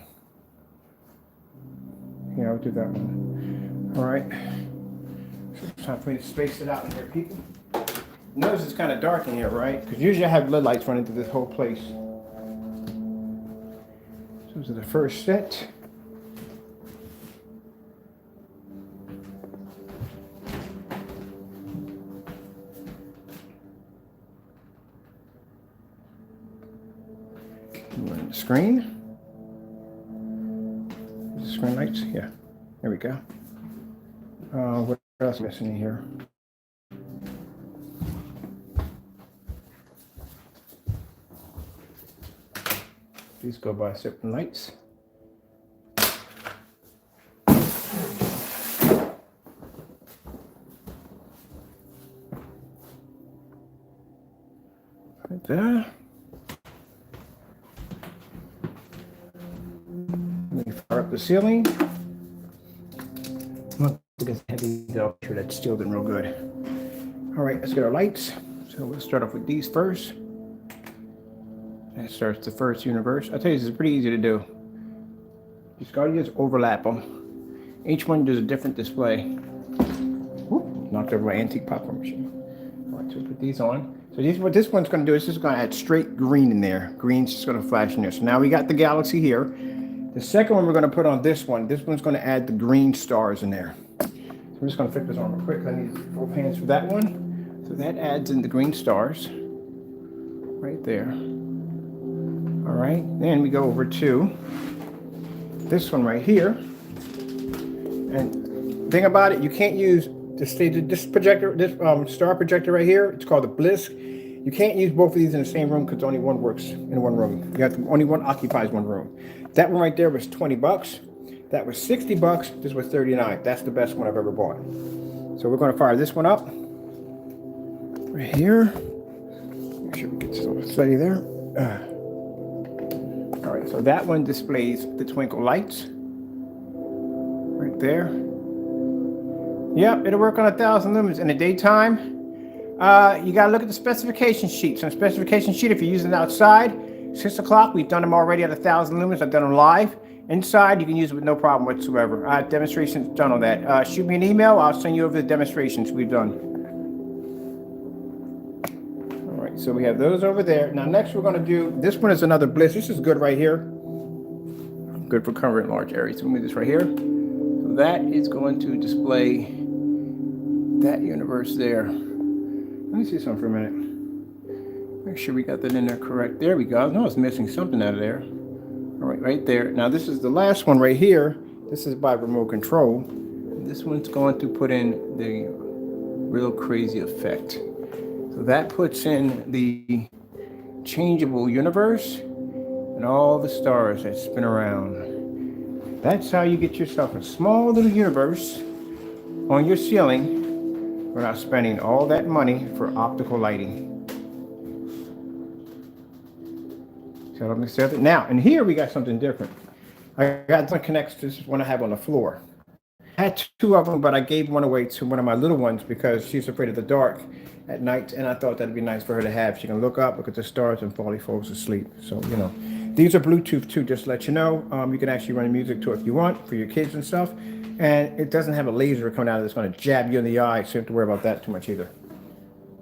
Yeah, I'll do that one. All right. So it's time for me to space it out in here, people. Notice it's kind of dark in here, right? Because usually I have LED lights running through this whole place. So this is the first set. Screen. screen lights? Yeah, there we go. What else am I missing in here? These go by certain lights. Right there. Let me fire up the ceiling. Look at this heavy though. Sure that steel didn't real good. All right, let's get our lights. So we'll start off with these first. That starts the first universe. I'll tell you, this is pretty easy to do. You just gotta just overlap them. Each one does a different display. Whoop, knocked over my antique popcorn machine. All right, so put these on. So what this one's gonna do is just gonna add straight green in there. Green's just gonna flash in there. So now we got the galaxy here. The second one we're gonna put on this one's gonna add the green stars in there. So I'm just gonna flip this on real quick. I need full hands for that one. So that adds in the green stars right there. All right, then we go over to this one right here. And thing about it, you can't use this projector, this star projector right here. It's called the Blisk. You can't use both of these in the same room because only one works in one room. Only one occupies one room. That one right there was 20 bucks. That was 60 bucks. This was 39. That's the best one I've ever bought. So we're going to fire this one up right here. Make sure we get this little steady there. All right, so that one displays the twinkle lights right there. Yep, it'll work on 1,000 lumens in the daytime. You gotta look at the specification sheet. So, specification sheet, if you're using it outside, 6 o'clock. We've done them already at 1,000 lumens. I've done them live. Inside, you can use it with no problem whatsoever. I have demonstrations done on that. Shoot me an email. I'll send you over the demonstrations we've done. So we have those over there. Now next we're going to do, this one is another Bliss. This is good right here. Good for covering large areas. So we'll move this right here. So that is going to display that universe there. Let me see something for a minute. Make sure we got that in there correct. There we go. I know it's missing something out of there. All right, right there. Now this is the last one right here. This is by remote control. This one's going to put in the real crazy effect. So that puts in the changeable universe and all the stars that spin around. That's how you get yourself a small little universe on your ceiling without spending all that money for optical lighting. So let me set it. Now, in here we got something different. I got some connects to this one I have on the floor. I had 2 of them, but I gave one away to one of my little ones because she's afraid of the dark at night, and I thought that'd be nice for her to have. She can look up, look at the stars, and fall asleep. So, you know, these are Bluetooth too, just to let you know. You can actually run music to it if you want for your kids and stuff. And it doesn't have a laser coming out of it that's going to jab you in the eye, so you don't have to worry about that too much either.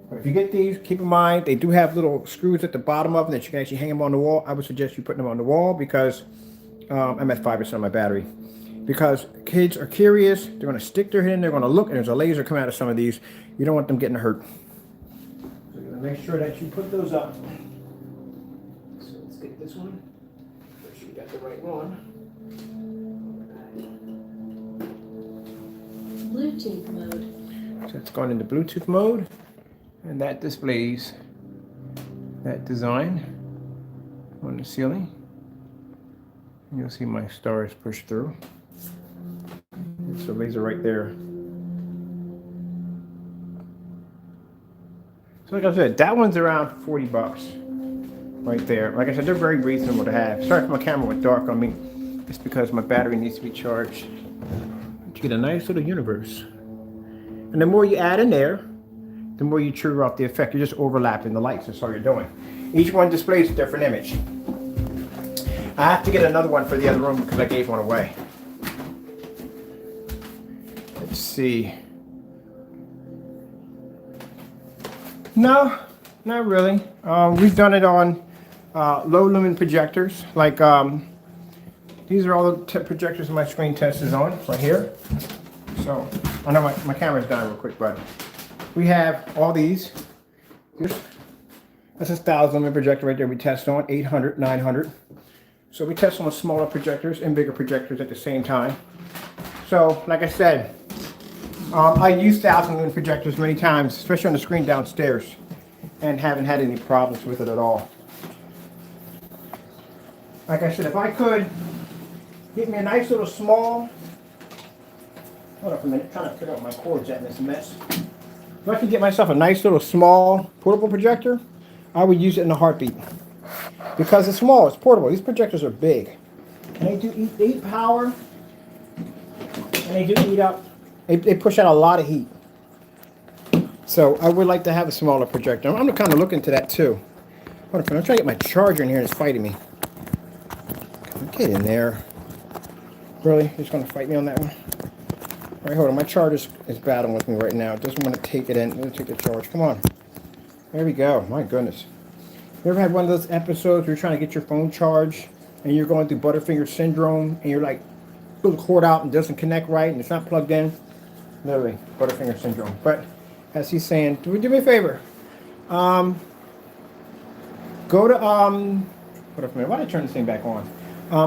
But if you get these, keep in mind, they do have little screws at the bottom of them that you can actually hang them on the wall. I would suggest you putting them on the wall because I'm at 5% of my battery. Because kids are curious, they're going to stick their head in, they're going to look, and there's a laser coming out of some of these. You don't want them getting hurt. So you're going to make sure that you put those up. So let's get this one. Make sure you got the right one. Bluetooth mode. So it's gone into Bluetooth mode, and that displays that design on the ceiling. And you'll see my stars push through. It's a laser right there. So like I said, that one's around 40 bucks right there. Like I said, they're very reasonable to have. Sorry if my camera went dark on me. It's because my battery needs to be charged. But you get a nice little universe. And the more you add in there, the more you true off the effect. You're just overlapping the lights. That's all you're doing. Each one displays a different image. I have to get another one for the other room because I gave one away. Let's see. No, not really. We've done it on low lumen projectors. Like these are all the projectors my screen test is on right here. So I know my camera's dying real quick, but we have all these. That's a 1,000 lumen projector right there we test on, 800, 900. So we test on smaller projectors and bigger projectors at the same time. So, like I said, I used 1,000 lumen projectors many times, especially on the screen downstairs, and haven't had any problems with it at all. Like I said, if I could get me a nice little small, hold up a minute, trying to figure out my cords at in this mess. If I could get myself a nice little small portable projector, I would use it in a heartbeat. Because it's small, it's portable. These projectors are big. And they do eat power. And they do eat up. They push out a lot of heat. So I would like to have a smaller projector. I'm kind of looking into that too. Hold on, I'm trying to get my charger in here and it's fighting me. Get in there. Really? He's going to fight me on that one? All right, hold on. My charger is battling with me right now. It doesn't want to take it in. Let me take the charge. Come on. There we go. My goodness. You ever had one of those episodes where you're trying to get your phone charged and you're going through Butterfinger syndrome and you're like, pull the cord out and it doesn't connect right and it's not plugged in? Literally, Butterfinger syndrome. But as he's saying, do me a favor. Go to, hold up a minute. Why did I turn this thing back on?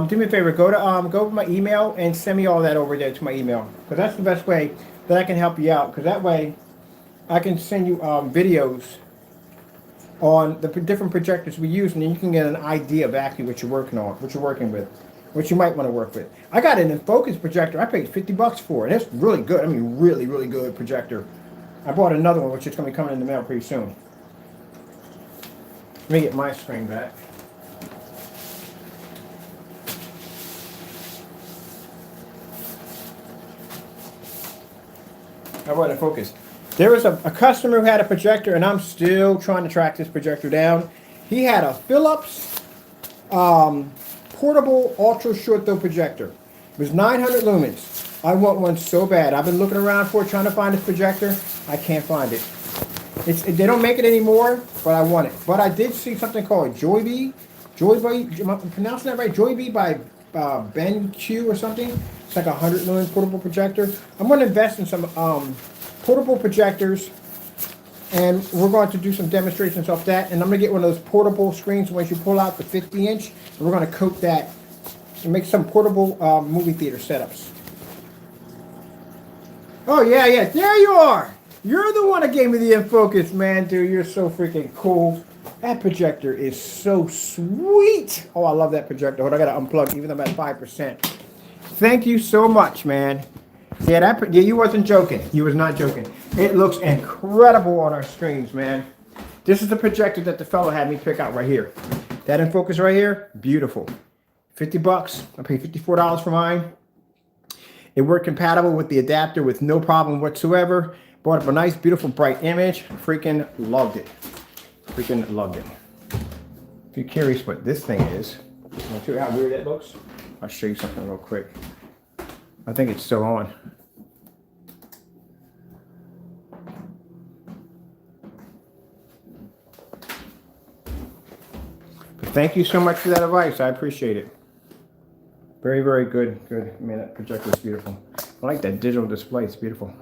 Do me a favor. Go to my email and send me all that over there to my email. Because that's the best way that I can help you out. Because that way I can send you videos on the different projectors we use, and then you can get an idea of actually what you're working on, what you're working with, what you might want to work with. I got an in-focus projector. I paid $50 for it. It's really good. I mean, really, really good projector. I bought another one, which is going to be coming in the mail pretty soon. Let me get my screen back. I brought it in focus. There was a customer who had a projector, and I'm still trying to track this projector down. He had a Philips portable ultra short throw projector. It was 900 lumens. I want one so bad. I've been looking around for it, trying to find this projector. I can't find it. They don't make it anymore, but I want it. But I did see something called Joybee. Joybee, am I pronouncing that right? Joybee by Ben Q or something. It's like a 100 lumen portable projector. I'm going to invest in some portable projectors, and we're going to do some demonstrations of that. And I'm going to get one of those portable screens once you pull out the 50-inch, and we're going to coat that and make some portable movie theater setups. Oh, yeah, there you are. You're the one that gave me the in-focus, man, dude. You're so freaking cool. That projector is so sweet. Oh, I love that projector. Hold on, I got to unplug, even though I'm at 5%. Thank you so much, man. Yeah, you wasn't joking. You was not joking. It looks incredible on our screens, man. This is the projector that the fellow had me pick out right here. That in focus right here, beautiful. $50. I paid $54 for mine. It worked compatible with the adapter with no problem whatsoever. Brought up a nice, beautiful, bright image. Freaking loved it. Freaking loved it. If you're curious what this thing is, want to show you how weird that looks? I'll show you something real quick. I think it's still on. But thank you so much for that advice. I appreciate it. Very, very good. Good. Man, that projector is beautiful. I like that digital display. It's beautiful.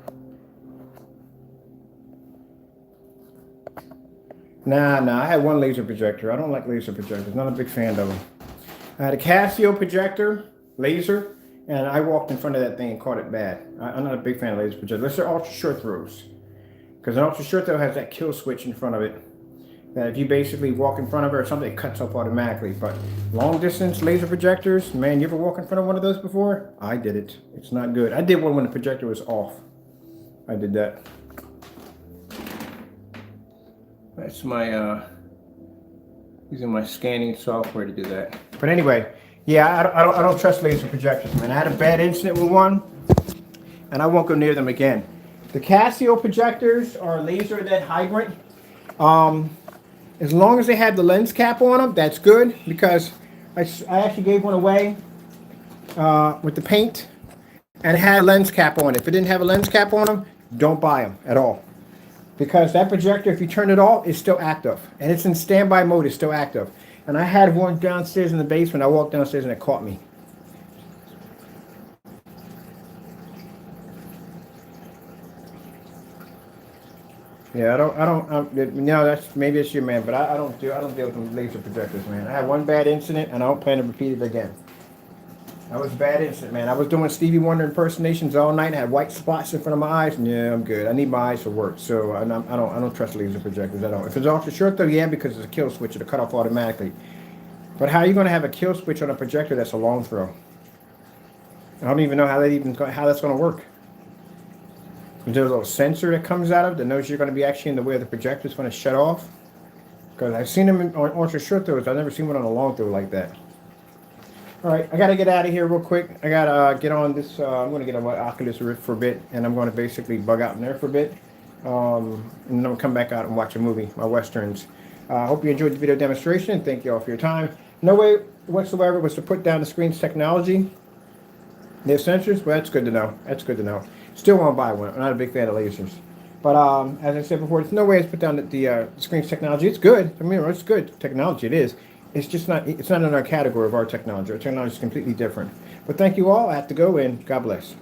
Nah, I had one laser projector. I don't like laser projectors. Not a big fan of them. I had a Casio projector, laser, and I walked in front of that thing and caught it bad. I'm not a big fan of laser projectors. Unless they're ultra short throws. Because an ultra short throw has that kill switch in front of it. That if you basically walk in front of it or something, it cuts off automatically. But long distance laser projectors, man, you ever walk in front of one of those before? I did it. It's not good. I did one when the projector was off. I did that. That's my, using my scanning software to do that. But anyway, yeah, I don't trust laser projectors, man. I had a bad incident with one, and I won't go near them again. The Casio projectors are laser that hybrid. As long as they have the lens cap on them, that's good, because I actually gave one away with the paint, and it had a lens cap on it. If it didn't have a lens cap on them, don't buy them at all. Because that projector, if you turn it off, is still active. And it's in standby mode, it's still active. And I had one downstairs in the basement. I walked downstairs and it caught me. Yeah, no, that's, maybe it's you, man, but I don't deal with laser projectors, man. I had one bad incident, and I don't plan to repeat it again. That was a bad incident, man. I was doing Stevie Wonder impersonations all night. I had white spots in front of my eyes, and yeah, I'm good. I need my eyes for work, so I don't trust laser projectors. I don't. If it's ultra short, though, yeah, because it's a kill switch, it'll cut off automatically. But how are you going to have a kill switch on a projector that's a long throw? I don't even know how that's going to work. Is there a little sensor that comes out of it that knows you're going to be actually in the way the projector's going to shut off? Because I've seen them on ultra short throws. I've never seen one on a long throw like that. All right, I got to get out of here real quick. I got to get on this. I'm going to get on my Oculus Rift for a bit, and I'm going to basically bug out in there for a bit. And then I'll come back out and watch a movie, my Westerns. I hope you enjoyed the video demonstration. Thank you all for your time. No way whatsoever was to put down the screen's technology. They have sensors? Well, that's good to know. That's good to know. Still won't buy one. I'm not a big fan of lasers. But as I said before, there's no way to put down the screen's technology. It's good. I mean, it's good technology. It is. It's just not. It's not in our category of our technology. Our technology is completely different. But thank you all. I have to go, and God bless.